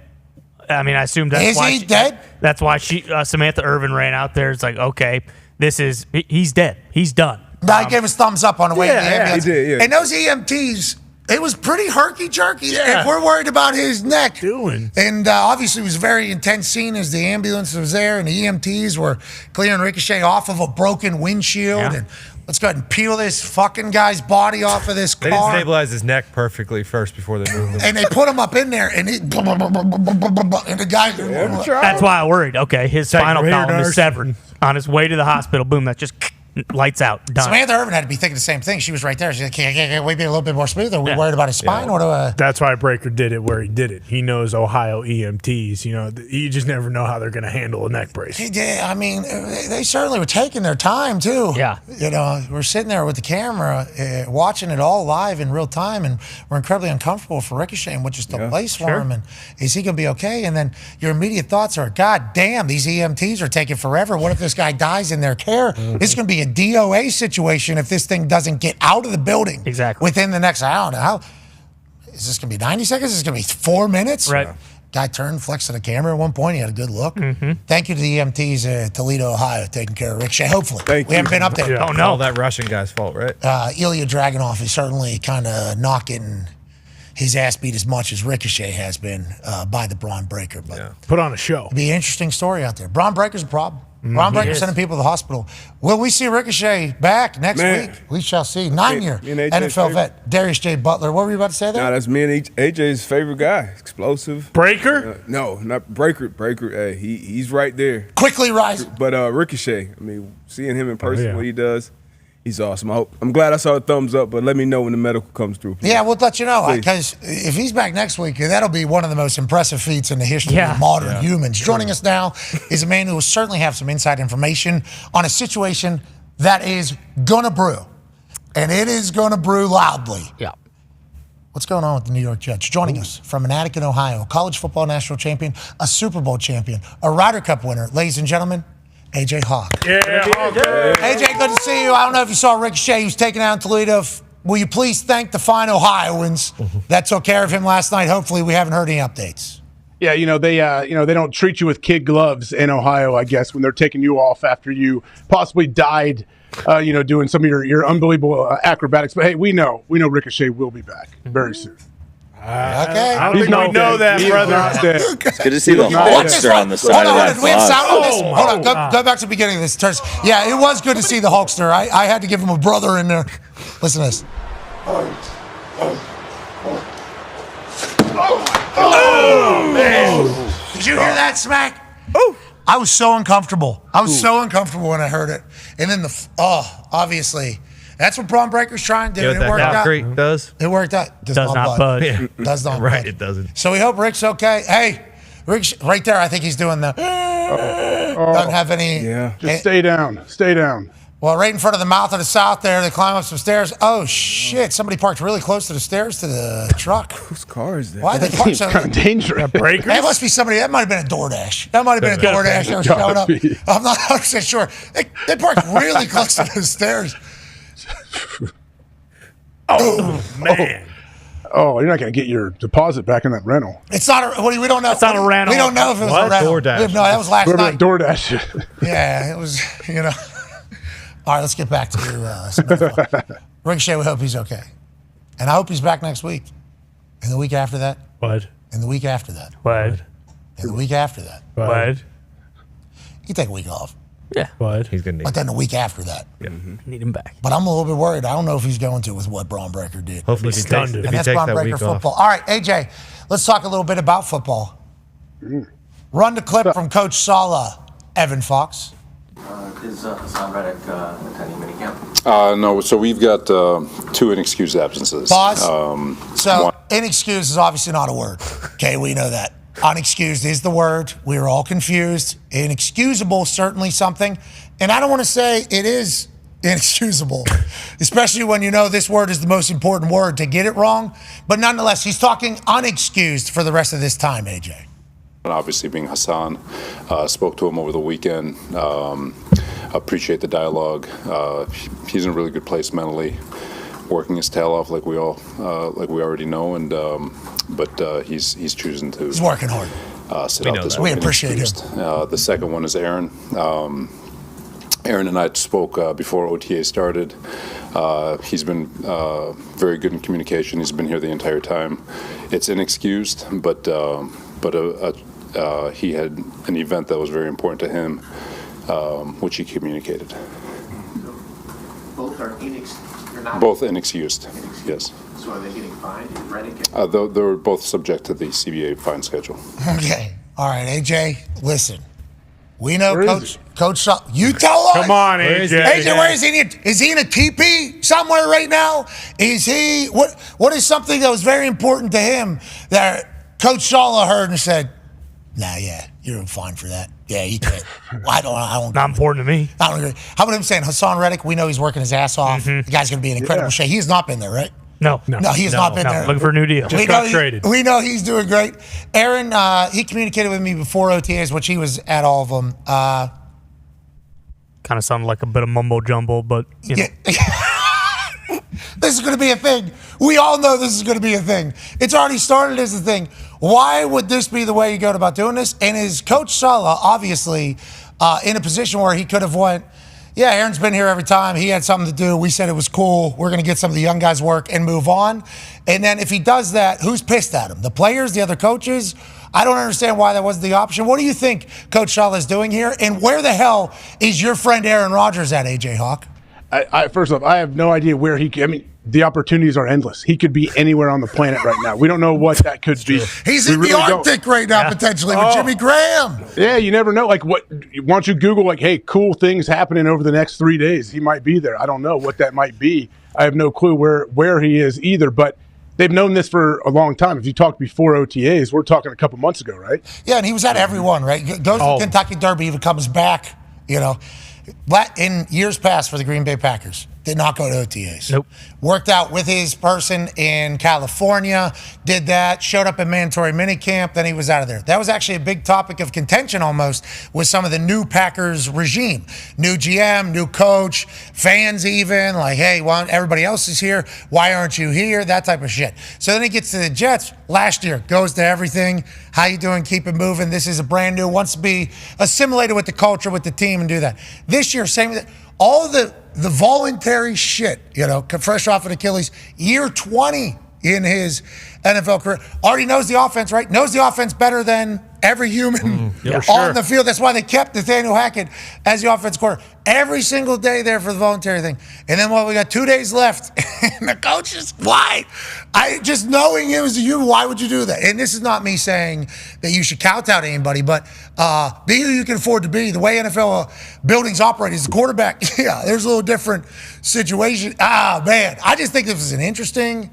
I mean, I assumed that's why. Is he dead? That's why Samantha Irvin ran out there. It's like, okay, he's dead. He's done. No, he gave us thumbs up on the way to the ambulance. He did, And those EMTs, it was pretty herky-jerky. If we're worried about his neck. And obviously it was a very intense scene as the ambulance was there and the EMTs were clearing Ricochet off of a broken windshield. And let's go ahead and peel this fucking guy's body off of this car. They didn't stabilize his neck perfectly first before they moved him. And they put him up in there, and and the guy. That's why I worried. Okay, his spinal column is severed. On his way to the hospital, boom, that just lights out. Done. Samantha Irvin had to be thinking the same thing. She was right there. She's like, can't we be a little bit more smooth? Are we worried about his spine? That's why Breaker did it where he did it. He knows Ohio EMTs. You just never know how they're going to handle a neck brace. I mean, they certainly were taking their time, too. Yeah. We're sitting there with the camera, watching it all live in real time, and we're incredibly uncomfortable for Ricochet and what just took place for him. And is he going to be okay? And then your immediate thoughts are, God damn, these EMTs are taking forever. What if this guy dies in their care? This is going to be a DOA situation if this thing doesn't get out of the building within the next, I don't know, is this going to be 90 seconds? Is this going to be 4 minutes? Right. Guy turned, flexed to the camera at one point. He had a good look. Thank you to the EMTs at Toledo, Ohio, taking care of Ricochet. Hopefully. We haven't been up there. Oh, no. All that Russian guy's fault, right? Ilya Dragunov is certainly kind of knocking his ass beat as much as Ricochet has been by the Braun Breaker. But put on a show. It'll be an interesting story out there. Braun Breaker's a problem. Braun Breaker sending people to the hospital. Will we see Ricochet back next week? We shall see. 9-year NFL vet, Darius J. Butler. What were you about to say there? No, that's me and AJ's favorite guy. Explosive. Breaker? No, not Breaker. Breaker, hey, he's right there. Quickly rising. But Ricochet, I mean, seeing him in person, what he does, he's awesome. I'm glad I saw the thumbs up, but let me know when the medical comes through. Yeah, we'll let you know. Because if he's back next week, that'll be one of the most impressive feats in the history of modern humans. Joining us now is a man who will certainly have some inside information on a situation that is going to brew. And it is going to brew loudly. Yeah. What's going on with the New York Jets? Joining us from Attica, Ohio, college football national champion, a Super Bowl champion, a Ryder Cup winner. Ladies and gentlemen, AJ Hawk. AJ, good to see you. I don't know if you saw Ricochet. He was taken out in Toledo. Will you please thank the fine Ohioans that took care of him last night? Hopefully, we haven't heard any updates. Yeah, they don't treat you with kid gloves in Ohio, I guess, when they're taking you off after you possibly died, doing some of your unbelievable acrobatics. But hey, we know Ricochet will be back very soon. Okay. I don't think we know that, brother. It's good to see the Hulkster on the side of that do we have sound on this? Hold on, go back to the beginning of this. Yeah, it was good to see the Hulkster. I had to give him a brother in there. Listen to this. Oh, man. Did you hear that smack? Oh, I was so uncomfortable. I was so uncomfortable when I heard it. And then obviously, that's what Braun Breaker's trying to do. It worked out. Does. It worked out. Does not budge. Yeah. Does not Right, budge. it doesn't. So we hope Rick's okay. Hey, Rick's right there. I think he's doing the. Doesn't have any. Yeah. Just stay down. Stay down. Well, right in front of the mouth of the South there, they climb up some stairs. Oh, shit. Somebody parked really close to the stairs to the truck. Whose car is that? Why they parked so kind of dangerous. That must be somebody. That might have been a DoorDash. That might have been a DoorDash that was showing up. I'm not 100% sure. They parked really close to the stairs. Oh, man. Oh, you're not going to get your deposit back in that rental. It's not a. We don't know. It's not a rental. We don't know if it was a rental. DoorDash. No, that was last Whoever night. that DoorDash. Yeah, it was. All right, let's get back to Smith. Ricochet, we hope he's okay, and I hope he's back next week, and the week after that, What? and the week after that, What? and the week after that. What? You take a week off, Yeah. What? He's gonna need. but then the week after that. Need him back. But I'm a little bit worried. I don't know if he's going to with what Braun Breaker did. Hopefully, if he takes, And if he that's takes Braun that Breaker week off. football. All right, AJ, let's talk a little bit about football. Run the clip from Coach Sala, Evan Fox. Is Hassan Redick attending minicamp? No, so we've got 2 inexcused absences. Pause. So, one- inexcused is obviously not a word. Okay, we know that. Unexcused is the word. We were all confused. Inexcusable, certainly something. And I don't want to say it is inexcusable, especially when you know this word is the most important word to get it wrong. But nonetheless, he's talking unexcused for the rest of this time, AJ. And obviously being Hassan, spoke to him over the weekend. Appreciate the dialogue. He's in a really good place mentally, working his tail off like we already know. And but he's choosing to. He's working hard. Sit out this We week appreciate him. inexcused. The second one is Aaron. Aaron and I spoke before OTA started. He's been very good in communication. He's been here the entire time. It's inexcused, but he had an event that was very important to him, which he communicated. Both are Both inexcused, yes. So are they getting fined? Redick? They're both subject to the CBA fine schedule. Okay. All right, AJ, listen. We know Where Coach Sala. You tell us. Come on, AJ. AJ, where is he? Is he in a teepee somewhere right now? Is he? What is something that was very important to him that Coach Sala heard and said, "Nah, yeah, you're fine for that. Yeah, you can't." Well, I don't. Not important to me. I don't agree. How about him saying Hassan Redick? We know he's working his ass off. The guy's going to be in incredible shape. He has not been there, right? No. No, he has not been there. Looking for a new deal. Just got traded. We know he's doing great. Aaron, he communicated with me before OTAs, which he was at all of them. Kind of sounded like a bit of mumbo jumbo, but you know. This is going to be a thing. We all know this is going to be a thing. It's already started as a thing. Why would this be the way you go about doing this? And is Coach Sala obviously in a position where he could have went, yeah, Aaron's been here every time. He had something to do. We said it was cool. We're going to get some of the young guys work and move on. And then if he does that, who's pissed at him? The players, the other coaches? I don't understand why that wasn't the option. What do you think Coach Sala is doing here? And where the hell is your friend Aaron Rodgers at, AJ Hawk? First off, I have no idea where the opportunities are endless. He could be anywhere on the planet right now. We don't know what that could be. He's in the Arctic right now, potentially, with Jimmy Graham. Yeah, you never know. Like, why don't you Google, hey, cool things happening over the next 3 days? He might be there. I don't know what that might be. I have no clue where he is either, but they've known this for a long time. If you talked before OTAs, we're talking a couple months ago, right? Yeah, and he was at every one, right? Goes to the Kentucky Derby, even comes back, in years past for the Green Bay Packers. Did not go to OTAs. Nope. Worked out with his person in California, did that, showed up in mandatory minicamp, then he was out of there. That was actually a big topic of contention almost with some of the new Packers regime. New GM, new coach, fans even, like, hey, everybody else is here. Why aren't you here? That type of shit. So then he gets to the Jets last year, goes to everything. How you doing? Keep it moving. This is a brand new, wants to be assimilated with the culture, with the team, and do that. This year, same with all the voluntary shit, fresh off an Achilles, year 20 in his NFL career. Already knows the offense, right? Knows the offense better than every human for on the field. That's why they kept Nathaniel Hackett as the offense coordinator every single day there for the voluntary thing. And then, we got 2 days left. And the coaches, why? Just knowing it was you, why would you do that? And this is not me saying that you should count out anybody, but be who you can afford to be. The way NFL buildings operate as a quarterback, there's a little different situation. Man, I just think this was an interesting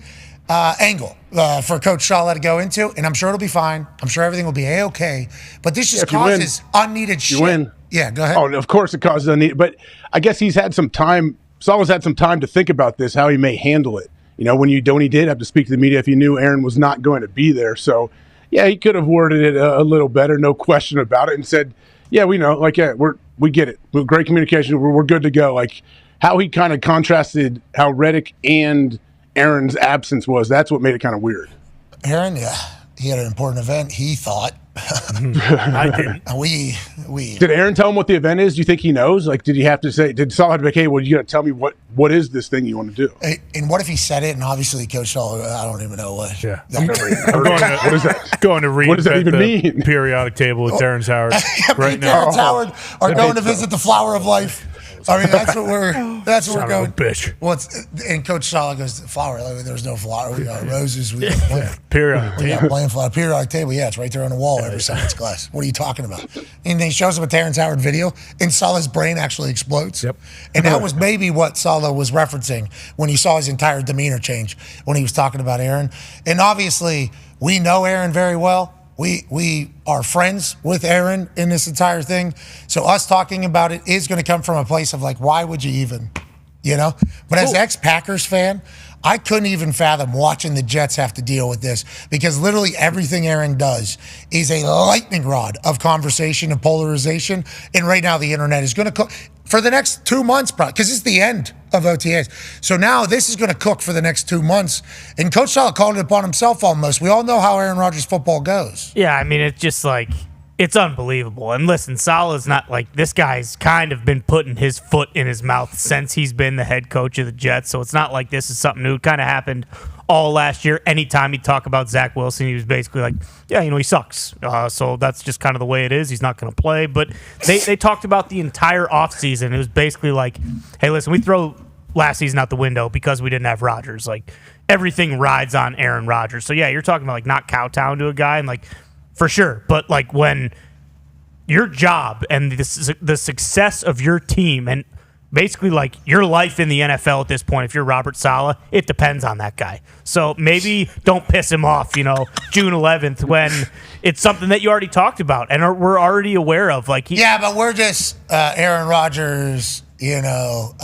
angle for Coach Shaw to go into, and I'm sure it'll be fine. I'm sure everything will be A-okay. But this just causes unneeded shit. You win. Yeah, go ahead. Oh, of course it causes unneeded. But I guess he's had some time. Salah's had some time to think about this, how he may handle it. When he did have to speak to the media if he knew Aaron was not going to be there. So, yeah, he could have worded it a little better, no question about it, and said, yeah, we know. We get it. With great communication, we're good to go. How he kind of contrasted how Redick and Aaron's absence was. That's what made it kind of weird. Aaron, he had an important event, he thought. I didn't. Did Aaron tell him what the event is? Do you think he knows? Did he have to say, did Salah have to be like, hey, well, you got to tell me what is this thing you want to do? And what if he said it, and obviously Coach Shaw, I don't even know what. Yeah. What is that? Going to read what does that even mean? Periodic table with Terrence Howard right now. Terrence Howard are going to visit the Flower of Life. I mean, that's what we're going. Bitch. And Coach Shaw goes, flower. There's no flower. We got roses. We got periodic table. Playing flower. Periodic table. Yeah, it's right there on the wall every science class. What are you talking about? And then he shows him a Terrence Howard video, and Salah's brain actually explodes. Yep. And that was maybe what Salah was referencing when he saw his entire demeanor change when he was talking about Aaron. And obviously, we know Aaron very well. We are friends with Aaron in this entire thing. So us talking about it is going to come from a place of why would you even, But as ex-Packers fan, I couldn't even fathom watching the Jets have to deal with this because literally everything Aaron does is a lightning rod of conversation and polarization. And right now the internet is going to for the next 2 months, probably, because it's the end of OTAs. So now this is going to cook for the next 2 months. And Coach Salah called it upon himself almost. We all know how Aaron Rodgers football goes. Yeah, I mean, it's just it's unbelievable. And listen, Salah's not this guy's kind of been putting his foot in his mouth since he's been the head coach of the Jets. So it's not like this is something new. It kind of happened all last year. Anytime he'd talk about Zach Wilson, he was basically he sucks. So that's just kind of the way it is. He's not going to play. But they talked about the entire offseason. It was basically hey, listen, we throw last season out the window because we didn't have Rodgers. Everything rides on Aaron Rodgers. So, yeah, you're talking about, not kowtown to a guy and, for sure. But, when your job and the success of your team and basically your life in the NFL at this point, if you're Robert Saleh, it depends on that guy. So maybe don't piss him off, June 11th when it's something that you already talked about and we're already aware of. Yeah, but we're just Aaron Rodgers, ball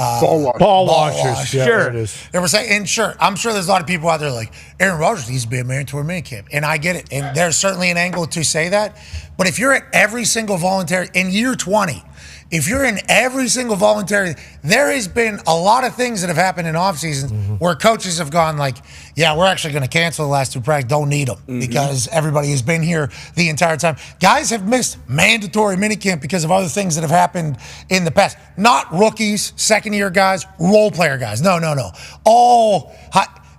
washers. Sure. It is. And we're saying, and sure, I'm sure there's a lot of people out there Aaron Rodgers needs to be a mandatory minicamp. And I get it. And there's certainly an angle to say that. But if you're at every single voluntary in year 20, if you're in every single voluntary, there has been a lot of things that have happened in off seasons where coaches have gone yeah, we're actually going to cancel the last 2 practices. Don't need them because everybody has been here the entire time. Guys have missed mandatory minicamp because of other things that have happened in the past. Not rookies, second-year guys, role player guys. No. All,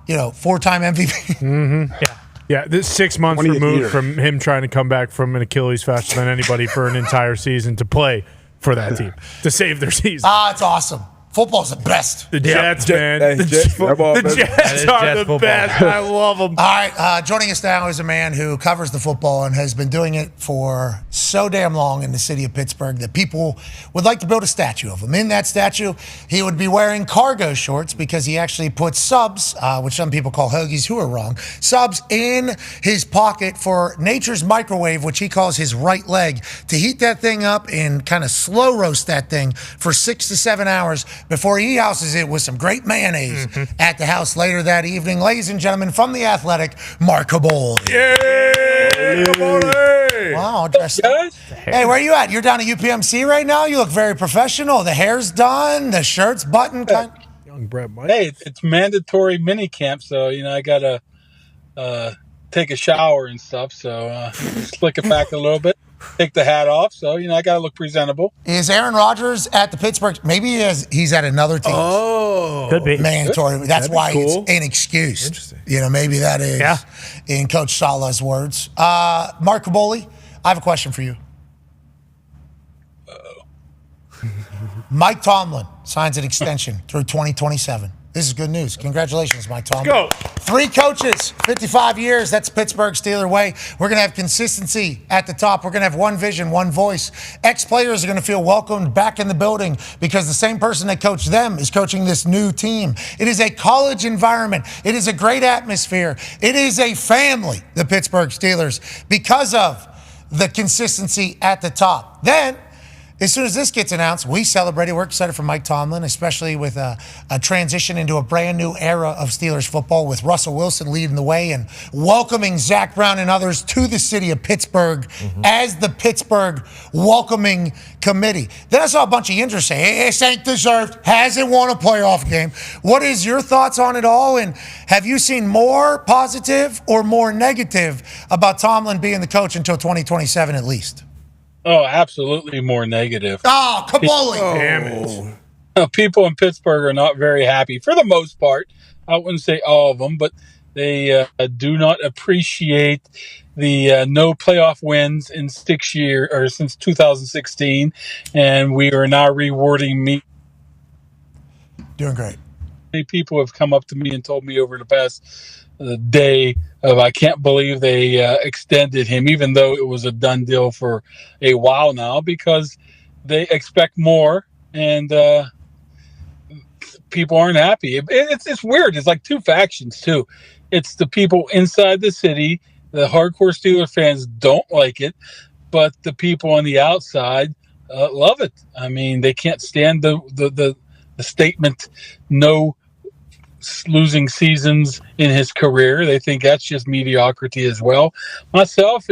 4-time MVP. Yeah. Yeah, this 6 months removed from him trying to come back from an Achilles faster than anybody for an entire season to play for that team, to save their season. It's awesome. Football's the best. The Jets, man. The Jets are the best. I love them. All right, joining us now is a man who covers the football and has been doing it for so damn long in the city of Pittsburgh that people would like to build a statue of him. In that statue, he would be wearing cargo shorts because he actually puts subs, which some people call hoagies, who are wrong, subs in his pocket for nature's microwave, which he calls his right leg, to heat that thing up and kind of slow roast that thing for 6 to 7 hours before he houses it with some great mayonnaise at the house later that evening. Ladies and gentlemen, from The Athletic, Mark Kaboly. Kaboly! Wow, dressed up. Hey, where are you at? You're down at UPMC right now? You look very professional. The hair's done, the shirt's buttoned. Young Brett Mike. Hey, it's mandatory mini camp, so, I got to take a shower and stuff, so slick it back a little bit. Take the hat off, so I gotta look presentable. Is Aaron Rodgers at the Pittsburgh? Maybe he's at another team. Oh, could be mandatory. That's why cool. It's an excuse. Maybe that is in Coach Salah's words. Mark Kaboly, I have a question for you. Mike Tomlin signs an extension through 2027. This is good news. Congratulations, Mike Tomlin. Let's go. 3 coaches, 55 years. That's Pittsburgh Steeler way. We're going to have consistency at the top. We're going to have one vision, one voice. Ex-players are going to feel welcomed back in the building because the same person that coached them is coaching this new team. It is a college environment. It is a great atmosphere. It is a family, the Pittsburgh Steelers, because of the consistency at the top. Then, as soon as this gets announced, we celebrate it. We're excited for Mike Tomlin, especially with a transition into a brand new era of Steelers football with Russell Wilson leading the way and welcoming Zach Brown and others to the city of Pittsburgh as the Pittsburgh Welcoming Committee. Then I saw a bunch of injuries say, hey, this ain't deserved, hasn't won a playoff game. What is your thoughts on it all? And have you seen more positive or more negative about Tomlin being the coach until 2027 at least? Oh, absolutely more negative. Oh, Kaboly. Damn it. People in Pittsburgh are not very happy for the most part. I wouldn't say all of them, but they do not appreciate the no playoff wins in 6 years or since 2016, and we are now rewarding me. Doing great. Many people have come up to me and told me over the past day of I can't believe they extended him, even though it was a done deal for a while now, because they expect more and people aren't happy. It's weird. It's like two factions too. It's the people inside the city, the hardcore Steeler fans don't like it, but the people on the outside love it. I mean, they can't stand the statement, no losing seasons in his career. They think that's just mediocrity as well. Myself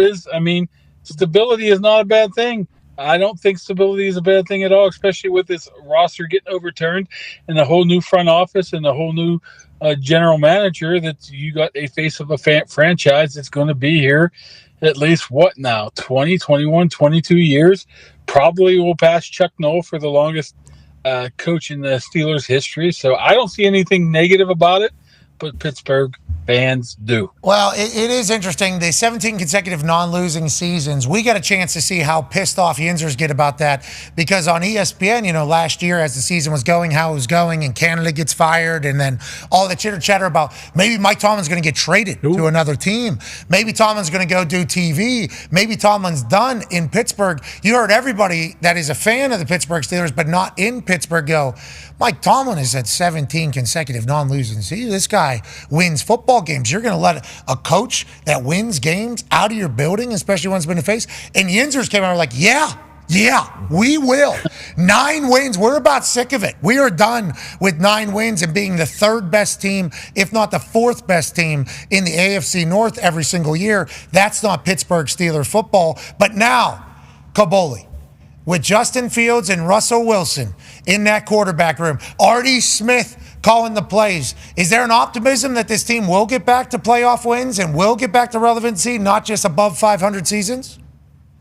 stability is not a bad thing. I don't think stability is a bad thing at all, especially with this roster getting overturned and the whole new front office and the whole new general manager, that you got a face of a franchise that's going to be here at least 20, 21, 22 years. Probably will pass Chuck Noll for the longest coach in the Steelers history. So I don't see anything negative about it, but Pittsburgh fans do. Well, it is interesting. The 17 consecutive non-losing seasons, we got a chance to see how pissed off Yinzers get about that, because on ESPN, last year as the season was going, how it was going, and Canada gets fired, and then all the chitter-chatter about maybe Mike Tomlin's going to get traded to another team. Maybe Tomlin's going to go do TV. Maybe Tomlin's done in Pittsburgh. You heard everybody that is a fan of the Pittsburgh Steelers but not in Pittsburgh go, Mike Tomlin has had 17 consecutive non-losing seasons. This guy wins football games. You're going to let a coach that wins games out of your building, especially when it's been a face? And Yinzers came out and were like, yeah, we will. 9 wins. We're about sick of it. We are done with 9 wins and being the 3rd best team, if not the 4th best team in the AFC North every single year. That's not Pittsburgh Steelers football. But now, Kaboly, with Justin Fields and Russell Wilson in that quarterback room, Artie Smith calling the plays, is there an optimism that this team will get back to playoff wins and will get back to relevancy, not just above 500 seasons?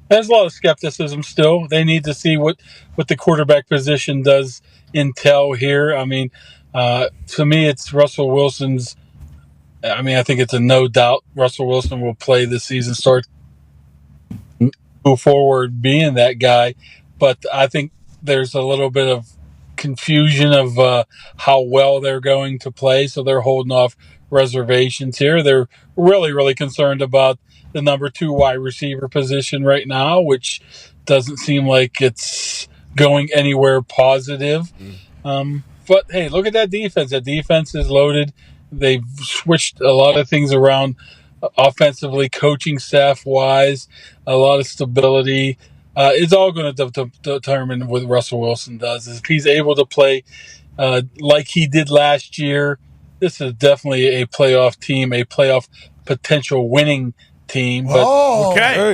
There's a lot of skepticism still. They need to see what the quarterback position does entail here. I mean, to me, it's Russell Wilson's. I mean, I think it's a no doubt Russell Wilson will play this season, move forward being that guy. But I think there's a little bit of confusion of how well they're going to play, so they're holding off reservations here. They're really, really concerned about the number 2 wide receiver position right now, which doesn't seem like it's going anywhere positive. But hey, look at that defense. That defense is loaded. They've switched a lot of things around offensively, coaching staff wise, a lot of stability. It's all going to determine what Russell Wilson does. If he's able to play like he did last year, this is definitely a playoff team, a playoff potential winning team. But okay.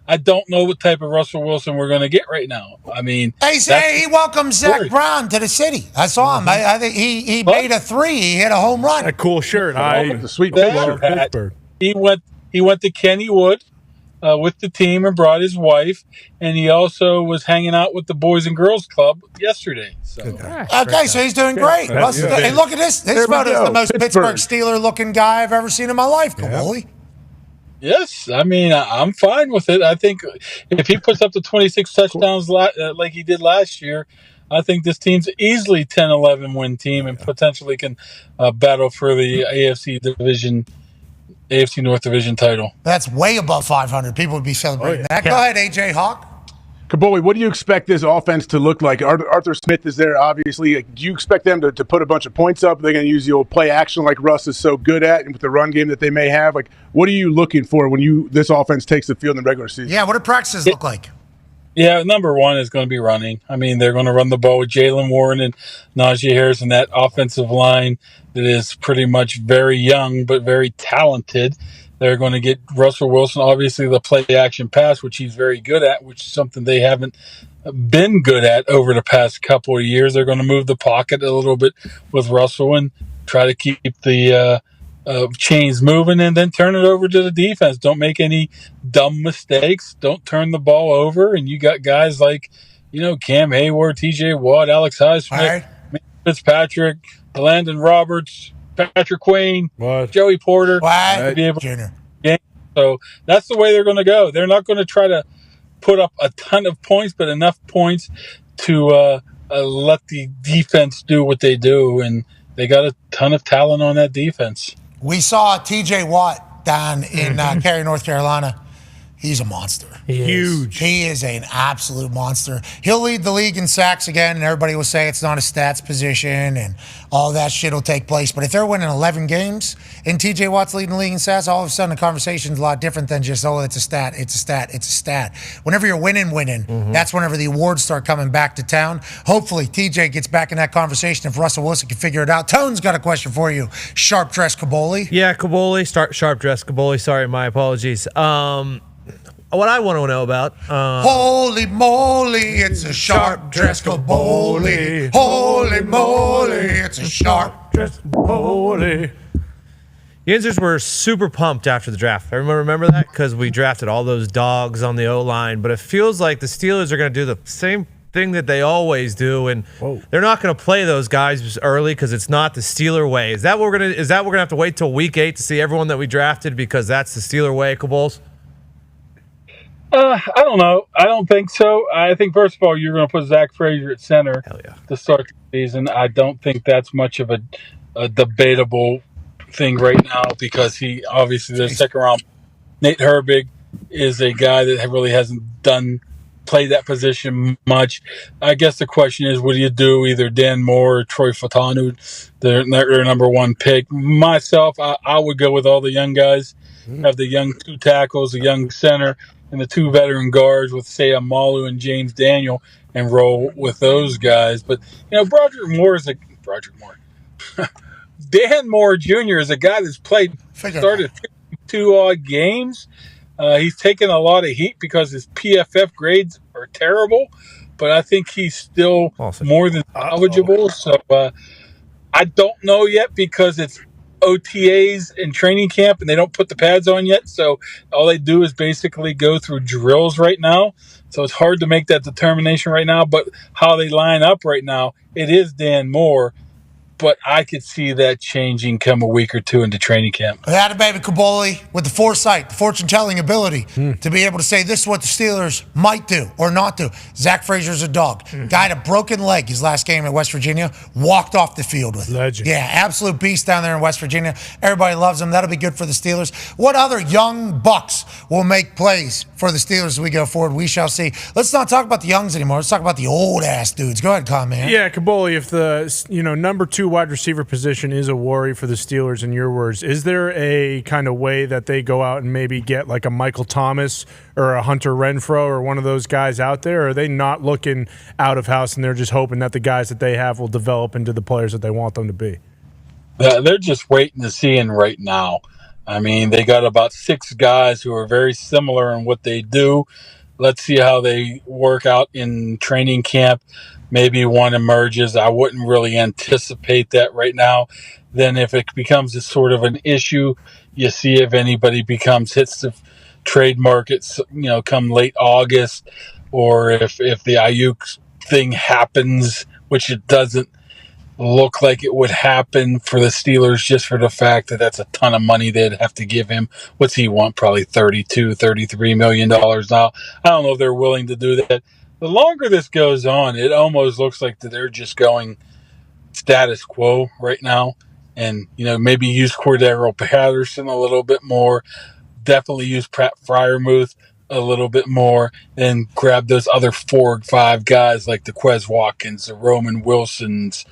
I don't know what type of Russell Wilson we're going to get right now. I mean, he welcomed Zach Brown to the city. I saw him. I think he made a 3. He hit a home run. A cool shirt. The sweet picture. He went to Kennywood with the team and brought his wife, and he also was hanging out with the Boys and Girls Club yesterday. So. Okay, so he's doing great. Hey, look at this. This photo is the most Pittsburgh Steeler-looking guy I've ever seen in my life, Kaboly. Yes, I mean I'm fine with it. I think if he puts up the 26 touchdowns like he did last year, I think this team's easily 10-11 win team and potentially can battle for the AFC North Division title. That's way above 500. People would be celebrating that. Go ahead, AJ Hawk. Kaboly, what do you expect this offense to look like? Arthur Smith is there, obviously. Do you expect them to put a bunch of points up? Are they going to use the old play action like Russ is so good at, and with the run game that they may have? Like, what are you looking for when this offense takes the field in the regular season? Yeah, what do practices look like? Yeah, number one is going to be running. I mean, they're going to run the ball with Jalen Warren and Najee Harris and that offensive line that is pretty much very young but very talented. They're going to get Russell Wilson, obviously, the play-action pass, which he's very good at, which is something they haven't been good at over the past couple of years. They're going to move the pocket a little bit with Russell and try to keep the chains moving and then turn it over to the defense. Don't make any dumb mistakes. Don't turn the ball over. And you got guys like, Cam Hayward, TJ Watt, Alex Highsmith, Fitzpatrick, Landon Roberts, Patrick Queen, Joey Porter. To be able to game. So that's the way they're going to go. They're not going to try to put up a ton of points, but enough points to let the defense do what they do. And they got a ton of talent on that defense. We saw TJ Watt down in Cary, North Carolina. He's a monster. Huge. He is an absolute monster. He'll lead the league in sacks again, and everybody will say it's not a stats position, and all that shit will take place. But if they're winning 11 games and TJ Watt's leading the league in sacks, all of a sudden the conversation's a lot different than just, it's a stat, it's a stat, it's a stat. Whenever you're winning, that's whenever the awards start coming back to town. Hopefully TJ gets back in that conversation if Russell Wilson can figure it out. Tone's got a question for you. Sharp dress Kaboly. Yeah, Kaboly. Sharp dress Kaboly. Sorry, my apologies. What I want to know about... Holy moly, it's a sharp dress Kaboly. Holy moly, it's a sharp dress Kaboly. The Yinzers were super pumped after the draft. Everyone remember that? Because we drafted all those dogs on the O-line. But it feels like the Steelers are going to do the same thing that they always do, and they're not going to play those guys early because it's not the Steeler way. Is that what we're going to have to wait till week 8 to see everyone that we drafted because that's the Steeler way, Kabols? I don't know. I don't think so. I think, first of all, you're going to put Zach Frazier at center to start the season. I don't think that's much of a debatable thing right now because he obviously the second round. Nate Herbig is a guy that really hasn't played that position much. I guess the question is, what do you do? Either Dan Moore or Troy Fatanu, their number one pick. Myself, I would go with all the young guys. Have the young 2 tackles, the young center, and the 2 veteran guards with Saya Malu and James Daniel and roll with those guys. But, Broderick Moore is Dan Moore Jr. is a guy that's started 52 odd games. He's taken a lot of heat because his PFF grades are terrible, but I think he's still more than salvageable. So I don't know yet because it's OTAs in training camp and they don't put the pads on yet. So all they do is basically go through drills right now. So it's hard to make that determination right now, but how they line up right now, it is Dan Moore. But I could see that changing come a week or two into training camp. That baby Kaboly with the foresight, the fortune-telling ability to be able to say this is what the Steelers might do or not do. Zach Frazier's a dog. Guy had a broken leg his last game at West Virginia, walked off the field with it. Legend. Yeah, absolute beast down there in West Virginia. Everybody loves him. That'll be good for the Steelers. What other young bucks will make plays for the Steelers as we go forward? We shall see. Let's not talk about the youngs anymore. Let's talk about the old-ass dudes. Go ahead, Con, man. Yeah, Kaboly, if the number 2 wide receiver position is a worry for the Steelers, in your words, is there a kind of way that they go out and maybe get like a Michael Thomas or a Hunter Renfrow or one of those guys out there? Or are they not looking out of house and they're just hoping that the guys that they have will develop into the players that they want them to be? They're just waiting to see in right now. I mean, they got about 6 guys who are very similar in what they do. Let's see how they work out in training camp. Maybe one emerges. I wouldn't really anticipate that right now. Then if it becomes a sort of an issue, you see if anybody hits the trade markets, come late August, or if the Ayuk thing happens, which it doesn't, look like it would happen for the Steelers just for the fact that that's a ton of money they'd have to give him. What's he want? Probably $33 million now. I don't know if they're willing to do that. The longer this goes on, it almost looks like that they're just going status quo right now. And, maybe use Cordero Patterson a little bit more. Definitely use Pratt Freiermuth a little bit more, and grab those other 4 or 5 guys like the Quez Watkins, the Roman Wilsons,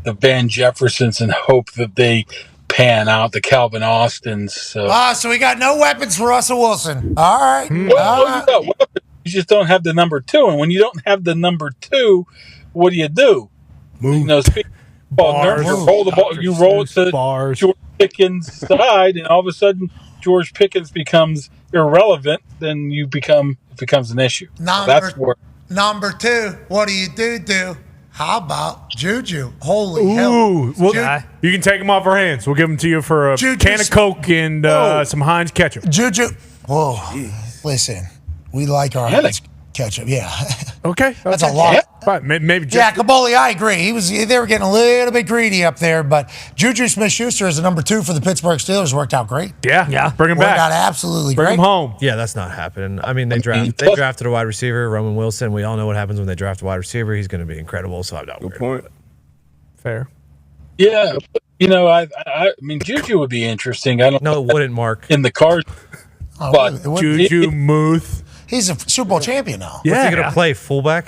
the Van Jeffersons, and hope that they pan out, the Calvin Austins. So we got no weapons for Russell Wilson. All right. You got weapons. You just don't have the number 2. And when you don't have the number 2, what do? Move. Bars. You roll the ball. You roll it to George Pickens' side, and all of a sudden George Pickens becomes irrelevant. Then it becomes an issue. Number 2. What do? How about Juju? Holy hell! Well, you can take them off our hands. We'll give them to you for a can of Coke and some Heinz ketchup. Juju. Whoa. Listen, we like our Heinz ketchup. Yeah. Okay. That's a lot. Maybe. Kaboly, I agree. They were getting a little bit greedy up there, but Juju Smith-Schuster as a number 2 for the Pittsburgh Steelers worked out great. Yeah. Bring him back. Worked out absolutely great. Bring him home. Yeah, that's not happening. I mean, they drafted a wide receiver, Roman Wilson. We all know what happens when they draft a wide receiver. He's going to be incredible. So I'm not worried. Good point. Fair. Yeah, I mean, Juju would be interesting. I don't know. No, it wouldn't, Mark. In the cards, but Juju Muth. He's a Super Bowl champion now. Yeah. What's he going to play? Fullback?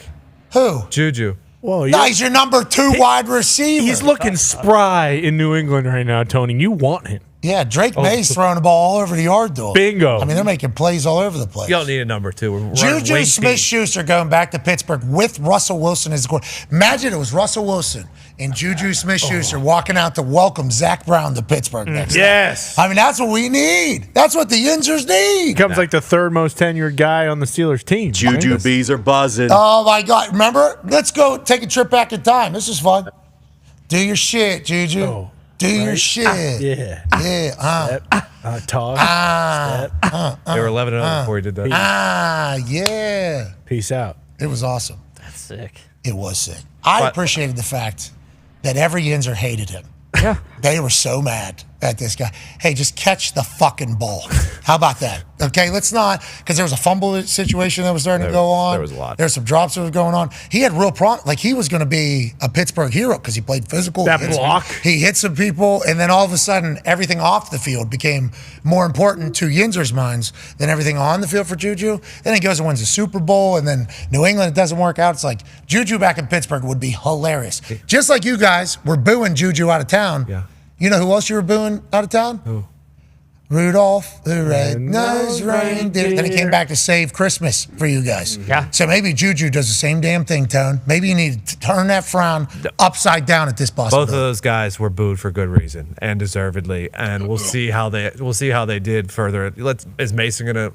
Who? Juju. Well, he's your number 2 wide receiver. He's looking spry in New England right now, Tony. You want him. Yeah, Drake May's throwing the ball all over the yard, though. Bingo. I mean, they're making plays all over the place. You don't need a number 2. Juju Smith-Schuster going back to Pittsburgh with Russell Wilson as the quarterback. Imagine it was Russell Wilson and Juju Smith-Schuster walking out to welcome Zach Brown to Pittsburgh next time. Yes. I mean, that's what we need. That's what the Yinzers need. Becomes like the 3rd most tenured guy on the Steelers team. Juju bees are buzzing. Oh, my God. Remember? Let's go take a trip back in time. This is fun. Do your shit, Juju. Do your shit. Yeah. Talk. They were 11-0 before he did that. Yeah. Peace out. It was awesome. That's sick. It was sick. I appreciated the fact that every Yinzer hated him. Yeah. They were so mad at this guy. Hey, just catch the fucking ball. How about that? Okay, let's not, because there was a fumble situation that was starting to go on. There was a lot. There's some drops that were going on. He had real like he was going to be a Pittsburgh hero because he played physical. That block. He hit some people, and then all of a sudden, everything off the field became more important to Yinzer's minds than everything on the field for Juju. Then he goes and wins the Super Bowl, and then New England, it doesn't work out. It's like Juju back in Pittsburgh would be hilarious. Just like you guys were booing Juju out of town. Yeah. You know who else you were booing out of town? Who? Rudolph the Red-Nosed Reindeer. Then he came back to save Christmas for you guys. Yeah. So maybe Juju does the same damn thing, Tone. Maybe you need to turn that frown upside down at this Boston. Both of those guys were booed for good reason and deservedly, and we'll see how they did further. Is Mason gonna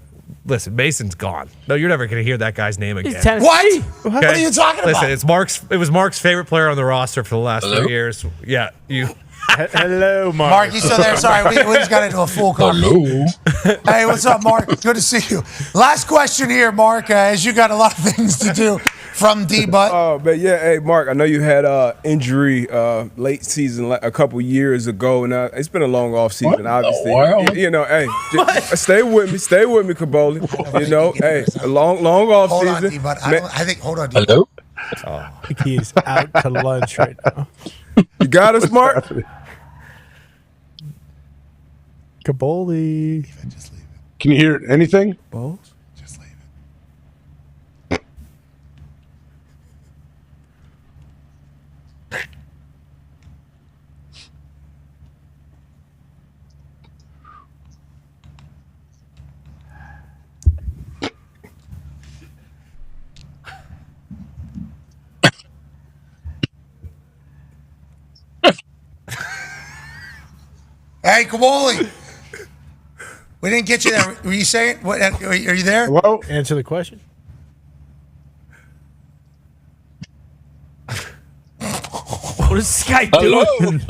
listen? Mason's gone. No, you're never gonna hear that guy's name again. What? What are you talking about? Listen, it was Mark's favorite player on the roster for the last 3 years. Yeah, you. Hello, Mark. Mark, you still there? Sorry, we just got into a full call. Hello. Hey, what's up, Mark? Good to see you. Last question here, Mark, as you got a lot of things to do from D-Butt. Oh, but yeah, hey, Mark, I know you had injury late season a couple years ago, and it's been a long off season, obviously. Hey, stay with me, Kaboly. Hey, a long off season. Hold on, D-Butt. Hold on, D-Butt. Hello? I think he's out to lunch right now. You got us, Mark? Kaboly. Just leave it. Can you hear anything? Balls? Just leave it. Hey, Kaboly. We didn't get you there. Were you saying? What? Are you there? Hello? Answer the question. What is this guy doing?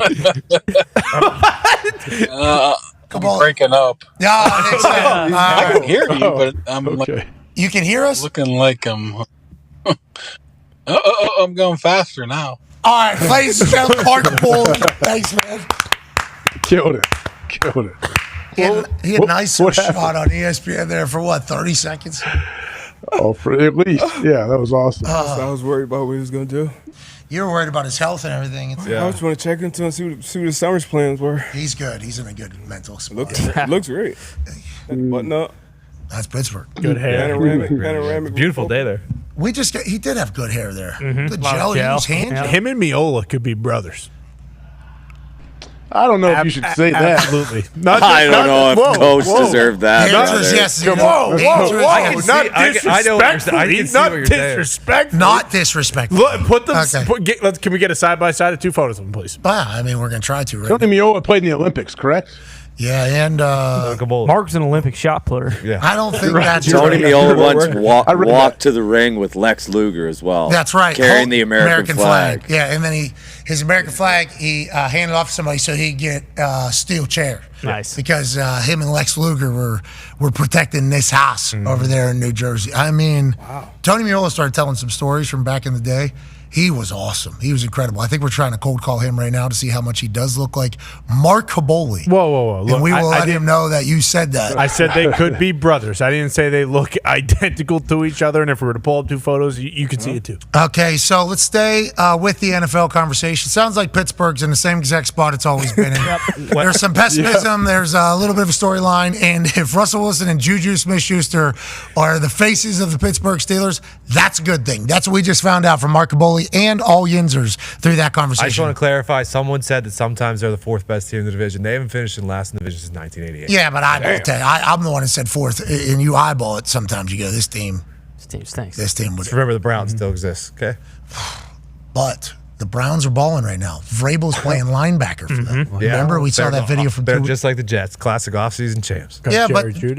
I'm breaking up. Yeah, I can hear you, but I'm you can hear us? looking like I'm. I'm going faster now. All right, ladies and gentlemen, Mark Kaboly. Thanks, man. Killed it. He had a nice shot on ESPN there for 30 seconds? Oh, for at least. Yeah, that was awesome. I was worried about what he was going to do. You were worried about his health and everything. I just want to check into and see what the summer's plans were. He's good. He's in a good mental spot. Looks great. Button up. That's Pittsburgh. Good hair. Panoramic. Beautiful day there. He did have good hair there. Mm-hmm. Good gel. He was handy. Him and Miola could be brothers. I don't know if you should say that. Absolutely. I don't know if Coach deserved that. Yes. Whoa. Not disrespectful. Not disrespectful. Look, put them. Okay. Can we get a side by side of 2 photos of them, please? I mean, we're gonna try to. Right? Tony Miola played in the Olympics, correct? Yeah, and Mark's an Olympic shot putter. Yeah. I don't think that's Tony Miola once walked to the ring with Lex Luger as well. That's right. Carrying the American flag. Yeah, and then his American flag, he handed off to somebody so he'd get a steel chair. Nice. Because him and Lex Luger were protecting this house over there in New Jersey. I mean, Tony Miola started telling some stories from back in the day. He was awesome. He was incredible. I think we're trying to cold call him right now to see how much he does look like Mark Kaboly. Whoa. Look, and we will let him know that you said that. I said they could be brothers. I didn't say they look identical to each other. And if we were to pull up 2 photos, you could see it too. Okay, so let's stay with the NFL conversation. Sounds like Pittsburgh's in the same exact spot it's always been in. There's some pessimism. There's a little bit of a storyline. And if Russell Wilson and Juju Smith-Schuster are the faces of the Pittsburgh Steelers, that's a good thing. That's what we just found out from Mark Kaboly and all Yinzers through that conversation. I just want to clarify. Someone said that sometimes they're the 4th best team in the division. They haven't finished in last in the division since 1988. Yeah, but I'm the one who said 4th, and you eyeball it. Sometimes you go, this team stinks. This team would. Just remember, the Browns still exist. Okay, but the Browns are balling right now. Vrabel's playing linebacker for them. Remember, we saw that video from. They're just like the Jets, classic offseason champs. Yeah,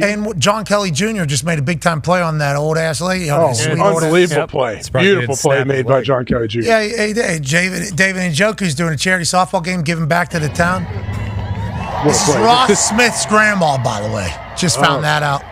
and John Kelly Jr. just made a big time play on that old ass lady. Unbelievable play! Beautiful play made by John Kelly Jr. Yeah, David Njoku's doing a charity softball game, giving back to the town. This is Ross Smith's grandma, by the way. Just found that out.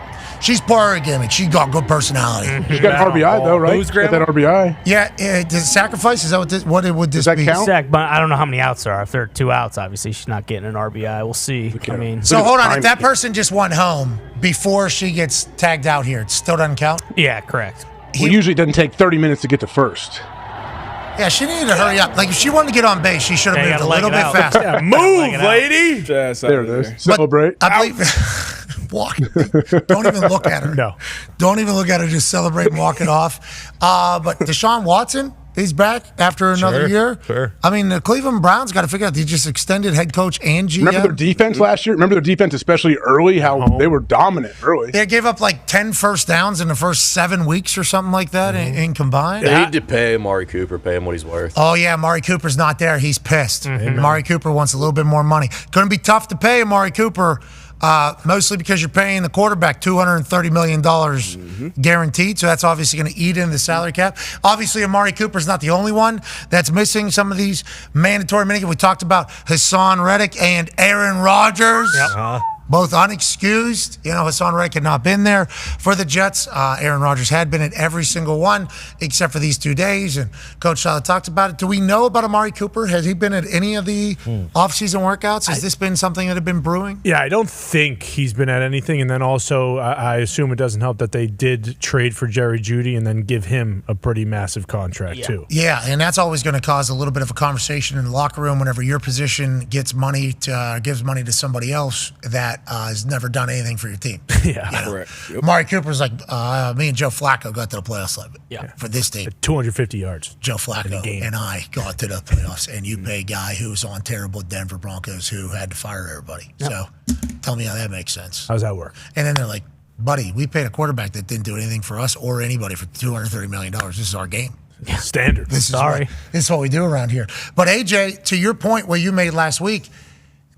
She's part of the gimmick. She got good personality. She's got an RBI, though, right? She's got that RBI. Yeah, does it sacrifice? Is that what would this be? Count? But I don't know how many outs there are. If there are 2 outs, obviously she's not getting an RBI. We'll see. I mean, so hold on. If that person just went home before she gets tagged out here, it still doesn't count? Yeah, correct. Usually it doesn't take 30 minutes to get to first. Yeah, she needed to hurry up. Like, if she wanted to get on base, she should have moved a little bit faster. Yeah, move, lady. There it is. Celebrate. I believe. Walk. Don't even look at her. No. Don't even look at her. Just celebrate and walk it off. But Deshaun Watson, he's back after another year. Sure. I mean, the Cleveland Browns got to figure out. They just extended head coach and GM. Remember their defense last year? Remember their defense, especially early, how they were dominant early? They gave up like 10 first downs in the first 7 weeks or something like that in combined. They need to pay Amari Cooper, pay him what he's worth. Oh, yeah, Amari Cooper's not there. He's pissed. Amari Cooper wants a little bit more money. Going to be tough to pay Amari Cooper. Mostly because you're paying the quarterback $230 million guaranteed, so that's obviously going to eat into the salary cap. Obviously, Amari Cooper's not the only one that's missing some of these mandatory minutes. We talked about Hassan Redick and Aaron Rodgers. Yep. Both unexcused. Hassan Reddick had not been there for the Jets. Aaron Rodgers had been at every single one except for these 2 days, and Coach Sala talked about it. Do we know about Amari Cooper? Has he been at any of the offseason workouts? Has this been something that had been brewing? Yeah, I don't think he's been at anything, and then also I assume it doesn't help that they did trade for Jerry Jeudy and then give him a pretty massive contract too. Yeah, and that's always going to cause a little bit of a conversation in the locker room whenever your position gives money to somebody else that has never done anything for your team. Correct. Yep. Amari Cooper's like, me and Joe Flacco got to the playoffs for this team. 250 yards. Joe Flacco and I got to the playoffs, and you pay a guy who was on terrible Denver Broncos who had to fire everybody. Yep. So tell me how that makes sense. How's that work? And then they're like, buddy, we paid a quarterback that didn't do anything for us or anybody for $230 million. This is our game. Standard. This is what we do around here. But AJ, to your point where you made last week,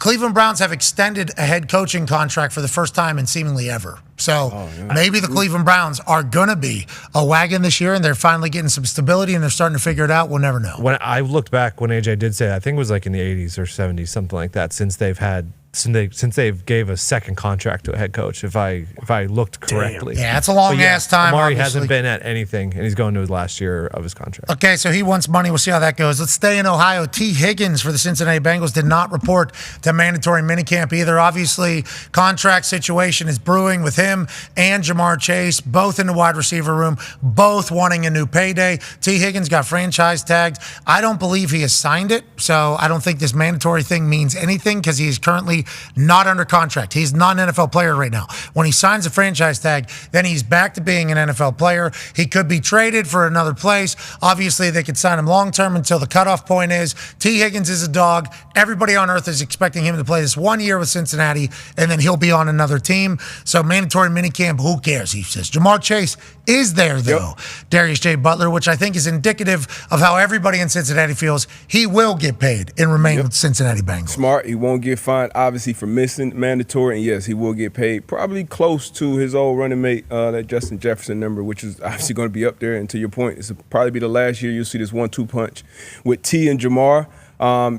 Cleveland Browns have extended a head coaching contract for the first time in seemingly ever. So maybe the Cleveland Browns are going to be a wagon this year, and they're finally getting some stability, and they're starting to figure it out. We'll never know. When I looked back when AJ did say that, I think it was like in the 80s or 70s, something like that, since they've had since they gave a second contract to a head coach, if I looked correctly. Yeah, it's a long-ass time, Amari obviously. hasn't been at anything, and he's going to his last year of his contract. Okay, so he wants money. We'll see how that goes. Let's stay in Ohio. T. Higgins for the Cincinnati Bengals did not report to mandatory minicamp either. Obviously, contract situation is brewing with him and Jamar Chase, both in the wide receiver room, both wanting a new payday. T. Higgins got franchise tagged. I don't believe he has signed it, so I don't think this mandatory thing means anything because he is currently not under contract. He's not an NFL player right now. When he signs a franchise tag, then he's back to being an NFL player. He could be traded for another place. Obviously, they could sign him long-term until the cutoff point is T. Higgins is a dog. Everybody on earth is expecting him to play this 1 year with Cincinnati, and then he'll be on another team. So mandatory minicamp, who cares, he says. Jamar Chase is there, though. Darius J. Butler, which I think is indicative of how everybody in Cincinnati feels. He will get paid and remain with Cincinnati Bengals. Smart. He won't get fined, obviously, for missing mandatory. And yes, he will get paid probably close to his old running mate, that Justin Jefferson number, which is obviously going to be up there. And to your point, it's probably be the last year you'll see this 1-2 punch with T and Jamar.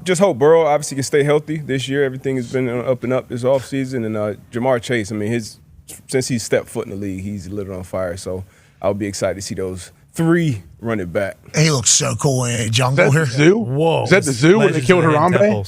Just hope Burrow obviously can stay healthy this year. Everything has been up and up this offseason. And Jamar Chase, I mean, since he stepped foot in the league, he's lit on fire. So I'll be excited to see those three running back. He looks so cool in a jungle here. Zoo? Whoa. Is that the zoo where they killed Harambe?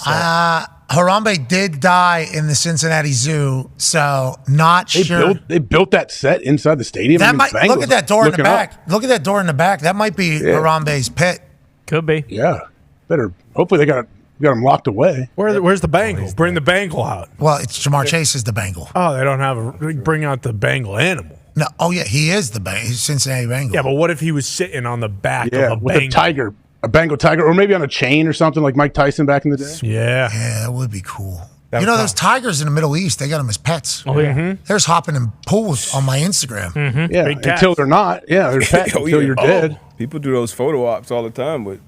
Harambe did die in the Cincinnati Zoo, so not sure. They built that set inside the stadium. That might, look at that door in the back. Look at that door in the back. That might be Harambe's pit. Could be. Yeah. Better. Hopefully they got him locked away. Where's the Bengal? Bring the Bengal out. Well, it's Jamar Chase is the Bengal. Oh, they don't have bring out the Bengal animal. No. Oh, yeah. He is the Cincinnati Bengal. Yeah, but what if he was sitting on the back of a with Bengal? a tiger. A Bengal tiger, or maybe on a chain or something like Mike Tyson back in the day. Yeah. Yeah, that would be cool. Those tigers in the Middle East, they got them as pets. Oh, yeah. They're just hopping in pools on my Instagram. Mm-hmm. Yeah, until they're not. Yeah, they're pets until you're dead. People do those photo ops all the time with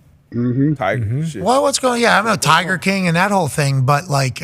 tigers. Shit. Well, what's going on? Yeah, I'm a Tiger King and that whole thing, but like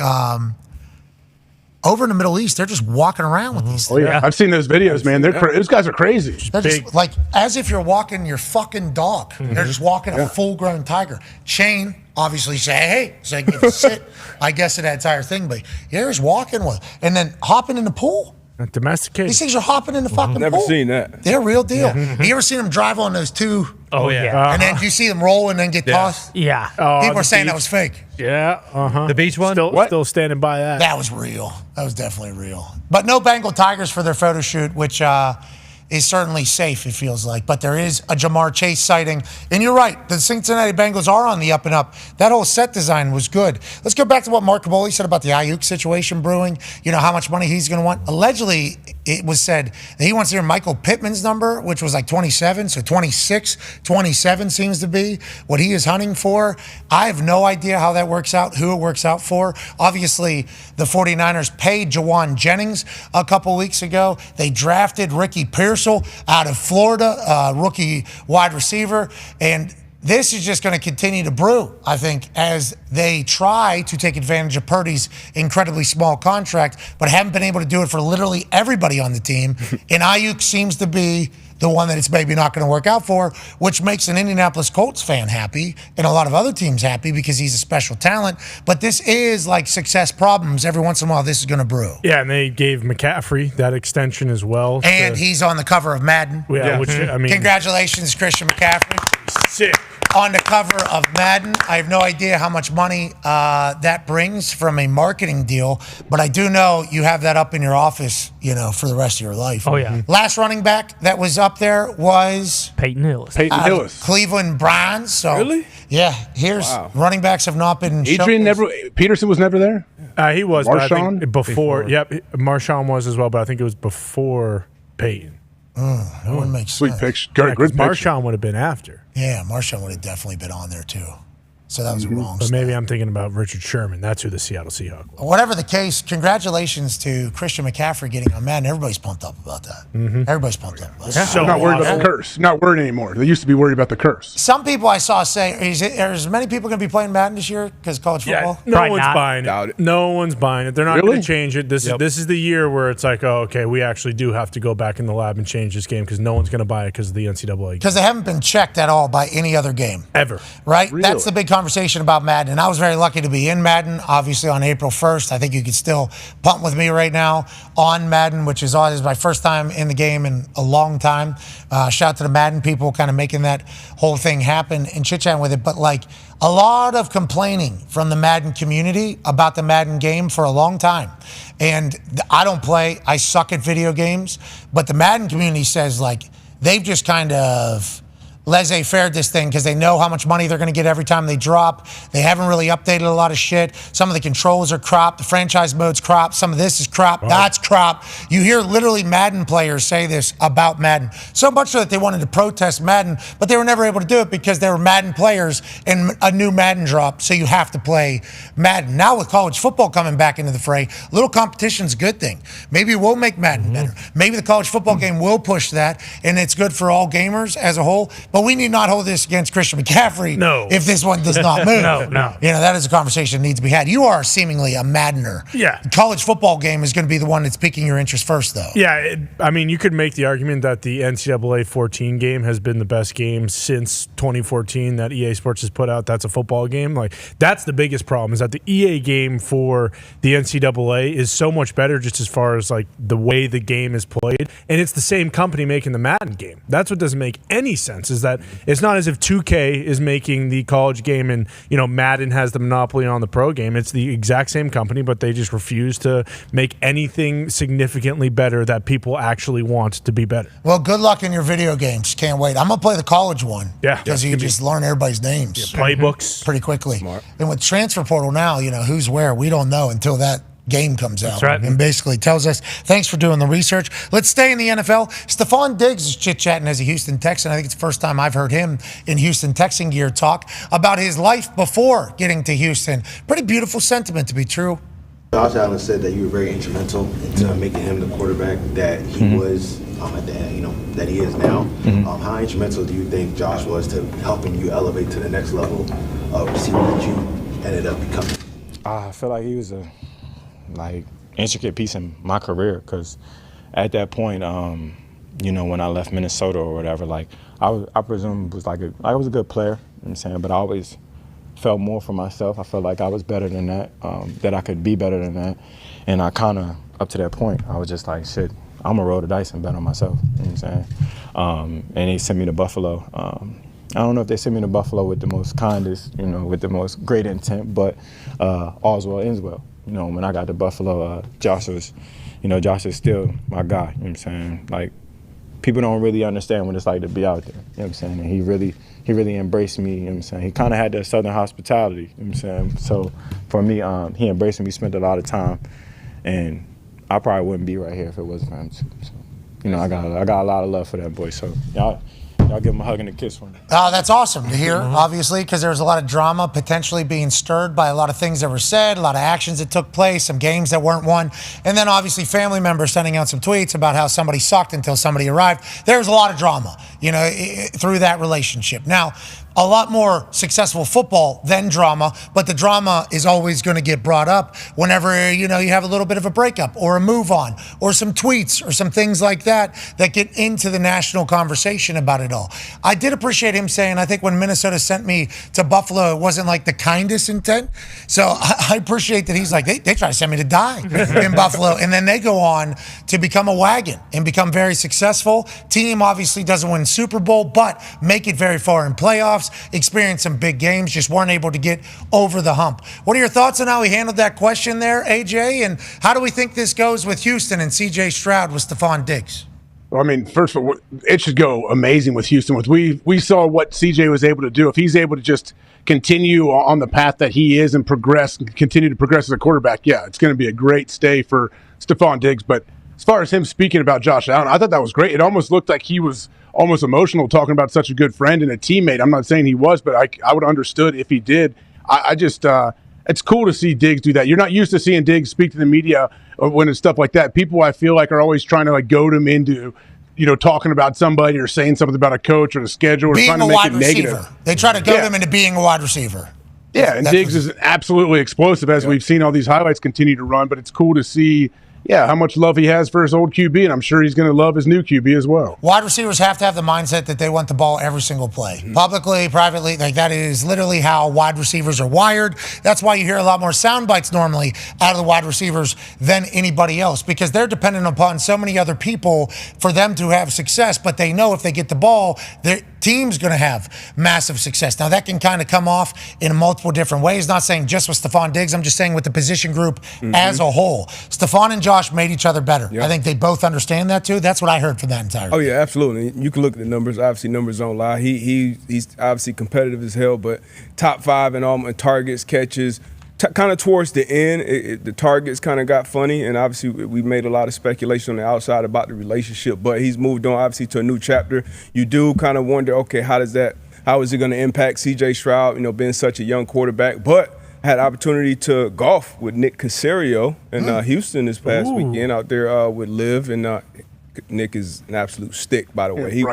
over in the Middle East, they're just walking around with these things. Oh, yeah. I've seen those videos, man. Those guys are crazy. They're just like as if you're walking your fucking dog. They're just walking a full-grown tiger. Chain, obviously, say, hey, so they get to sit, I guess, in that entire thing. But you're just walking with and then hopping in the pool. Domesticated. These things are hopping in the fucking pool. Never seen that. They're real deal. You ever seen them drive on those two? Oh, yeah. And then you see them roll and then get tossed? Yeah. People are saying that was fake. Yeah. Uh-huh. The beach one? Still standing by that. That was real. That was definitely real. But no Bengal Tigers for their photo shoot, which is certainly safe, it feels like. But there is a Jamar Chase sighting. And you're right. The Cincinnati Bengals are on the up and up. That whole set design was good. Let's go back to what Mark Kaboly said about the Ayuk situation brewing. You know, how much money he's going to want. Allegedly, it was said that he wants to hear Michael Pittman's number, which was like 27. So 26, 27 seems to be what he is hunting for. I have no idea how that works out, who it works out for. Obviously, the 49ers paid Jawan Jennings a couple weeks ago. They drafted Ricky Pearsall out of Florida, rookie wide receiver. And this is just going to continue to brew, I think, as they try to take advantage of Purdy's incredibly small contract, but haven't been able to do it for literally everybody on the team. And Ayuk seems to be the one that it's maybe not going to work out for, which makes an Indianapolis Colts fan happy and a lot of other teams happy because he's a special talent. But this is like success problems. Every once in a while, this is going to brew. Yeah, and they gave McCaffrey that extension as well. And he's on the cover of Madden. Yeah, which, I mean, congratulations, Christian McCaffrey. Sick. On the cover of Madden. I have no idea how much money that brings from a marketing deal, but I do know you have that up in your office, for the rest of your life. Oh, yeah. Last running back that was up there was Peyton Hillis. Cleveland Browns. So, really? Yeah. Here's running backs have not been. Peterson was never there. He was, but I think before. Yep, Marshawn was as well, but I think it was before Peyton. That wouldn't make Sweet sense. picture. Good picture. Marshawn would have been after. Yeah, Marshawn would have definitely been on there too. So that was wrong. But maybe I'm thinking about Richard Sherman. That's who the Seattle Seahawks was. Whatever the case, congratulations to Christian McCaffrey getting on Madden. Everybody's pumped up about that. Everybody's pumped up about that. I'm not worried about the curse. Not worried anymore. They used to be worried about the curse. Some people I saw say, are as many people going to be playing Madden this year because college football? No one's buying it. No one's buying it. They're not going to change it. This is the year where it's like, oh, okay, we actually do have to go back in the lab and change this game because no one's going to buy it because of the NCAA. Because they haven't been checked at all by any other game. Ever. Right? That's the big conversation. conversation about Madden, and I was very lucky to be in Madden, obviously on April 1st. I think you could still punt with me right now on Madden, which is always my first time in the game in a long time. Shout out to the Madden people kind of making that whole thing happen and chit-chatting with it. But like a lot of complaining from the Madden community about the Madden game for a long time. And I don't play. I suck at video games. But the Madden community says like they've just kind of laissez-faire this thing because they know how much money they're going to get every time they drop. They haven't really updated a lot of shit. Some of the controls are cropped. The franchise mode's cropped. Some of this is cropped. Oh. That's cropped. You hear literally Madden players say this about Madden. So much so that they wanted to protest Madden, but they were never able to do it because they were Madden players and a new Madden drop, so you have to play Madden. Now with college football coming back into the fray, a little competition's a good thing. Maybe it will make Madden better. Maybe the college football game will push that, and it's good for all gamers as a whole. But we need not hold this against Christian McCaffrey if this one does not move. No. You know, that is a conversation that needs to be had. You are seemingly a Maddener. Yeah. The college football game is going to be the one that's piquing your interest first, though. Yeah, I mean, you could make the argument that the NCAA 14 game has been the best game since 2014 that EA Sports has put out. That's a football game. Like, that's the biggest problem is that the EA game for the NCAA is so much better just as far as, like, the way the game is played. And it's the same company making the Madden game. That's what doesn't make any sense is that it's not as if 2K is making the college game and, you know, Madden has the monopoly on the pro game. It's the exact same company, but they just refuse to make anything significantly better that people actually want to be better. Well, good luck in your video games. Can't wait. I'm going to play the college one. Yeah. Because you just learn everybody's names. Yeah, playbooks. Pretty quickly. Smart. And with transfer portal now, you know, who's where, we don't know until that game comes out. That's right. And basically tells us, thanks for doing the research. Let's stay in the NFL. Stefon Diggs is chit-chatting as a Houston Texan. I think it's the first time I've heard him in Houston Texan gear talk about his life before getting to Houston. Pretty beautiful sentiment to be true. Josh Allen said that you were very instrumental into making him the quarterback that he was, that he is now. How instrumental do you think Josh was to helping you elevate to the next level of receiver that you ended up becoming? I feel like he was a intricate piece in my career because at that point, when I left Minnesota or whatever, I presume I was a good player, you know what I'm saying, but I always felt more for myself. I felt like I was better than that, that I could be better than that. And I kind of, up to that point, I was just like, shit, I'm going to roll the dice and bet on myself, you know what I'm saying? And they sent me to Buffalo. I don't know if they sent me to Buffalo with the most kindest, with the most great intent, but all's well ends well. When I got to Buffalo, Josh is still my guy, you know what I'm saying? Like, people don't really understand what it's like to be out there, you know what I'm saying? And he really embraced me, you know what I'm saying? He kind of had that Southern hospitality, you know what I'm saying? So for me, he embraced me, spent a lot of time, and I probably wouldn't be right here if it wasn't for him too. So, I got a lot of love for that boy, so y'all give him a hug and a kiss for me. That's awesome to hear, obviously, because there was a lot of drama potentially being stirred by a lot of things that were said, a lot of actions that took place, some games that weren't won, and then obviously family members sending out some tweets about how somebody sucked until somebody arrived. There was a lot of drama, through that relationship. Now, a lot more successful football than drama, but the drama is always going to get brought up whenever, you have a little bit of a breakup or a move on or some tweets or some things like that get into the national conversation about it all. I did appreciate him saying, I think when Minnesota sent me to Buffalo, it wasn't like the kindest intent. So I appreciate that he's like, they try to send me to die in Buffalo. And then they go on to become a wagon and become very successful. Team obviously doesn't win Super Bowl, but make it very far in playoffs. Experienced some big games, just weren't able to get over the hump. What are your thoughts on how he handled that question there, AJ? And how do we think this goes with Houston and CJ Stroud with Stefon Diggs? Well, I mean, first of all, it should go amazing with Houston. We saw what CJ was able to do. If he's able to just continue on the path that he is and continue to progress as a quarterback, yeah, it's going to be a great stay for Stefon Diggs. But as far as him speaking about Josh Allen, I thought that was great. It almost looked like he was almost emotional talking about such a good friend and a teammate. I'm not saying he was, but I would have understood if he did. I just it's cool to see Diggs do that. You're not used to seeing Diggs speak to the media when it's stuff like that. People, I feel like, are always trying to goad him into talking about somebody or saying something about a coach or the schedule or trying to make it negative. They try to goad him into being a wide receiver. Yeah, and Diggs is absolutely explosive as we've seen all these highlights continue to run, but it's cool to see yeah, how much love he has for his old QB, and I'm sure he's going to love his new QB as well. Wide receivers have to have the mindset that they want the ball every single play. Mm-hmm. Publicly, privately, like that is literally how wide receivers are wired. That's why you hear a lot more sound bites normally out of the wide receivers than anybody else, because they're dependent upon so many other people for them to have success, but they know if they get the ball, their team's going to have massive success. Now, that can kind of come off in multiple different ways. Not saying just with Stefon Diggs. I'm just saying with the position group as a whole. Stefon and Josh made each other better. Yeah. I think they both understand that, too. That's what I heard from that entire Oh, yeah, absolutely. You can look at the numbers. Obviously, numbers don't lie. He's obviously competitive as hell, but top 5 in all targets, catches. Kind of towards the end, the targets kind of got funny, and obviously we made a lot of speculation on the outside about the relationship, but he's moved on obviously to a new chapter. You do kind of wonder, okay, how is it going to impact C.J. Stroud, being such a young quarterback, but I had opportunity to golf with Nick Caserio in Houston this past weekend out there with Liv, and Nick is an absolute stick, by the way. He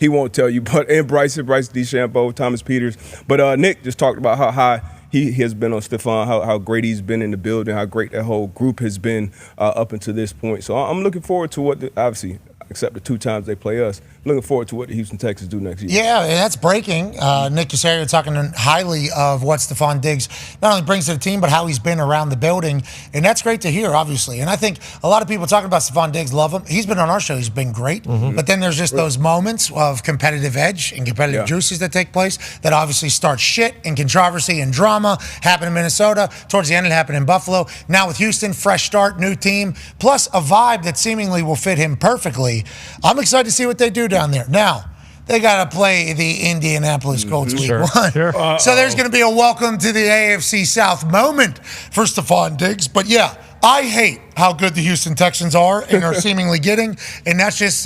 won't tell you, and Bryce DeChambeau, Thomas Peters, but Nick just talked about how high he has been on Stefon, how great he's been in the building, how great that whole group has been up until this point. So I'm looking forward to what, obviously, except the 2 times they play us, looking forward to what the Houston Texans do next year. Yeah, and that's breaking. Nick Caserio talking highly of what Stefon Diggs not only brings to the team, but how he's been around the building. And that's great to hear, obviously. And I think a lot of people talking about Stefon Diggs love him. He's been on our show. He's been great. But then there's just those moments of competitive edge and competitive juices that take place that obviously start shit and controversy and drama. Happened in Minnesota. Towards the end, it happened in Buffalo. Now with Houston, fresh start, new team, plus a vibe that seemingly will fit him perfectly. I'm excited to see what they do down there. Now, they got to play the Indianapolis Colts week 1. So there's going to be a welcome to the AFC South moment for Stefon Diggs. But yeah, I hate how good the Houston Texans are and are seemingly getting. And that's just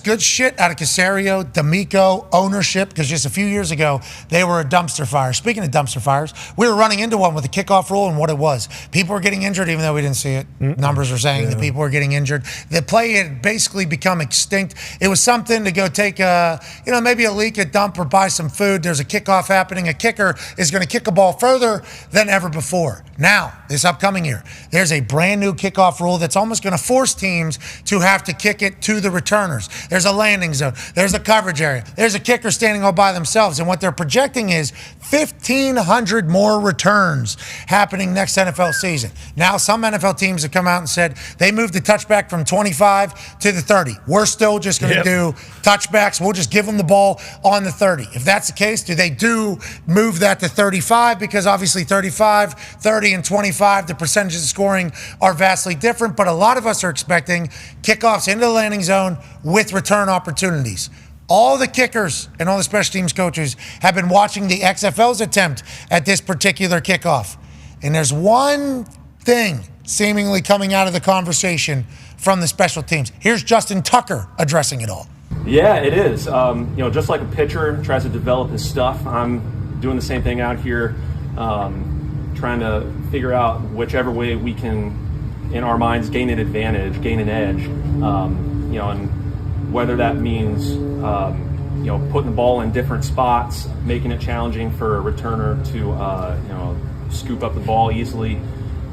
good shit out of Caserio, D'Amico, ownership, because just a few years ago, they were a dumpster fire. Speaking of dumpster fires, we were running into one with the kickoff rule and what it was. People were getting injured even though we didn't see it. Numbers are saying that people were getting injured. The play had basically become extinct. It was something to go take maybe a leak at dump or buy some food. There's a kickoff happening. A kicker is going to kick a ball further than ever before. Now, this upcoming year, there's a brand new kickoff rule that's almost going to force teams to have to kick it to the returner. There's a landing zone. There's a coverage area. There's a kicker standing all by themselves. And what they're projecting is 1,500 more returns happening next NFL season. Now, some NFL teams have come out and said they moved the touchback from 25 to the 30. We're still just going to do touchbacks. We'll just give them the ball on the 30. If that's the case, do they move that to 35? Because obviously 35, 30, and 25, the percentages of scoring are vastly different. But a lot of us are expecting kickoffs into the landing zone with return opportunities. All the kickers and all the special teams coaches have been watching the XFL's attempt at this particular kickoff. And there's one thing seemingly coming out of the conversation from the special teams. Here's Justin Tucker addressing it all. Yeah, it is. Just like a pitcher tries to develop his stuff, I'm doing the same thing out here, trying to figure out whichever way we can, in our minds, gain an advantage, gain an edge, and whether that means, putting the ball in different spots, making it challenging for a returner to, scoop up the ball easily.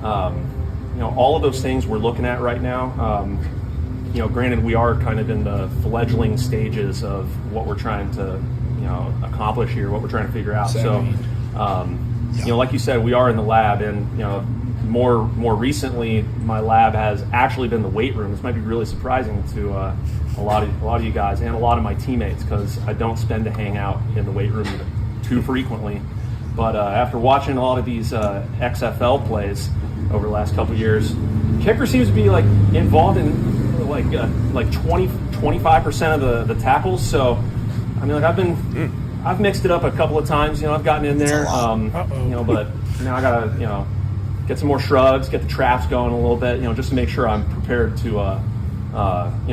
All of those things we're looking at right now. Granted, we are kind of in the fledgling stages of what we're trying to, accomplish here, what we're trying to figure out. So, like you said, we are in the lab, and more recently, my lab has actually been the weight room. This might be really surprising to a lot of you guys and a lot of my teammates, because I don't spend to hang out in the weight room too frequently. But after watching a lot of these XFL plays over the last couple of years, kicker seems to be involved in 25% of the tackles. So I've mixed it up a couple of times. I've gotten in there, but now I gotta get some more shrugs, get the traps going a little bit, just to make sure I'm prepared to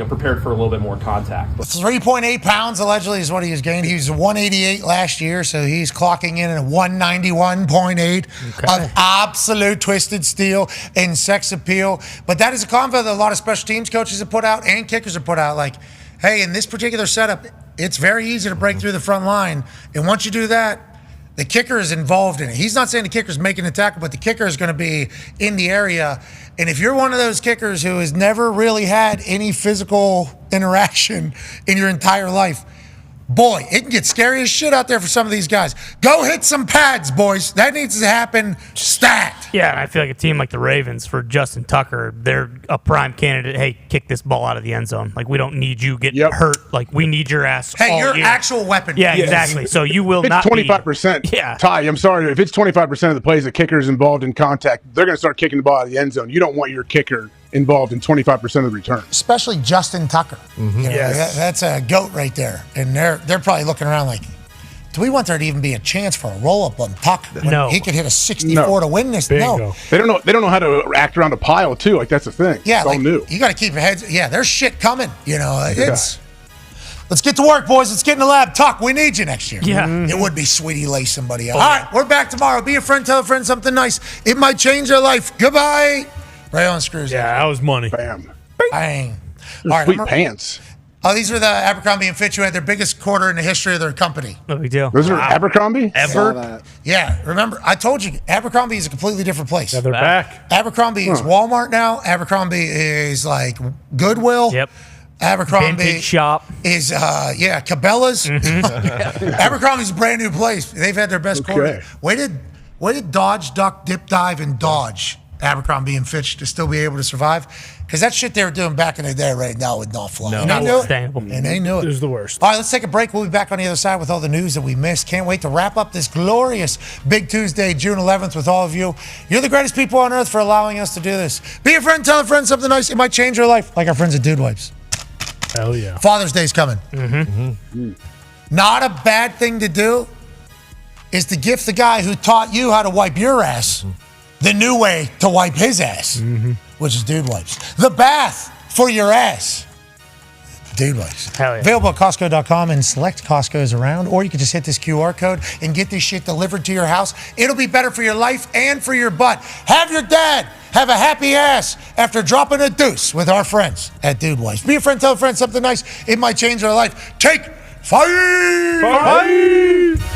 prepared for a little bit more contact. 3.8 pounds allegedly is what he has gained. He was 188 last year, so he's clocking in at 191.8 of absolute twisted steel and sex appeal. But that is a convo that a lot of special teams coaches have put out and kickers have put out. Hey, in this particular setup, it's very easy to break through the front line. And once you do that, the kicker is involved in it. He's not saying the kicker's making the tackle, but the kicker is going to be in the area. And if you're one of those kickers who has never really had any physical interaction in your entire life, boy, it can get scary as shit out there for some of these guys. Go hit some pads, boys. That needs to happen stat. Yeah, and I feel like a team like the Ravens for Justin Tucker, they're a prime candidate. Hey, kick this ball out of the end zone. Like, we don't need you getting hurt. Like, we need your ass. Hey, all your year. actual weapon. Yeah, exactly. So you will not. 25%. Yeah. Ty, I'm sorry. If it's 25% of the plays the kicker is involved in contact, they're going to start kicking the ball out of the end zone. You don't want your kicker involved in 25% of the return. Especially Justin Tucker. You know, that's a GOAT right there. And they're probably looking around like, do we want there to even be a chance for a roll-up on Tucker? No. He could hit a 64 to win this. Bingo. No. They don't know how to act around a pile, too. Like, that's the thing. Yeah, it's all new. You got to keep your heads. Yeah, there's shit coming. You know, it's. Let's get to work, boys. Let's get in the lab. Tuck, we need you next year. Yeah. It would be Sweetie Lace somebody else. All right, we're back tomorrow. Be a friend, tell a friend something nice. It might change their life. Goodbye. Right on screws. Yeah, that was money. Bam. Bang. All right, Sweet pants. Oh, these are the Abercrombie & Fitch who had their biggest quarter in the history of their company. No big deal. Those are Abercrombie? Ever? Yeah, remember, I told you, Abercrombie is a completely different place. Yeah, they're back. Abercrombie is Walmart now. Abercrombie is like Goodwill. Yep. Abercrombie Vintage shop. is, Cabela's. Abercrombie's a brand new place. They've had their best quarter. Way did Dodge, Duck, Dip, Dive, and Dodge Abercrombie & Fitch to still be able to survive? Because that shit they were doing back in the day right now would not fly. No. And they knew it. Sustainable. And they knew it. It was the worst. All right, let's take a break. We'll be back on the other side with all the news that we missed. Can't wait to wrap up this glorious Big Tuesday, June 11th, with all of you. You're the greatest people on earth for allowing us to do this. Be a friend, tell a friend something nice. It might change your life, like our friends at Dude Wipes. Hell yeah. Father's Day's coming. Not a bad thing to do is to gift the guy who taught you how to wipe your ass the new way to wipe his ass, which is Dude Wipes. The bath for your ass. Dude Wipes. Hell yeah. Available at Costco.com and select Costco's around, or you can just hit this QR code and get this shit delivered to your house. It'll be better for your life and for your butt. Have your dad have a happy ass after dropping a deuce with our friends at Dude Wipes. Be a friend, tell a friend something nice. It might change their life. Take 5!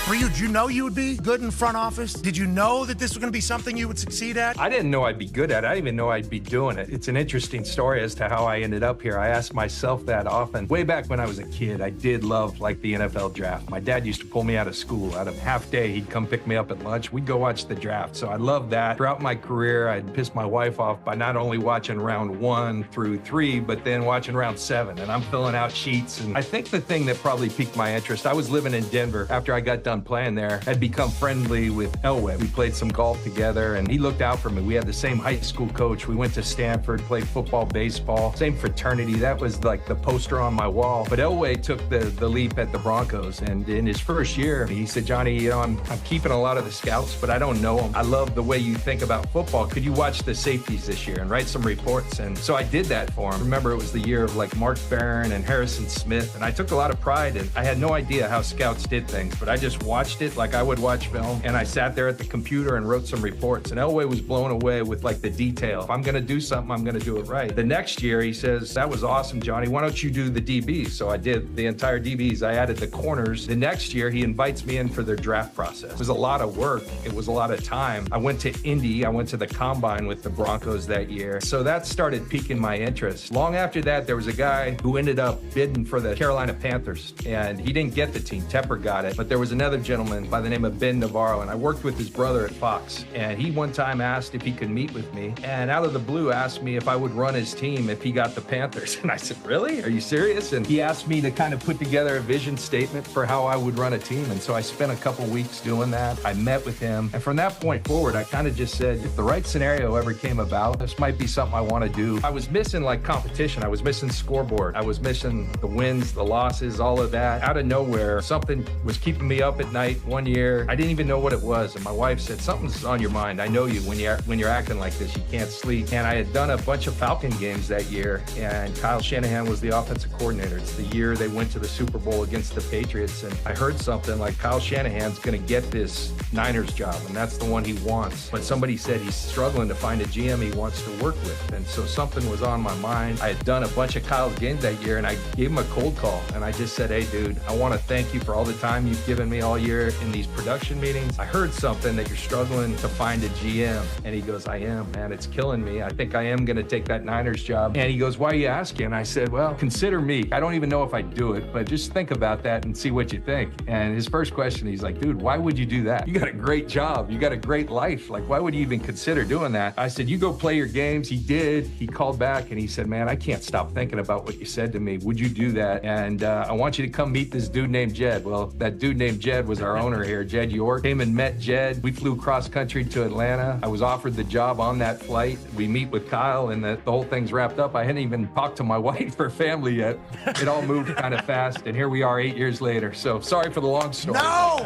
For you, did you know you would be good in front office? Did you know that this was going to be something you would succeed at? I didn't know I'd be good at it. I didn't even know I'd be doing it. It's an interesting story as to how I ended up here. I ask myself that often. Way back when I was a kid, I did love like the NFL draft. My dad used to pull me out of school. Out of half day, he'd come pick me up at lunch. We'd go watch the draft. So I loved that. Throughout my career, I'd piss my wife off by not only watching round 1 through 3, but then watching round 7. And I'm filling out sheets. And I think the thing that probably piqued my interest, I was living in Denver after I got done playing there. I'd become friendly with Elway. We played some golf together and he looked out for me. We had the same high school coach. We went to Stanford, played football, baseball, same fraternity. That was like the poster on my wall. But Elway took the leap at the Broncos. And in his first year, he said, Johnny, you know, I'm keeping a lot of the scouts, but I don't know them. I love the way you think about football. Could you watch the safeties this year and write some reports? And so I did that for him. Remember, it was the year of like Mark Barron and Harrison Smith. And I took a lot of pride in, I had no idea how scouts did things, but I just watched it like I would watch film, and I sat there at the computer and wrote some reports, and Elway was blown away with like the detail. If I'm gonna do something, I'm gonna do it right. The next year he says, that was awesome, Johnny, why don't you do the DBs? So I did the entire DBs. I added the corners. The next year he invites me in for their draft process. It was a lot of work. It was a lot of time. I went to Indy. I went to the combine with the Broncos that year. So that started piquing my interest. Long after that, there was a guy who ended up bidding for the Carolina Panthers, and he didn't get the team. Tepper got it, but there was another gentleman by the name of Ben Navarro, and I worked with his brother at Fox, and he one time asked if he could meet with me, and out of the blue asked me if I would run his team if he got the Panthers. And I said, really? Are you serious? And he asked me to kind of put together a vision statement for how I would run a team, and so I spent a couple weeks doing that. I met with him, and from that point forward, I kind of just said, if the right scenario ever came about, this might be something I want to do. I was missing like competition. I was missing scoreboard. I was missing the wins, the losses, all of that. Out of nowhere, something was keeping me up at night one year. I didn't even know what it was, and my wife said, something's on your mind. I know you when you're acting like this. You can't sleep. And I had done a bunch of Falcon games that year, and Kyle Shanahan was the offensive coordinator. It's the year they went to the Super Bowl against the Patriots, and I heard something like Kyle Shanahan's going to get this Niners job, and that's the one he wants. But somebody said he's struggling to find a GM he wants to work with, and so something was on my mind. I had done a bunch of Kyle's games that year, and I gave him a cold call, and I just said, hey, dude, I want to thank you for all the time you've given me, all all year in these production meetings. I heard something that you're struggling to find a GM. And he goes, I am, man. It's killing me. I think I am going to take that Niners job. And he goes, why are you asking? And I said, well, consider me. I don't even know if I do it, but just think about that and see what you think. And his first question, he's like, dude, why would you do that? You got a great job. You got a great life. Like, why would you even consider doing that? I said, you go play your games. He did. He called back and he said, man, I can't stop thinking about what you said to me. Would you do that? And I want you to come meet this dude named Jed. Well, that dude named Jed was our owner here, Jed York. Came and met Jed. We flew cross country to Atlanta. I was offered the job on that flight. We meet with Kyle and the whole thing's wrapped up. I hadn't even talked to my wife or family yet. It all moved kind of fast. And here we are 8 years later. So sorry for the long story. No.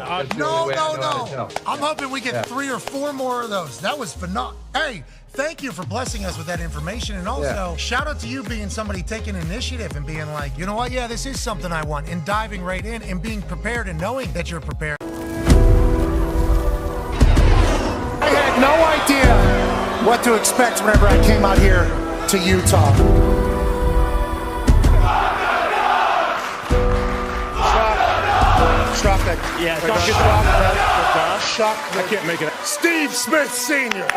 I'm hoping we get 3 or 4 more of those. That was phenomenal. Hey, thank you for blessing us with that information. And also, shout out to you being somebody taking initiative and being like, you know what? Yeah, this is something I want. And diving right in and being prepared and knowing that you're prepared. I had no idea what to expect whenever I came out here to Utah. Shock that. Yeah, shock. I can't make it. Steve Smith Sr.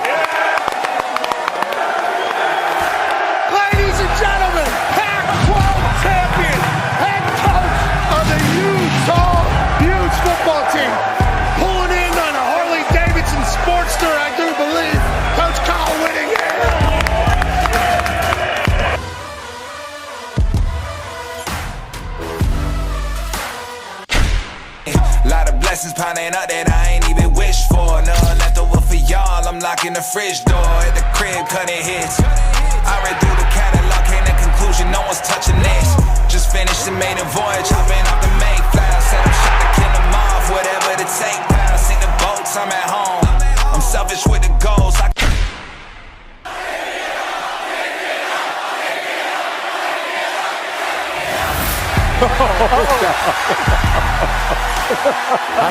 Ladies and gentlemen, Pac-12 champion, head coach of the Utah Utes football team, pulling in on a Harley Davidson Sportster, I do believe, Coach Kyle Whittingham. Lot of blessings piling up that I ain't even wished for. None left over for y'all. I'm locking the fridge door at the crib, cutting hits. I read through the catalog, came to conclusion, no one's touching this. Just finished and made a voyage, hopping off the Mayflower. Said I'm shot to kill them off, whatever the take down. Seen the boats, I'm at home. I'm selfish with the goals. I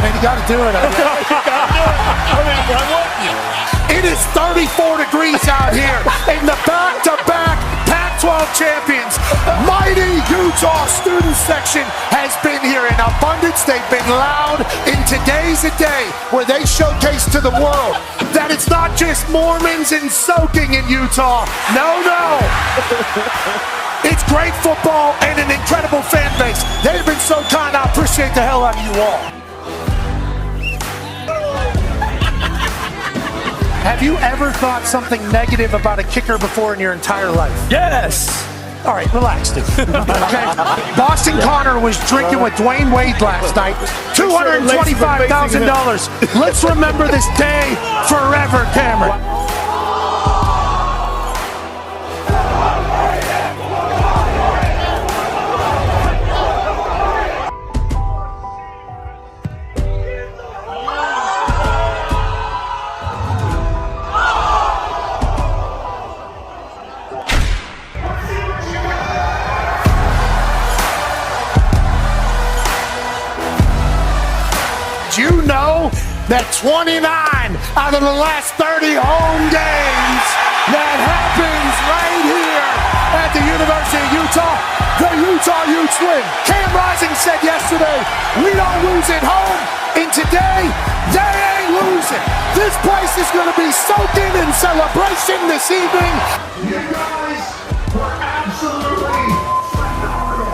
mean, you got to do it. It is 34 degrees out here in the back-to-back Pac-12 champions. Mighty Utah student section has been here in abundance. They've been loud. And today's a day where they showcase to the world that it's not just Mormons and soaking in Utah. No. It's great football and an incredible fan base. They've been so kind. I appreciate the hell out of you all. Have you ever thought something negative about a kicker before in your entire life? Yes. All right, relax, dude. Okay. Boston Connor was drinking with Dwayne Wade last night. $225,000. Let's remember this day forever, Cameron. You know that 29 out of the last 30 home games that happens right here at the University of Utah, the Utah Utes win. Cam Rising said yesterday, we don't lose at home, and today, they ain't losing. This place is going to be soaking in celebration this evening. You guys were absolutely phenomenal.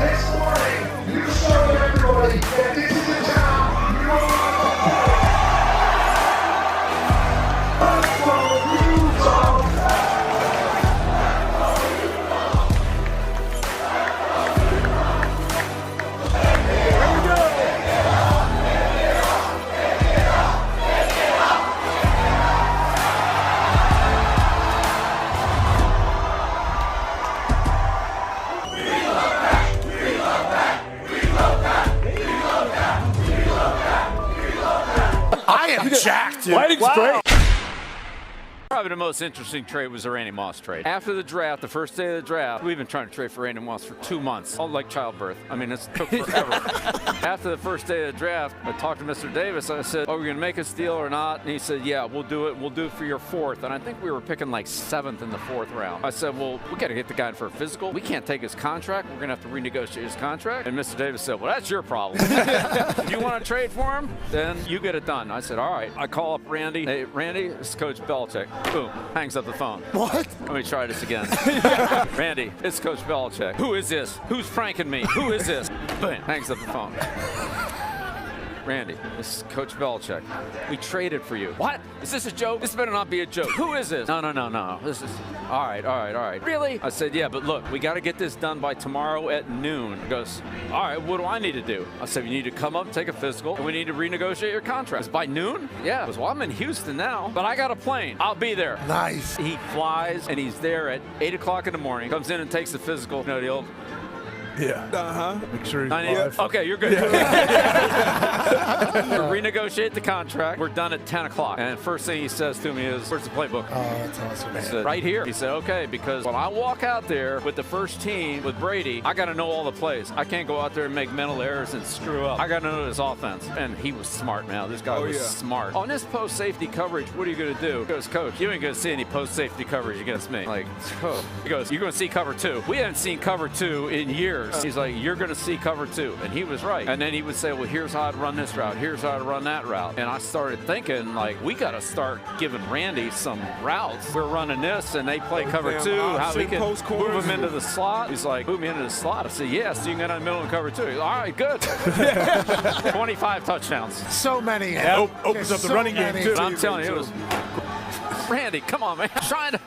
This morning, you showed everybody that this is a town you are the most interesting trade was the Randy Moss trade. After the draft, the first day of the draft, we've been trying to trade for Randy Moss for 2 months, all like childbirth. I mean, it took forever. After the first day of the draft, I talked to Mr. Davis. I said, are we going to make this deal or not? And he said, yeah, we'll do it. We'll do it for your 4th. And I think we were picking like 7th in the 4th round. I said, well, we got to get the guy in for a physical. We can't take his contract. We're going to have to renegotiate his contract. And Mr. Davis said, well, that's your problem. If you want to trade for him, then you get it done. I said, all right. I call up Randy. Hey, Randy, it's Coach Belichick. Boom. Hangs up the phone. What? Let me try this again. Randy, it's Coach Belichick. Who is this? Who's pranking me? Who is this? Boom. Hangs up the phone. Randy, this is Coach Belichick. We traded for you. What? Is this a joke? This better not be a joke. Who is this? No. This is, all right. Really? I said, yeah, but look, we got to get this done by tomorrow at noon. He goes, all right, what do I need to do? I said, you need to come up, take a physical, and we need to renegotiate your contract. It's by noon? Yeah. He goes, well, I'm in Houston now, but I got a plane. I'll be there. Nice. He flies, and he's there at 8 o'clock in the morning, comes in and takes the physical. You know, the old, Yeah. Make sure he's live. Okay, you're good. Renegotiate the contract. We're done at 10 o'clock. And first thing he says to me is, where's the playbook? Oh, that's awesome. I said, right here. He said, okay, because when I walk out there with the first team with Brady, I got to know all the plays. I can't go out there and make mental errors and screw up. I got to know his offense. And he was smart, man. This guy was smart. On this post-safety coverage, what are you going to do? He goes, Coach, you ain't going to see any post-safety coverage against me. Like, oh. He goes, you're going to see cover 2. We haven't seen cover 2 in years. He's like, you're going to see cover 2. And he was right. And then he would say, well, here's how I'd run this route. Here's how I'd run that route. And I started thinking, like, we got to start giving Randy some routes. We're running this, and they play cover 2. How we can move him into the slot. He's like, move me into the slot. I said, yeah, so you can get in the middle and cover 2. He's like, all right, good. 25 touchdowns. So many. Opens up the running game, too. I'm telling you, it was Randy, come on, man. Trying to.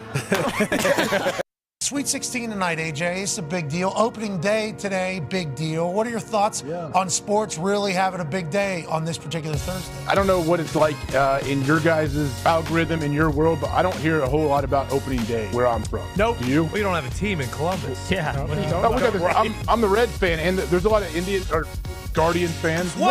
Sweet 16 tonight, AJ. It's a big deal. Opening day today, big deal. What are your thoughts on sports really having a big day on this particular Thursday? I don't know what it's like in your guys' algorithm in your world, but I don't hear a whole lot about opening day where I'm from. Nope. Do you? We don't have a team in Columbus. Yeah. No, we got this. I'm the Reds fan, and there's a lot of Indian or Guardians fans. Whoa!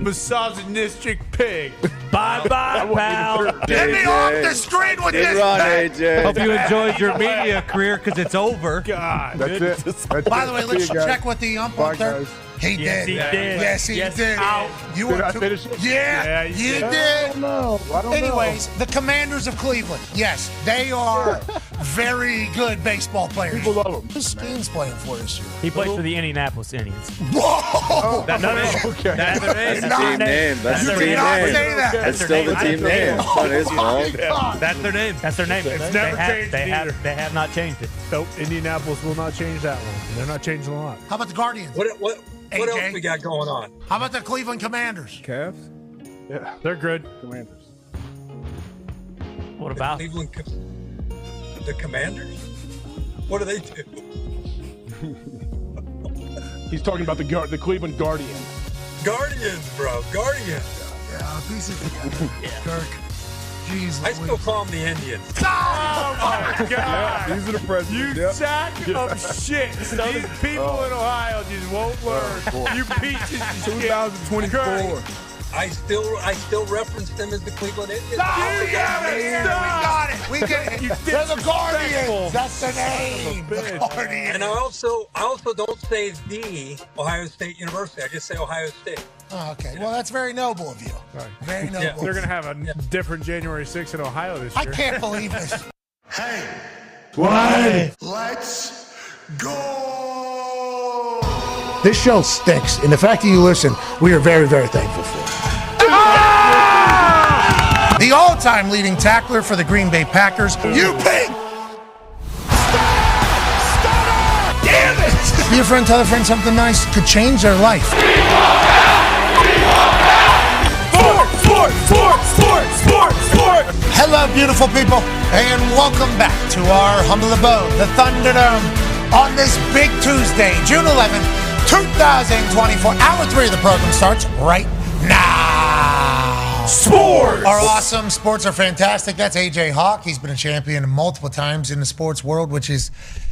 Misogynistic pig. Bye-bye, pal. Get me off the screen with this thing. AJ. Hope you enjoyed your media career because it's over. God. That's it. By the way, let's check with the ump up there. He did. Yes, he did. Out. You Did were I finish it? Yeah, you did. I don't know. Anyways, the Commanders of Cleveland. Yes, they are very good baseball players. People love them. Who's Skeen's playing for this year? He plays for the Indianapolis Indians. Whoa! That's their name. Okay. That's their name. That's the team name. That's the You team cannot name. say that. That's still the team name. It's not his fault. That's their name. That's their name. It's never changed they either. have not changed it. Nope. Indianapolis will not change that one. They're not changing a lot. How about the Guardians? What AJ? else we got going on? How about the Cleveland Commanders? Cavs? Yeah. They're good. Commanders. What about The Commanders? What do they do? He's talking about the Cleveland Guardians. Guardians, bro. Guardians. Yeah, pieces together. Kirk. Jeez, I still call them the Indians. Oh my God! Yeah, these are the presidents. You sack of shit. These people in Ohio just won't learn. You pieces of shit. 2024. I still reference them as the Cleveland Indians. We got it. We get it. They're the Guardians. That's the name. The Guardians. And I also don't say the Ohio State University. I just say Ohio State. Oh, okay. Well, that's very noble of you. Very noble. Yeah. They're going to have a different January 6th in Ohio this year. I can't believe this. Hey. Why? Let's go. This show sticks, and the fact that you listen, we are very, very thankful for. Ah! The all-time leading tackler for the Green Bay Packers, you pig! Damn it! Be a friend, tell a friend something nice could change their life. Sport! Hello, beautiful people, and welcome back to our humble abode, the Thunderdome, on this big Tuesday, June 11th, 2024. Hour 3 of the program starts right now. Sports are awesome. Sports are fantastic. That's AJ Hawk. He's been a champion multiple times in the sports world, which is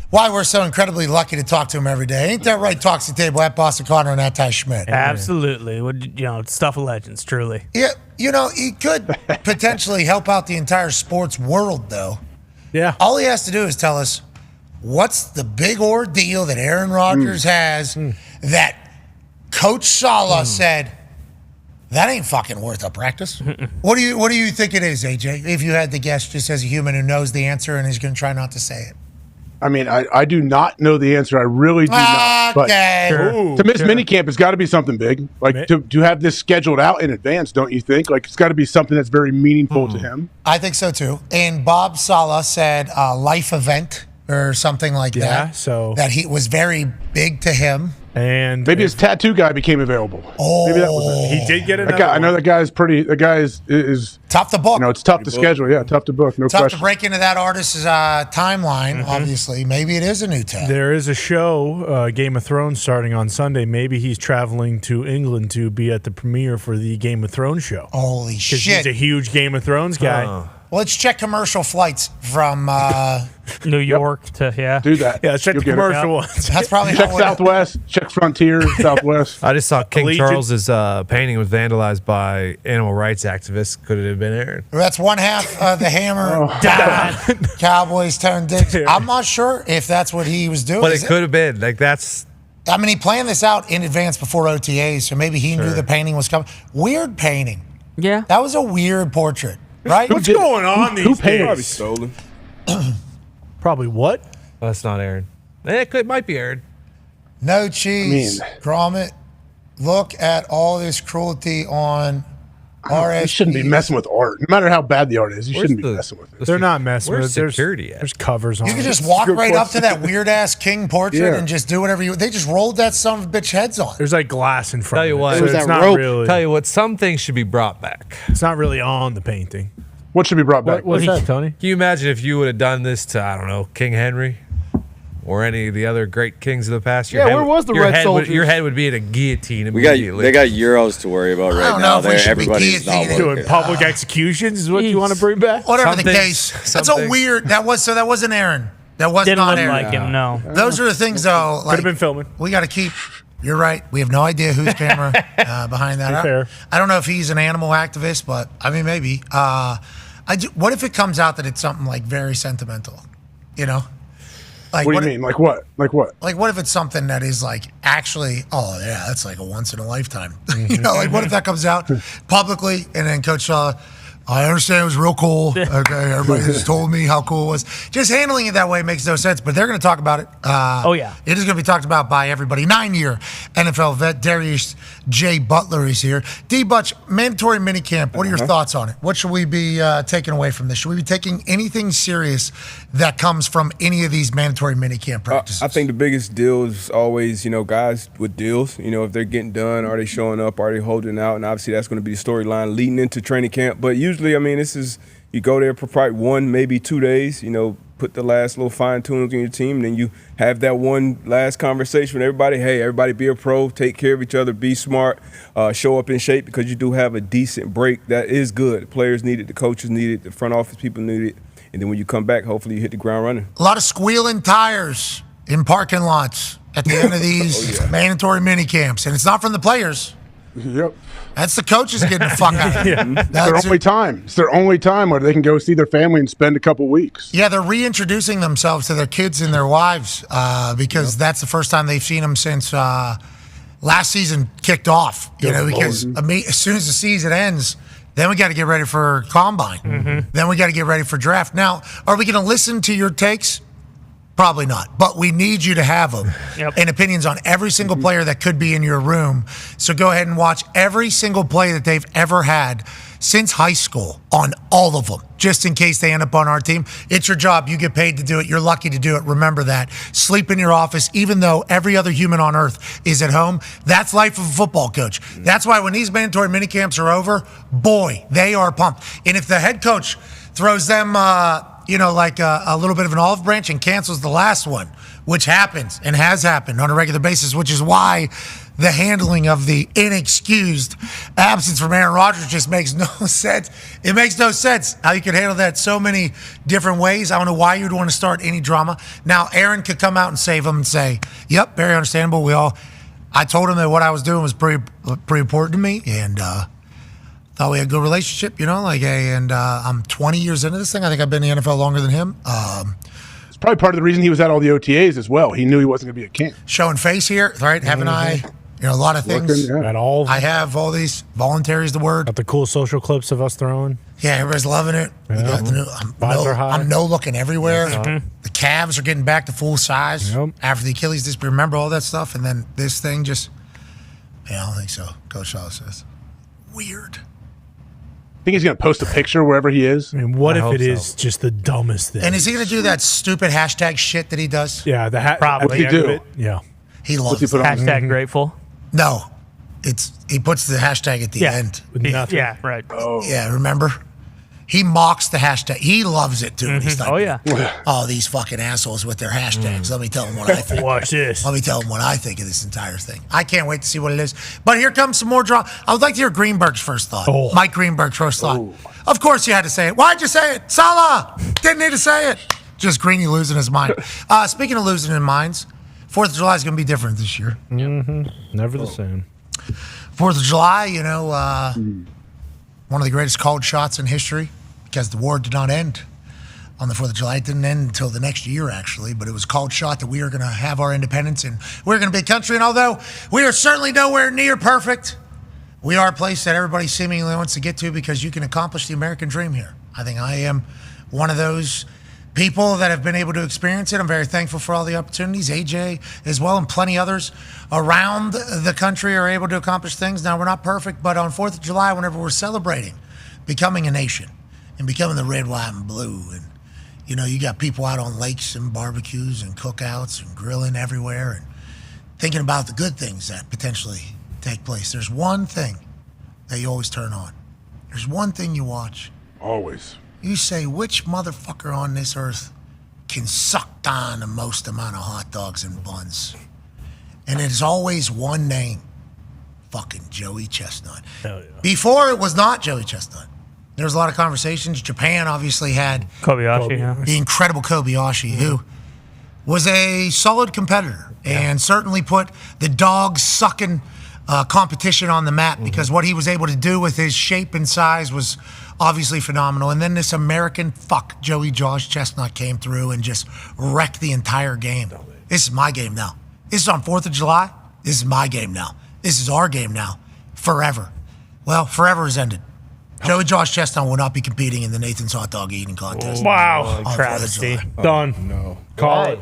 why we're so incredibly lucky to talk to him every day. Ain't that right, Talksy Table at Boston Connor and at Ty Schmidt? Absolutely. Stuff of legends, truly. Yeah, he could potentially help out the entire sports world, though. Yeah. All he has to do is tell us what's the big ordeal that Aaron Rodgers has that Coach Saleh said, that ain't fucking worth a practice. What do you think it is, AJ? If you had to guess, just as a human who knows the answer and is going to try not to say it. I mean, I do not know the answer. I really do not. But to miss minicamp, it's got to be something big. Like to have this scheduled out in advance, don't you think? Like it's got to be something that's very meaningful to him. I think so too. And Bob Saleh said a life event or something like that. So that he was very big to him. And maybe his tattoo guy became available. Oh, maybe that was it. He did get I know that guy's pretty. The guy is tough to book. It's tough to schedule. Yeah, tough to book. No tough question. to break into that artist's timeline. Obviously, maybe it is a new tab. There is a show, Game of Thrones, starting on Sunday. Maybe he's traveling to England to be at the premiere for the Game of Thrones show. Holy shit! shit! He's a huge Game of Thrones guy. Well, let's check commercial flights from New York to do that. Yeah, check the commercial ones. That's probably check Southwest, check Frontier, Southwest. I just saw King Allegiant. Charles's painting was vandalized by animal rights activists. Could it have been Aaron? That's one half of the hammer. Cowboys turn dicks. I'm not sure if that's what he was doing. But it could have been. Like that's. I mean, he planned this out in advance before OTAs, so maybe he knew the painting was coming. Weird painting. Yeah, that was a weird portrait. Right? What's going on these days? Probably stolen. Probably what? That's not Aaron. It might be Aaron. No cheese. Gromit. Look at all this cruelty on RS. You shouldn't be messing with art. No matter how bad the art is, you shouldn't be messing with it. They're not messing with it. Security There's covers on You it. can just walk right up to that weird ass king portrait and just do whatever you. They just rolled that son of a bitch heads on. There's like glass in front Tell you of it. what, So it's not really. Tell you what, some things should be brought back. It's not really on the painting. What should be brought back? What's that, Tony? Can you imagine if you would have done this to, I don't know, King Henry or any of the other great kings of the past? Yeah, where was the Red Soldiers? Your head would be in a guillotine They immediately. got Euros to worry about right now. Everybody's not Doing working. public executions is what you want to bring back? Whatever the case. That's a weird. That wasn't Aaron. That was Didn't not look Aaron. like him, no. Those are the things, though. Could have been filming. We got to keep. You're right. We have no idea whose camera behind that. Fair. I don't know if he's an animal activist, but I mean, maybe. What if it comes out that it's something like very sentimental? You know, like what do you mean? Like what? Like what? Like what if it's something that is like actually? Oh yeah, that's like a once in a lifetime. You know, like what if that comes out publicly and then Coach Shaw. I understand it was real cool. Okay, everybody just told me how cool it was. Just handling it that way makes no sense, but they're going to talk about it. Oh, yeah. It is going to be talked about by everybody. 9-year NFL vet Darius J. Butler is here. D-Butch, mandatory minicamp. What are your thoughts on it? What should we be taking away from this? Should we be taking anything serious that comes from any of these mandatory minicamp practices? I think the biggest deal is always, guys with deals. If they're getting done, are they showing up, are they holding out? And obviously that's going to be the storyline leading into training camp. But usually, this is, you go there for probably 1, maybe 2 days, put the last little fine tunings on your team, and then you have that one last conversation with everybody. Hey, everybody be a pro, take care of each other, be smart, show up in shape, because you do have a decent break. That is good. The players need it, the coaches need it, the front office people need it. And then when you come back, hopefully you hit the ground running. A lot of squealing tires in parking lots at the end of these mandatory mini camps. And it's not from the players. Yep. That's the coaches getting the fuck out of it. It's their only time. It's their only time where they can go see their family and spend a couple weeks. Yeah, they're reintroducing themselves to their kids and their wives because that's the first time they've seen them since last season kicked off. Because as soon as the season ends, then we got to get ready for combine. Then we got to get ready for draft. Now, are we going to listen to your takes? Probably not, but we need you to have them and opinions on every single player that could be in your room. So go ahead and watch every single play that they've ever had since high school on all of them, just in case they end up on our team. It's your job. You get paid to do it. You're lucky to do it. Remember that. Sleep in your office, even though every other human on earth is at home. That's life of a football coach. That's why when these mandatory minicamps are over, boy, they are pumped. And if the head coach throws them like a little bit of an olive branch and cancels the last one, which happens and has happened on a regular basis, which is why the handling of the inexcused absence from Aaron Rodgers just makes no sense. It makes no sense how you could handle that so many different ways. I don't know why you'd want to start any drama. Now, Aaron could come out and save him and say, yep, very understandable. I told him that what I was doing was pretty important to me, and thought we had a good relationship, and I'm 20 years into this thing. I think I've been in the NFL longer than him. It's probably part of the reason he was at all the OTAs as well. He knew he wasn't going to be at camp. Showing face here, right? Haven't I? A lot of things. At all. I have all these. Voluntary is the word. Got the cool social clips of us throwing. Yeah, everybody's loving it. We got the new, I'm no looking everywhere. The calves are getting back to full size after the Achilles disc. Remember all that stuff, and then this thing just. Yeah, I don't think so. Coach Shaw says. Weird. I think he's going to post a picture wherever he is. I mean, what if it is just the dumbest thing? And is he going to do that stupid hashtag shit that he does? Yeah, probably. Yeah, he loves it. Hashtag grateful. No, he puts the hashtag at the end. Yeah, right. Oh. Yeah, remember? He mocks the hashtag. He loves it too. He's like, oh yeah. Oh, these fucking assholes with their hashtags. Let me tell them what I think. Watch this. Let me tell them what I think of this entire thing. I can't wait to see what it is. But here comes some more drama. I would like to hear Greenberg's first thought. Mike Greenberg's first thought. Of course you had to say it. Why'd you say it? Salah! Didn't need to say it. Just Greeny losing his mind. Speaking of losing his minds, 4th of July is going to be different this year. Never the same. 4th of July, one of the greatest called shots in history because the war did not end on the 4th of July. It didn't end until the next year, actually, but it was called shot that we are going to have our independence and we're going to be a country. And although we are certainly nowhere near perfect, we are a place that everybody seemingly wants to get to because you can accomplish the American dream here. I think I am one of those people that have been able to experience it. I'm very thankful for all the opportunities. AJ as well and plenty others around the country are able to accomplish things. Now, we're not perfect, but on 4th of July, whenever we're celebrating becoming a nation and becoming the red, white, and blue, and, you got people out on lakes and barbecues and cookouts and grilling everywhere and thinking about the good things that potentially take place. There's one thing that you always turn on. There's one thing you watch. Always. You say, which motherfucker on this earth can suck down the most amount of hot dogs and buns? And it is always one name. Fucking Joey Chestnut. Hell yeah. Before it was not Joey Chestnut. There was a lot of conversations. Japan obviously had Kobayashi, the incredible Kobayashi, who was a solid competitor and certainly put the dog-sucking competition on the map because what he was able to do with his shape and size was obviously phenomenal. And then this American fuck, Joey Josh Chestnut, came through and just wrecked the entire game. This is my game now. This is on 4th of July. This is my game now. This is our game now. Forever. Well, forever has ended. Joey Josh Chestnut will not be competing in the Nathan's hot dog eating contest. Wow. Travesty. Done. No. Call it.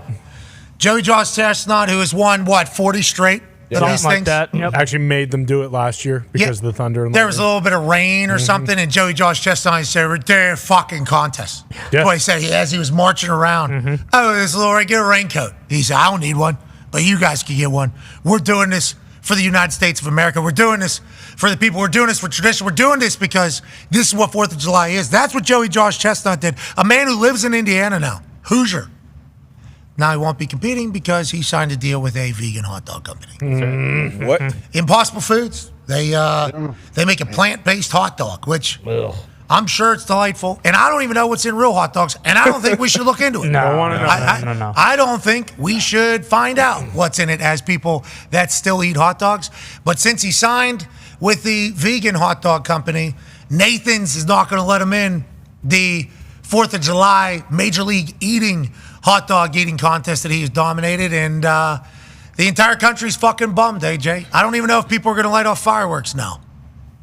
Joey Josh Chestnut, who has won, 40 straight? Something like that. Actually made them do it last year because of the thunder. And there was a little bit of rain or something, and Joey Josh Chestnut said, "We're there fucking contest." That's what he said as he was marching around. Oh, there's a little get a raincoat. He said, "I don't need one, but you guys can get one. We're doing this for the United States of America. We're doing this for the people. We're doing this for tradition. We're doing this because this is what 4th of July is." That's what Joey Josh Chestnut did. A man who lives in Indiana now, Hoosier. Now he won't be competing because he signed a deal with a vegan hot dog company. What? Impossible Foods. They make a plant-based hot dog, which I'm sure it's delightful. And I don't even know what's in real hot dogs, and I don't think we should look into it. No. I don't think we should find out what's in it as people that still eat hot dogs. But since he signed with the vegan hot dog company, Nathan's is not going to let him in the 4th of July Major League Eating hot dog eating contest that he has dominated, and the entire country's fucking bummed, AJ. I don't even know if people are going to light off fireworks now.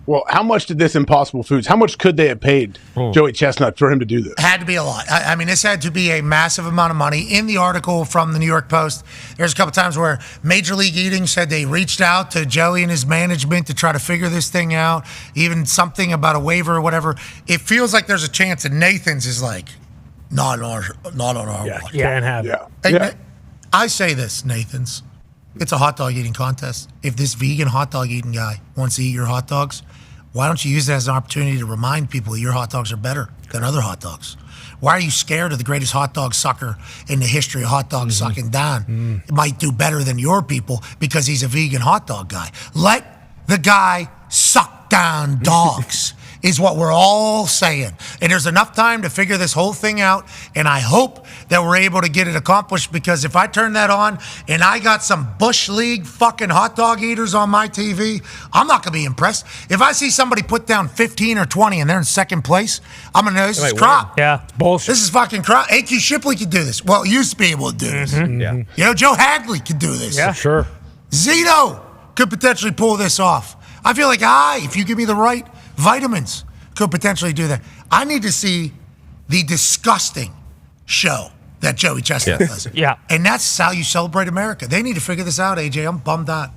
Well, how much did this Impossible Foods, how much could they have paid Joey Chestnut for him to do this? Had to be a lot. I mean, this had to be a massive amount of money. In the article from the New York Post, there's a couple times where Major League Eating said they reached out to Joey and his management to try to figure this thing out, even something about a waiver or whatever. It feels like there's a chance that Nathan's is like, not on our watch. Can't have it. Hey, I say this, Nathan's. It's a hot dog eating contest. If this vegan hot dog eating guy wants to eat your hot dogs, why don't you use that as an opportunity to remind people your hot dogs are better than other hot dogs? Why are you scared of the greatest hot dog sucker in the history of hot dog sucking, Dahn? It might do better than your people because he's a vegan hot dog guy. Let the guy suck down dogs is what we're all saying. And there's enough time to figure this whole thing out, and I hope that we're able to get it accomplished, because if I turn that on and I got some Bush League fucking hot dog eaters on my TV, I'm not going to be impressed. If I see somebody put down 15 or 20 and they're in second place, I'm going to know this is crap. Yeah, it's bullshit. This is fucking crap. A.Q. Shipley could do this. Well, used to be able to do this. Yeah. You know, Joe Hagley could do this. Yeah, sure. Zito could potentially pull this off. I feel like if you give me the right vitamins, could potentially do that. I need to see the disgusting show that Joey Chestnut does. Yeah. And that's how you celebrate America. They need to figure this out, AJ. I'm bummed out.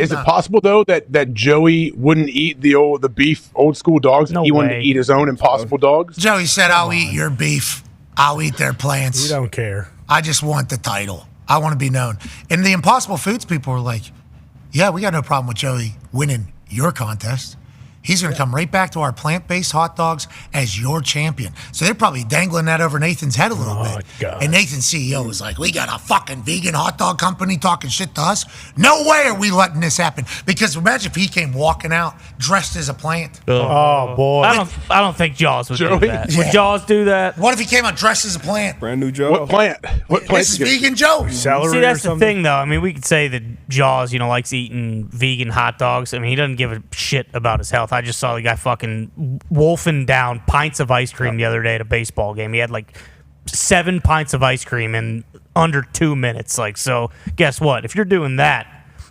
Is it possible though that Joey wouldn't eat the beef old school dogs? No he wanted way. to eat his own Impossible dogs. Joey said, "I'll eat your beef. I'll eat their plants. You don't care. I just want the title. I want to be known." And the Impossible Foods people were like, "Yeah, we got no problem with Joey winning your contest. He's going to come right back to our plant-based hot dogs as your champion." So they're probably dangling that over Nathan's head a little bit. God. And Nathan's CEO was like, "We got a fucking vegan hot dog company talking shit to us. No way are we letting this happen." Because imagine if he came walking out dressed as a plant. Oh boy. I don't think Jaws would Joey? do that. Yeah. Would Jaws do that? What if he came out dressed as a plant? Brand new Joe. What plant? What plant? This is vegan Joe. Celery See, or that's the something? thing, though. I mean, we could say that Jaws, likes eating vegan hot dogs. I mean, he doesn't give a shit about his health. I just saw the guy fucking wolfing down pints of ice cream the other day at a baseball game. He had like 7 pints of ice cream in under 2 minutes. So guess what? If you're doing that,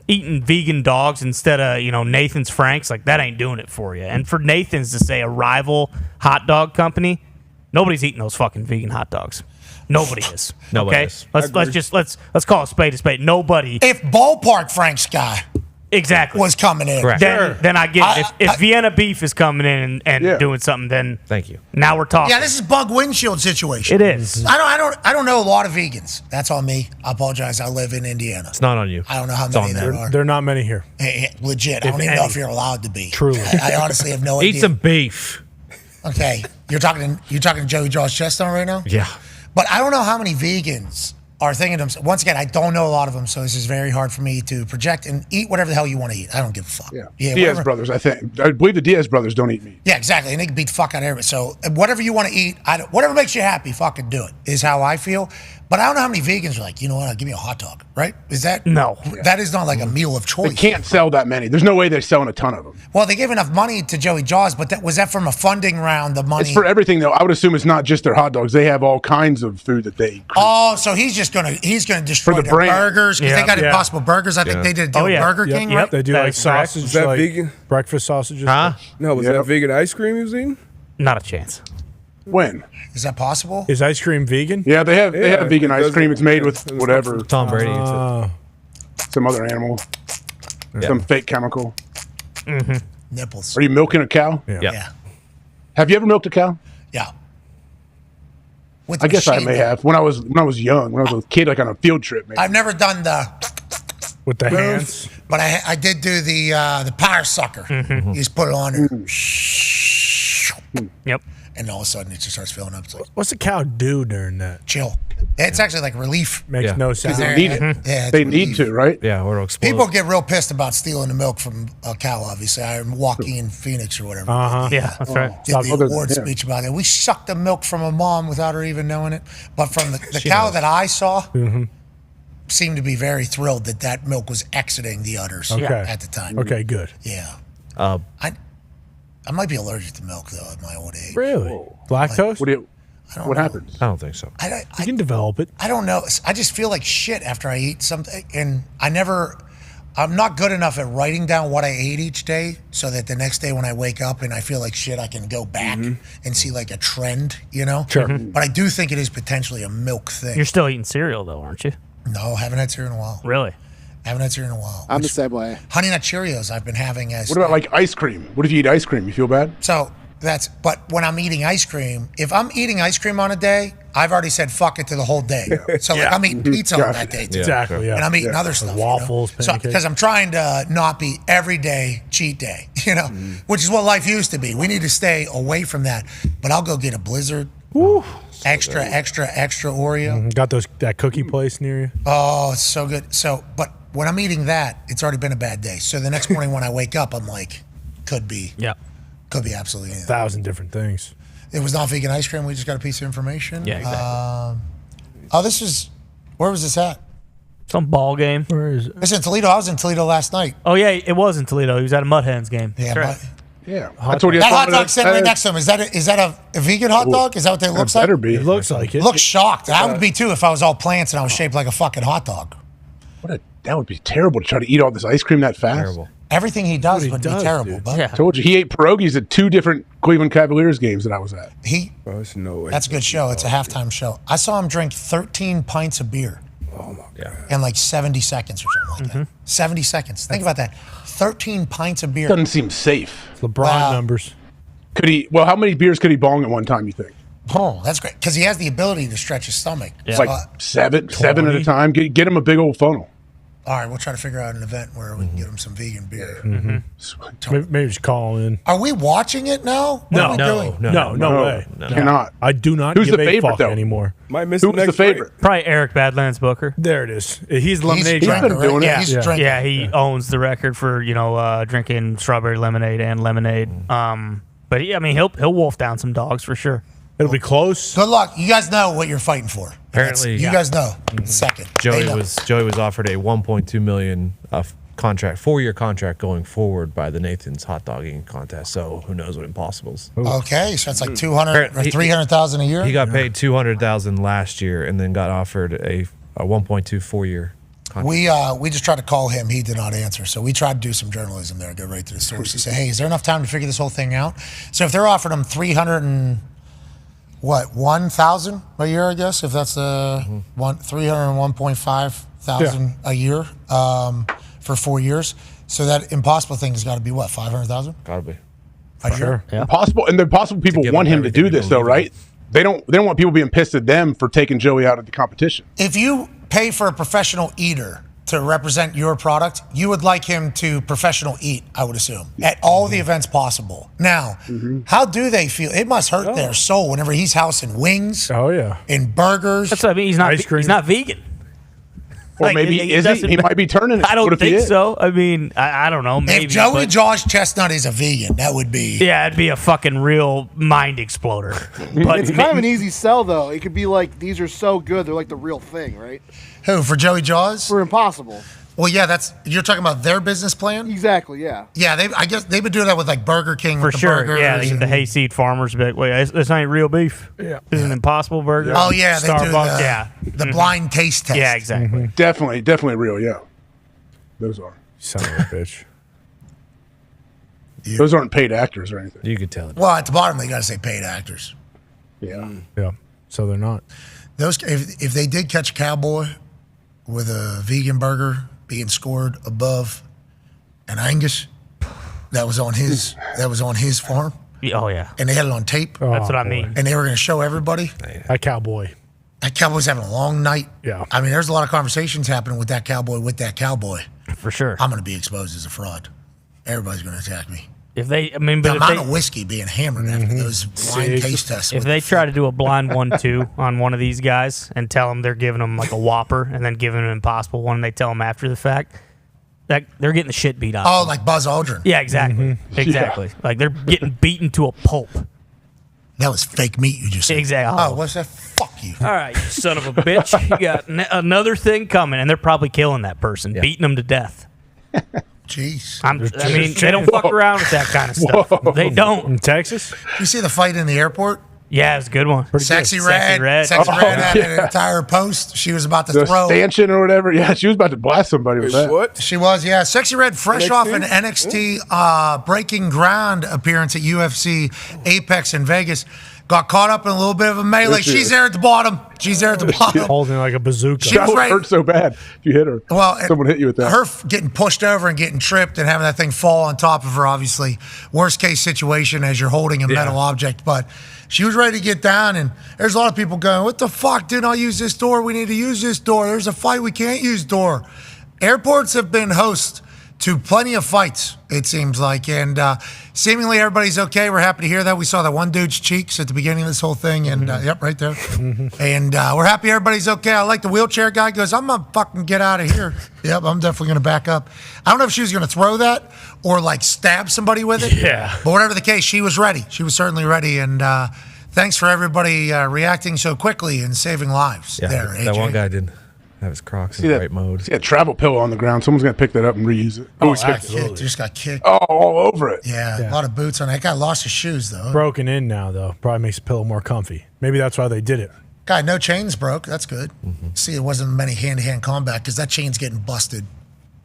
eating vegan dogs instead of, Nathan's Franks, that ain't doing it for you. And for Nathan's to say a rival hot dog company, nobody's eating those fucking vegan hot dogs. Nobody is. Nobody Okay? is. Let's call a spade a spade. Nobody. If Ballpark Frank's guy Exactly. was coming in. Correct. Then I get it. If Vienna Beef is coming in and doing something, then Thank you. now we're talking. Yeah, this is bug windshield situation. It is. I don't know a lot of vegans. That's on me. I apologize. I live in Indiana. It's not on you. I don't know how It's many on there them. are. There are not many here. Legit. I If don't even know any. if you're allowed to be. Truly. I honestly have no idea. Eat some beef. Okay. You're talking to Joey Jaws Chestnut right now? Yeah. But I don't know how many vegans are thinking to themselves. Once again, I don't know a lot of them, so this is very hard for me to project and eat whatever the hell you want to eat. I don't give a fuck. Yeah. Yeah, Diaz whatever. brothers, I think. I believe the Diaz brothers don't eat meat. Yeah, exactly. And they can beat the fuck out of everybody. So whatever you want to eat, whatever makes you happy, fucking do it, is how I feel. But I don't know how many vegans are like, you know what, give me a hot dog, right? Is that? No. That is not like a meal of They choice. can't sell that many. There's no way they're selling a ton of them. Well, they gave enough money to Joey Jaws, but was that from a funding round, the money? It's for everything, though. I would assume it's not just their hot dogs. They have all kinds of food that they. Oh, so he's gonna destroy For the their brand. burgers, because they Yeah, got yeah. Impossible Burgers. I think they did a deal with Burger King, Yep, right? they do That like is correct. sausage. Is that like vegan? breakfast sausages. Huh? No, was that vegan ice cream he was eating? Not a chance. When? Is that possible? Is ice cream vegan? Yeah, they have vegan it ice does- cream. It's made with whatever, Tom Brady eats it. some other animal, some fake chemical. Nipples. Are you milking a cow? Yeah. Have you ever milked a cow? Yeah. With I guess I machine. may have. When I was young, when I was a kid, like on a field trip, maybe. I've never done the With the hands. but I did do the power sucker. You just put it on and Yep. and all of a sudden it just starts filling up. It's like What's a cow do during that? chill. It's actually like relief. Makes no Because sense. they need it. Yeah, it's They relief. need to, right? Yeah, or it'll explode. People get real pissed about stealing the milk from a cow, obviously. I'm Joaquin Phoenix or whatever. Yeah, that's right. Did the Stop. award Yeah. speech about it. We sucked the milk from a mom without her even knowing it. But from the cow that I saw, seemed to be very thrilled that milk was exiting the udders Okay. at the time. Okay, good. Yeah. Uh, I might be allergic to milk, though, at my old age. Really? Lactose? What happens? I don't think so. You can develop it. I don't know. I just feel like shit after I eat something. And I'm not good enough at writing down what I ate each day so that the next day when I wake up and I feel like shit, I can go back and see like a trend, you know? Sure. But I do think it is potentially a milk thing. You're still eating cereal, though, aren't you? No, haven't had cereal in a while. Really? Haven't had cereal in a while. I'm the same way. Honey Nut Cheerios I've been having as. What about like ice cream? What if you eat ice cream? You feel bad? So but when I'm eating ice cream, if I'm eating ice cream on a day, I've already said fuck it to the whole day. So like I'm eating pizza on that day too. Exactly. Yeah. And I'm eating other stuff. Waffles, pancakes. Because I'm trying to not be everyday cheat day, which is what life used to be. We need to stay away from that. But I'll go get a Blizzard. Woo. Extra Oreo. Got that cookie place near you? Oh, it's so good. But when I'm eating that, it's already been a bad day. So the next morning when I wake up, I'm like, could be absolutely anything. 1,000 different things. It was not vegan ice cream. We just got a piece of information. Yeah, exactly. Where was this at? Some ball game. Where is it? It's in Toledo. I was in Toledo last night. Oh, yeah, it was in Toledo. He was at a Mud Hens game. Yeah, That's right. Yeah. That hot dog sitting right next to him. Is that a vegan hot dog? Is that what it looks like? Better be. It looks like it. Looks shocked. I would be too if I was all plants and I was shaped like a fucking hot dog. That would be terrible to try to eat all this ice cream that fast. Terrible. Everything he does would be terrible. But I told you, he ate pierogies at 2 different Cleveland Cavaliers games that I was at. That's a good show. It's a halftime show. I saw him drink 13 pints of beer. Oh my God. In like 70 seconds or something like that. 70 seconds. Think about that. 13 pints of beer. Doesn't seem safe. LeBron numbers. How many beers could he bong at one time, you think? Oh, that's great. Because he has the ability to stretch his stomach. It's like seven at a time. Get him a big old funnel. All right, we'll try to figure out an event where we can get him some vegan beer. Maybe just call in. Are we watching it now? What are we doing? No way. Cannot. I do not Who's give the a favorite, fuck though? anymore. Might miss Who's the favorite? Probably Eric Badlands Booker. There it is. He's lemonade. He's been doing it. Yeah, yeah, he owns the record for drinking strawberry lemonade and lemonade. But he'll wolf down some dogs for sure. It'll be close. Good luck. You guys know what you're fighting for. Apparently, you guys know. Second, Joey was offered a $1.2 million contract, 4-year contract going forward by the Nathan's hot dog eating contest. So who knows what impossibles? Okay, so that's like 200 or 300,000 a year. He got paid $200,000 last year, and then got offered a 1.2 4-year. We just tried to call him. He did not answer. So we tried to do some journalism there, go right to the source and say, hey, is there enough time to figure this whole thing out? So if they're offering him 1,000 a year, I guess, if that's 301.5 thousand a year for 4 years. So that impossible thing has got to be what, 500,000? Got to be. Sure. Yeah. Impossible, and the impossible people want him to do this, though, right? They don't want people being pissed at them for taking Joey out of the competition. If you pay for a professional eater to represent your product, you would like him to professional eat, I would assume, at all the events possible. Now, how do they feel? It must hurt their soul whenever he's housing wings. Oh, yeah. And burgers. That's what I mean. He's not vegan. Or maybe is he? He might be turning it. I don't think so. I mean, I don't know. Maybe. If Joey Josh Chestnut is a vegan, that would be... Yeah, it'd be a fucking real mind exploder. But it's kind of an easy sell, though. It could be like, these are so good, they're like the real thing, right? Who, for Joey Jaws? For Impossible. Well, yeah, you're talking about their business plan? Exactly, yeah. Yeah, I guess they've been doing that with like Burger King. For with the sure, burgers yeah. and- The hayseed farmers be like, wait, this ain't real beef. Yeah. This is an Impossible Burger. Oh, yeah, they do Starbucks. the blind taste test. Yeah, exactly. Definitely real, yeah. Those are. Son of a bitch. Those aren't paid actors or anything. You could tell it. Well, at the bottom, they got to say paid actors. Yeah. Yeah. So they're not. Those if they did catch a cowboy with a vegan burger being scored above an Angus that was on his farm. Oh yeah. And they had it on tape. That's what I mean. And they were going to show everybody. That cowboy. That cowboy's having a long night. Yeah. I mean, there's a lot of conversations happening with that cowboy. For sure. I'm going to be exposed as a fraud. Everybody's going to attack me. If they, The amount of whiskey being hammered after those blind taste tests. If they try to do a blind 1-2 on one of these guys and tell them they're giving them like a Whopper and then giving them an Impossible one, and they tell them after the fact, that they're getting the shit beat out. Oh, like Buzz Aldrin. Yeah, exactly. Exactly. Yeah. Like they're getting beaten to a pulp. That was fake meat you just said. Exactly. Oh, what's that? Fuck you. All right, you son of a bitch. You got another thing coming, and they're probably killing that person, beating them to death. Jeez. I mean, they don't fuck around with that kind of stuff. They don't. In Texas? You see the fight in the airport? Yeah, it's a good one. Sexy Red had an entire post. She was about to The throw. stanchion or whatever. Yeah, she was about to blast somebody with that. What? She was, yeah. Sexy Red, fresh NXT? off an NXT Breaking Ground appearance at UFC Apex in Vegas. got caught up in a little bit of a melee. She's there at the bottom. She's there at the bottom. Holding like a bazooka. She was That hurt so bad if you hit her. Well, someone hit you with that. Her getting pushed over and getting tripped and having that thing fall on top of her, obviously, worst case situation as you're holding a metal object. But she was ready to get down, and there's a lot of people going, what the fuck? Didn't I use this door? We need to use this door. There's a fight. We can't use door. Airports have been host to plenty of fights, it seems like, and seemingly everybody's okay. We're happy to hear that. We saw that one dude's cheeks at the beginning of this whole thing, and yep, right there. And we're happy everybody's okay. I like the wheelchair guy goes, I'm gonna fucking get out of here. Yep, I'm definitely gonna back up. I don't know if she was gonna throw that or like stab somebody with it. Yeah. But whatever the case, she was ready. She was certainly ready, and thanks for everybody reacting so quickly and saving lives there, AJ. That one guy did have his Crocs in the right mode. See that travel pillow on the ground. Someone's going to pick that up and reuse it. Oh, just got kicked. Oh, all over it. Yeah, a lot of boots on that guy. Lost his shoes, though. Broken in now, though. Probably makes the pillow more comfy. Maybe that's why they did it. Guy, no chains broke. That's good. See, it wasn't many hand-to-hand combat because that chain's getting busted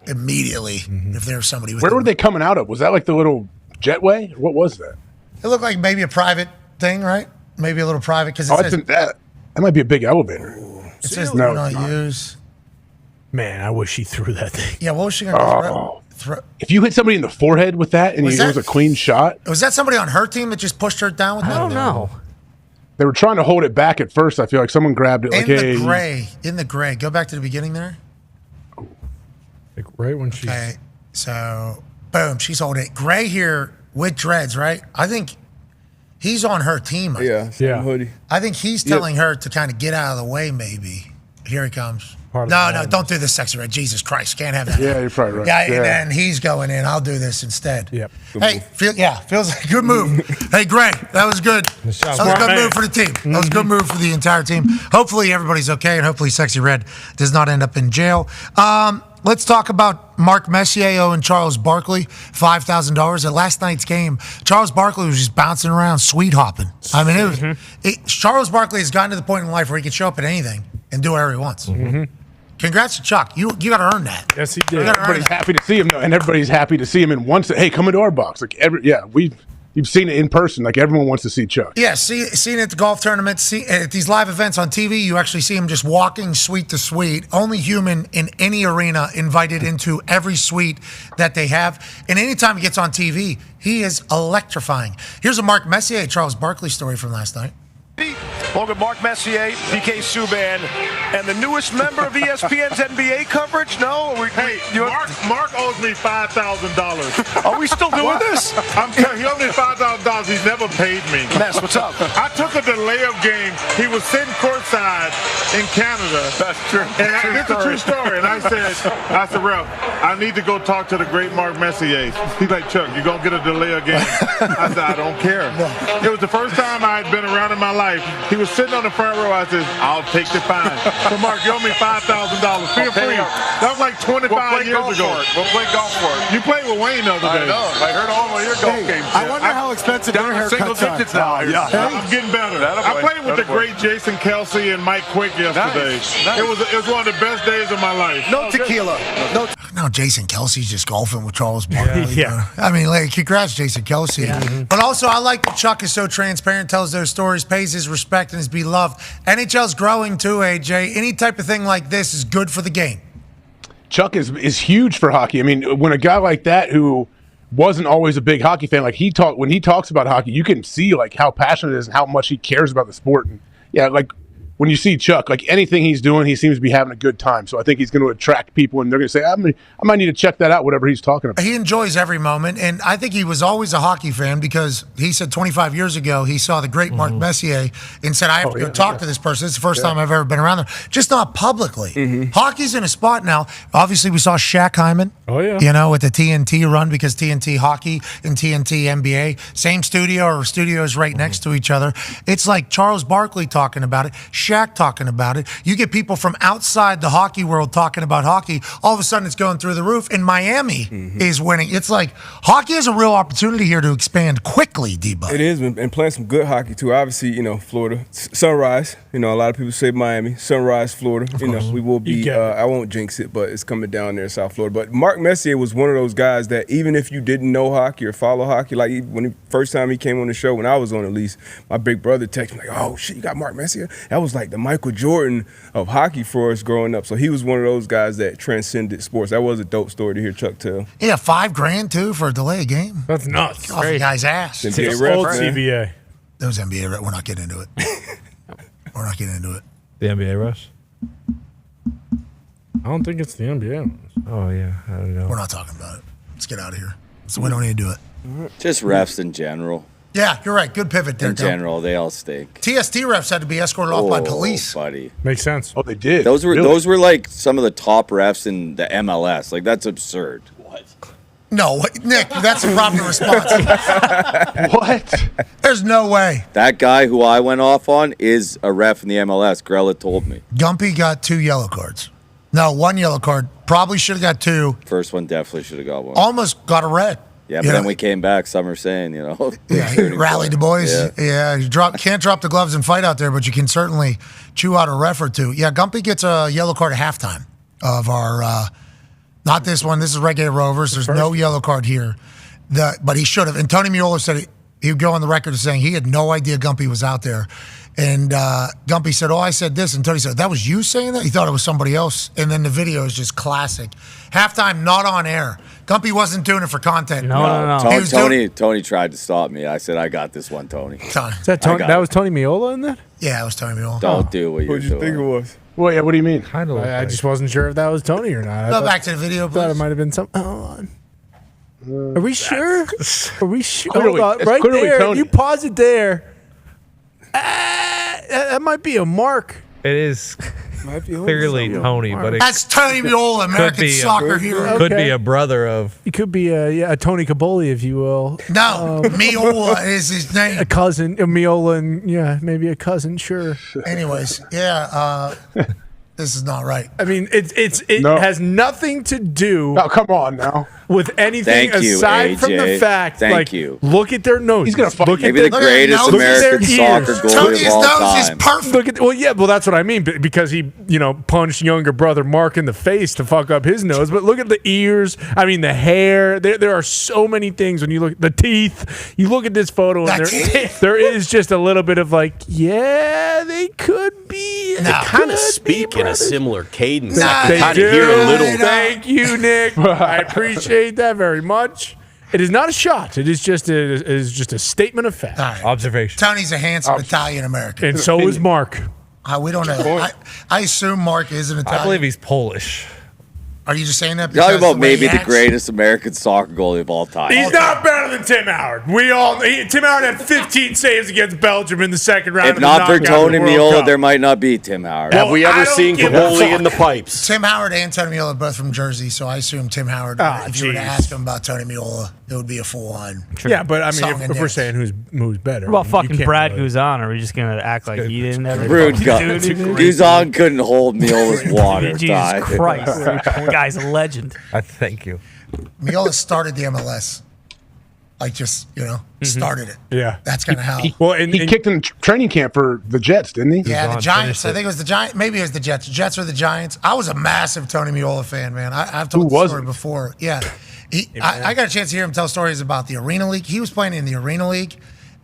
immediately if there's somebody with Where were they coming out of? Was that like the little jetway? What was that? It looked like maybe a private thing, right? Maybe a little private because I think that might be a big elevator. It says No, do not it's not. use. Man, I wish she threw that thing. Yeah, what was she going to throw? If you hit somebody in the forehead with that and Was it was a clean shot, Was that somebody on her team that just pushed her down with that? I don't know. they were trying to hold it back at first. I feel like someone grabbed it. Like, hey, In the gray. Go back to the beginning there. Like right when she. Okay, so boom, she's holding it. Gray here with dreads, right? I think he's on her team. Yeah. Hoodie. I think he's telling her to kind of get out of the way, maybe. Here he comes. No, don't do this, Sexy Red. Jesus Christ, can't have that. Yeah, you're probably right. Yeah, and then he's going in. I'll do this instead. Yep. Hey, feels like a good move. Hey, Gray, that was good. That was a good move for the team. That was a good move for the entire team. Hopefully everybody's okay, and hopefully Sexy Red does not end up in jail. Let's talk about Mark Messier and Charles Barkley, $5,000 at last night's game. Charles Barkley was just bouncing around, sweet hopping. I mean, Charles Barkley has gotten to the point in life where he can show up at anything and do whatever he wants. Congrats to Chuck. You got to earn that. Yes, he did. Everybody's happy to see him, though, and everybody's happy to see him. And wants to, hey, come into our box. Like you've seen it in person. Like everyone wants to see Chuck. Yeah, seen it at the golf tournament, at these live events on TV, you actually see him just walking suite to suite. Only human in any arena invited into every suite that they have. And anytime he gets on TV, he is electrifying. Here's a Mark Messier, Charles Barkley story from last night. Along with Mark Messier, PK Subban, and the newest member of ESPN's NBA coverage. No, Mark owes me $5,000. Are we still doing this? He owes me $5,000. He's never paid me. Ness, what's up? I took a delay of game. He was sitting courtside in Canada. That's true. And it's a true story. And I said, Ralph, I need to go talk to the great Mark Messier. He's like, Chuck, you're going to get a delay of game. I said, I don't care. It was the first time I had been around in my life. He was sitting on the front row. I said, I'll take the fine. So, Mark, you owe me $5,000. Feel free. That was like 25 years ago. We'll play golf for it. You played with Wayne the other day. I know. I heard all of your golf games. I wonder how expensive their haircuts are. Yeah. I'm getting better. I played with the great Jason Kelsey and Mike Quick yesterday. Nice. It was one of the best days of my life. No tequila. No, Jason Kelsey's just golfing with Charles Barkley. Yeah. I mean, like, congrats, Jason Kelsey. Yeah. But also, I like that Chuck is so transparent, tells those stories, pays his respect, and is beloved. NHL's growing too, AJ. Any type of thing like this is good for the game. Chuck is huge for hockey. I mean, when a guy like that who wasn't always a big hockey fan, like when he talks about hockey, you can see like how passionate it is and how much he cares about the sport. And yeah, like when you see Chuck, like anything he's doing, he seems to be having a good time. So I think he's going to attract people, and they're going to say, I might need to check that out, whatever he's talking about. He enjoys every moment, and I think he was always a hockey fan because he said 25 years ago he saw the great Mark Messier and said, I have to go talk to this person. It's the first time I've ever been around them. Just not publicly. Hockey's in a spot now. Obviously, we saw Shaq Hyman, with the TNT run because TNT Hockey and TNT NBA, same studio or studios right next to each other. It's like Charles Barkley talking about it. Shaq talking about it. You get people from outside the hockey world talking about hockey. All of a sudden, it's going through the roof, and Miami is winning. It's like hockey has a real opportunity here to expand quickly, D-Bud. It is, and playing some good hockey, too. Obviously, Florida, Sunrise. You know, a lot of people say Miami, Sunrise, Florida. You know, we will be. I won't jinx it, but it's coming down there in South Florida. But Mark Messier was one of those guys that even if you didn't know hockey or follow hockey, like first time he came on the show, when I was on at least, my big brother texted me like, "Oh shit, you got Mark Messier?" That was like the Michael Jordan of hockey for us growing up. So he was one of those guys that transcended sports. That was a dope story to hear Chuck tell. Yeah, $5,000 too for a delay of game. That's nuts. Get off the guy's ass. NBA ref, old man. CBA. Those NBA refs, we're not getting into it. We're not getting into it. The NBA refs? I don't think it's the NBA. Oh, yeah. I don't know. We're not talking about it. Let's get out of here. So we don't need to do it. Just refs in general. Yeah, you're right. Good pivot there, In general, they all stink. TST refs had to be escorted off by police. Buddy. Makes sense. Oh, they did. Those were Really? those were like some of the top refs in the MLS. Like that's absurd. No, Nick, that's a proper response. What? There's no way. That guy who I went off on is a ref in the MLS. Grella told me. Gumpy got 2 yellow cards. No, 1 yellow card. Probably should have got 2. First one definitely should have got one. Almost got a red. Yeah, but then we came back. Some are saying, you know. Yeah, he rallied the boys. Yeah. You can't drop the gloves and fight out there, but you can certainly chew out a ref or 2. Yeah, Gumpy gets a yellow card at halftime of our, not this one. This is Reggae Rovers. There's no yellow card here. But he should have. And Tony Meola said he would go on the record as saying he had no idea Gumpy was out there. And Gumpy said, I said this. And Tony said, that was you saying that? He thought it was somebody else. And then the video is just classic. Halftime, not on air. Gumpy wasn't doing it for content. No. Tony tried to stop me. I said, I got this one, Tony. Is that Tony? That was Tony Meola in that? Yeah, it was Tony Meola. Don't do what you're What'd you doing. think it was? Well, yeah. What do you mean? Kind of. I just wasn't sure if that was Tony or not. Go back to the video, I thought please. it might have been some. Hold on. Are we sure? Are we sure? Clearly- Hold on. it's Right clearly there. Tony. You pause it there. That might be a mark. It is clearly Tony, but it That's Tony Meola, American soccer hero. could be a brother of. He could be a Tony Kaboly, if you will. No, Meola is his name. A cousin, Meola, and maybe a cousin. Sure. Anyways, this is not right. I mean, it has nothing to do. Oh, come on now. With anything Thank you, aside from the AJ. fact, Thank you. look at their noses. He's gonna fuck look Maybe the greatest American soccer goalie Tony's of all nose is time. perfect. Well, that's what I mean because he, punched younger brother Mark in the face to fuck up his nose. But look at the ears. I mean, the hair. There are so many things when you look at the teeth. You look at this photo and there is just a little bit of they could be. They kind of speak in a similar cadence. Nah, I can they kind of hear a little. Thank you, Nick. I appreciate that very much. It is not a shot. It is just a statement of fact. All right. Observation. Tony's a handsome Italian American. And so is Mark. We don't know. I assume Mark is an Italian. I believe he's Polish. Are you just saying that? Talking because about the way maybe he the acts? greatest American soccer goalie of all time. He's not better than Tim Howard. Tim Howard had 15 saves against Belgium in the second round. If not for Tony Meola, there might not be Tim Howard. Have we ever seen Kaboly in the pipes? Tim Howard and Tony Meola are both from Jersey, so I assume Tim Howard. If you were to ask him about Tony Meola, it would be a full-on. Yeah, but I mean, song if and we're dance. saying who's better, What about you fucking can't Brad really- Guzan? Are we just gonna act like he didn't ever? Rude do God. anything? Guzan couldn't hold Meola's water. Jesus Ty. Christ, that guy's a legend. Thank you. Meola started the MLS. Started it. Yeah. That's kind of how. He kicked in training camp for the Jets, didn't he? Yeah, the Giants. I think it was the Giants. Maybe it was the Jets. Jets or the Giants. I was a massive Tony Meola fan, man. I've told the story before. Yeah. I got a chance to hear him tell stories about the Arena League. He was playing in the Arena League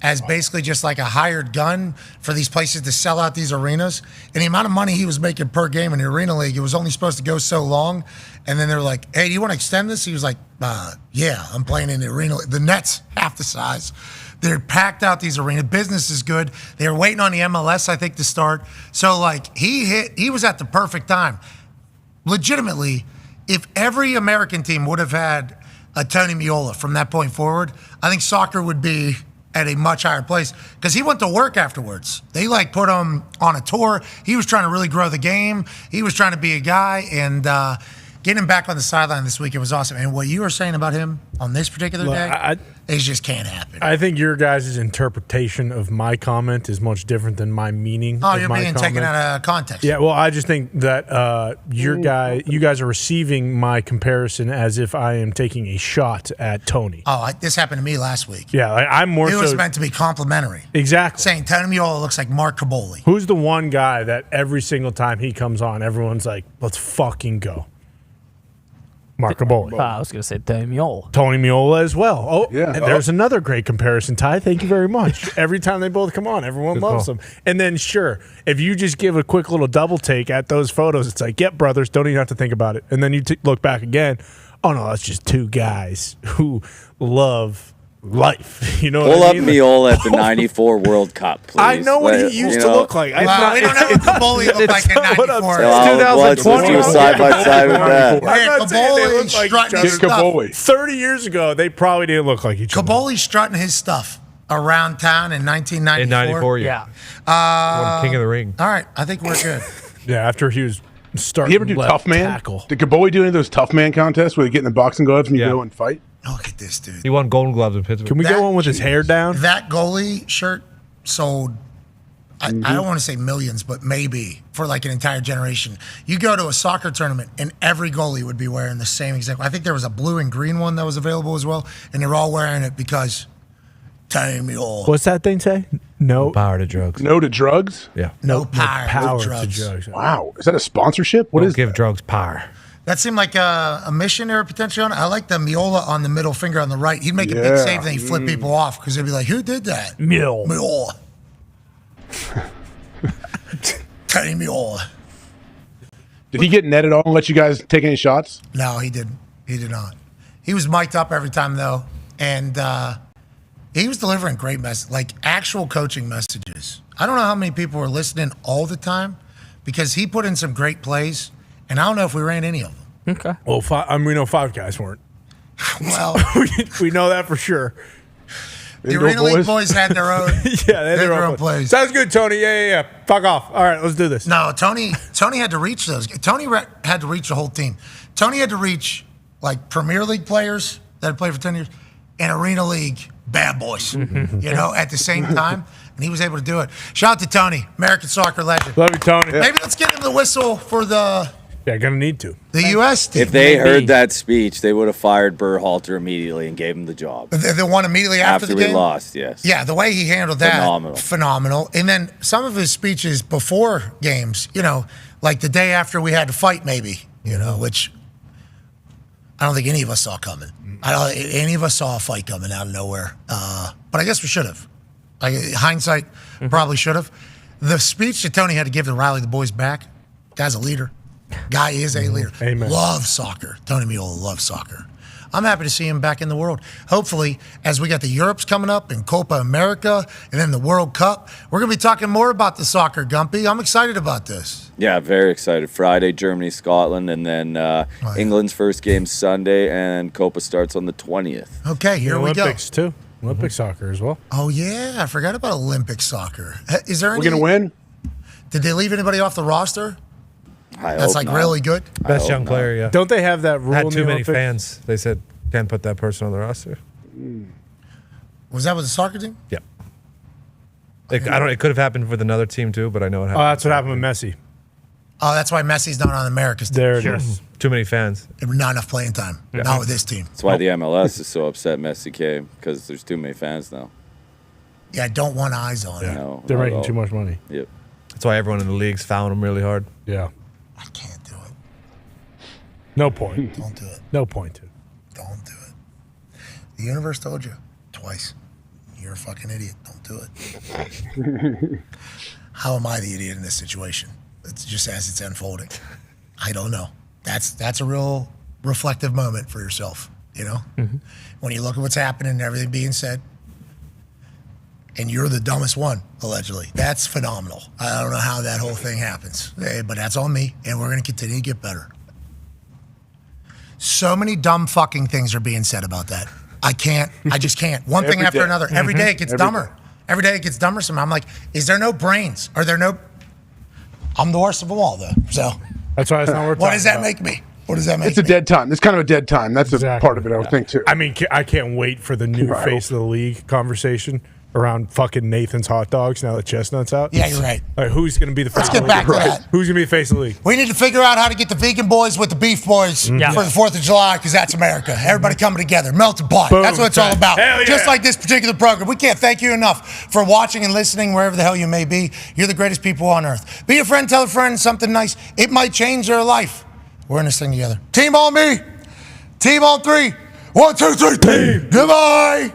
as basically just like a hired gun for these places to sell out these arenas. And the amount of money he was making per game in the Arena League, it was only supposed to go so long. And then they were like, hey, do you want to extend this? He was like, yeah, I'm playing in the Arena League. The Nets, half the size. They're packed out these arenas. Business is good. They were waiting on the MLS, I think, to start. So, he was at the perfect time. Legitimately, if every American team would have had a Tony Meola from that point forward, I think soccer would be at a much higher place because he went to work afterwards. They put him on a tour. He was trying to really grow the game. He was trying to be a guy, and getting him back on the sideline this week, it was awesome. And what you were saying about him on this particular day, it just can't happen. I think your guys' interpretation of my comment is much different than my meaning. Oh, of you're my being comment. taken out of context. Yeah, well, I just think that you guys are receiving my comparison as if I am taking a shot at Tony. Oh, this happened to me last week. Yeah, I'm more It so. was meant to be complimentary. Exactly. Saying Tony Miola looks like Mark Kaboly. Who's the one guy that every single time he comes on, everyone's like, let's fucking go? Mark Kaboly. I was going to say Tony Miola. Tony Miola as well. Oh, Yeah. and there's another great comparison, Ty. Thank you very much. Every time they both come on, everyone loves them. And then, sure, if you just give a quick little double take at those photos, it's like, yep, brothers, don't even have to think about it. And then you look back again, oh, no, that's just two guys who love life. You know Pull what I up mean? Miola at the 94 World Cup, please. I know what he used to look like. We don't have a Kaboly look like in 94. Let's do side by side with that. Yeah, Kaboly strutting his stuff. 30 years ago, they probably didn't look like each other. Kaboly strutting his stuff around town in 1994. In 94, yeah. Won King of the Ring. All right, I think we're good. Yeah, after he was starting Did he ever do left tough man? tackle. Did Kaboly do any of those tough man contests where they get in the boxing gloves and you Yeah. go and fight? Look at this dude. He won Golden Gloves in Pittsburgh. Can we go on with his hair down? That goalie shirt sold, I don't want to say millions, but maybe for like an entire generation. You go to a soccer tournament and every goalie would be wearing the same exact. I think there was a blue and green one that was available as well, and they're all wearing it because Tony Miola. What's that thing say? No power to drugs. No to drugs? Yeah. No power to to drugs. drugs. Wow. Is that a sponsorship? What Don't is give that? drugs power. That seemed like a mission or potentially on it. I like the Miola on the middle finger on the right. He'd make a big Yeah. save, then he'd flip people off because they'd be like, who did that? Miola. Tony Miola. Did he get netted all and let you guys take any shots? No, he didn't. He did not. He was mic'd up every time, though. And he was delivering great messages, like actual coaching messages. I don't know how many people were listening all the time because he put in some great plays, and I don't know if we ran any of them. Okay. Well, we know five guys weren't. Well, we know that for sure. the Arena League boys had their own, Yeah, they had their own plays. Sounds good, Tony. Yeah. Fuck off. All right, let's do this. No, Tony had to reach those. Had to reach the whole team. Tony had to reach like Premier League players that had played for 10 years and Arena League bad boys, at the same time. And he was able to do it. Shout out to Tony, American soccer legend. Love you, Tony. Maybe let's give him the whistle for the gonna need to. The U.S. team. If they heard that speech, they would have fired Berhalter immediately and gave him the job. The one immediately after the we game? lost, yes. Yeah, the way he handled that. Phenomenal. And then some of his speeches before games, like the day after we had to fight maybe, which I don't think any of us saw coming. I don't think any of us saw a fight coming out of nowhere. But I guess we should have. Hindsight, probably should have. The speech that Tony had to give to rally the boys back, guy's a leader. Guy is a leader. Amen. Loves soccer. Tony Miola loves soccer. I'm happy to see him back in the world. Hopefully, as we got the Europes coming up and Copa America and then the World Cup, we're going to be talking more about the soccer, Gumpy. I'm excited about this. Yeah, very excited. Friday, Germany, Scotland, and then England's first game Sunday, and Copa starts on the 20th. Okay, here we go. Olympics, too. Olympic soccer as well. Oh, yeah. I forgot about Olympic soccer. Is there any... We're going to win? Did they leave anybody off the roster? That's hope not. really good. Best young player, yeah. Don't they have that rule Had in too the many Olympics? fans. They said can't put that person on the roster. Was that with the soccer team? Yeah. It could have happened with another team too, but I know it Oh, happened. that's what happened with Messi. Oh, that's why Messi's not on America's team. There it is. Too many fans. Not enough playing time. Not with this team. That's why the MLS is so upset Messi came, because there's too many fans now. Yeah, don't want eyes on it. No, They're not at making all. too much money. Yep. That's why everyone in the league's found him really hard. Yeah. I can't do it. No point. Don't do it. No point to it. Don't do it. The universe told you twice. You're a fucking idiot. Don't do it. How am I the idiot in this situation? It's just as it's unfolding. I don't know. That's a real reflective moment for yourself, When you look at what's happening and everything being said, and you're the dumbest one, allegedly. That's phenomenal. I don't know how that whole thing happens, but that's on me, and we're going to continue to get better. So many dumb fucking things are being said about that. I just can't. One thing Every after day. another. Every day it gets Every dumber. Every day it gets dumber somehow. I'm like, is there no brains? Are there no... I'm the worst of them all, though. So That's why it's not worth what does that talking make me? What does that mean? It's a dead time. It's kind of a dead time. That's a part of it, I would think, too. I mean, I can't wait for the new face of the league conversation around fucking Nathan's hot dogs now that Chestnut's out. Yeah, you're right. All right, who's going to be the face Let's of the get league? back to that. Who's going to be the face of the league? We need to figure out how to get the vegan boys with the beef boys for the 4th of July, because that's America. Everybody coming together. Melted pot. Boom. That's what it's all about. Hell yeah. Just like this particular program. We can't thank you enough for watching and listening wherever the hell you may be. You're the greatest people on earth. Be a friend, tell a friend something nice. It might change their life. We're in this thing together. Team on me. Team on 3. 1, 2, 3. Team. Goodbye.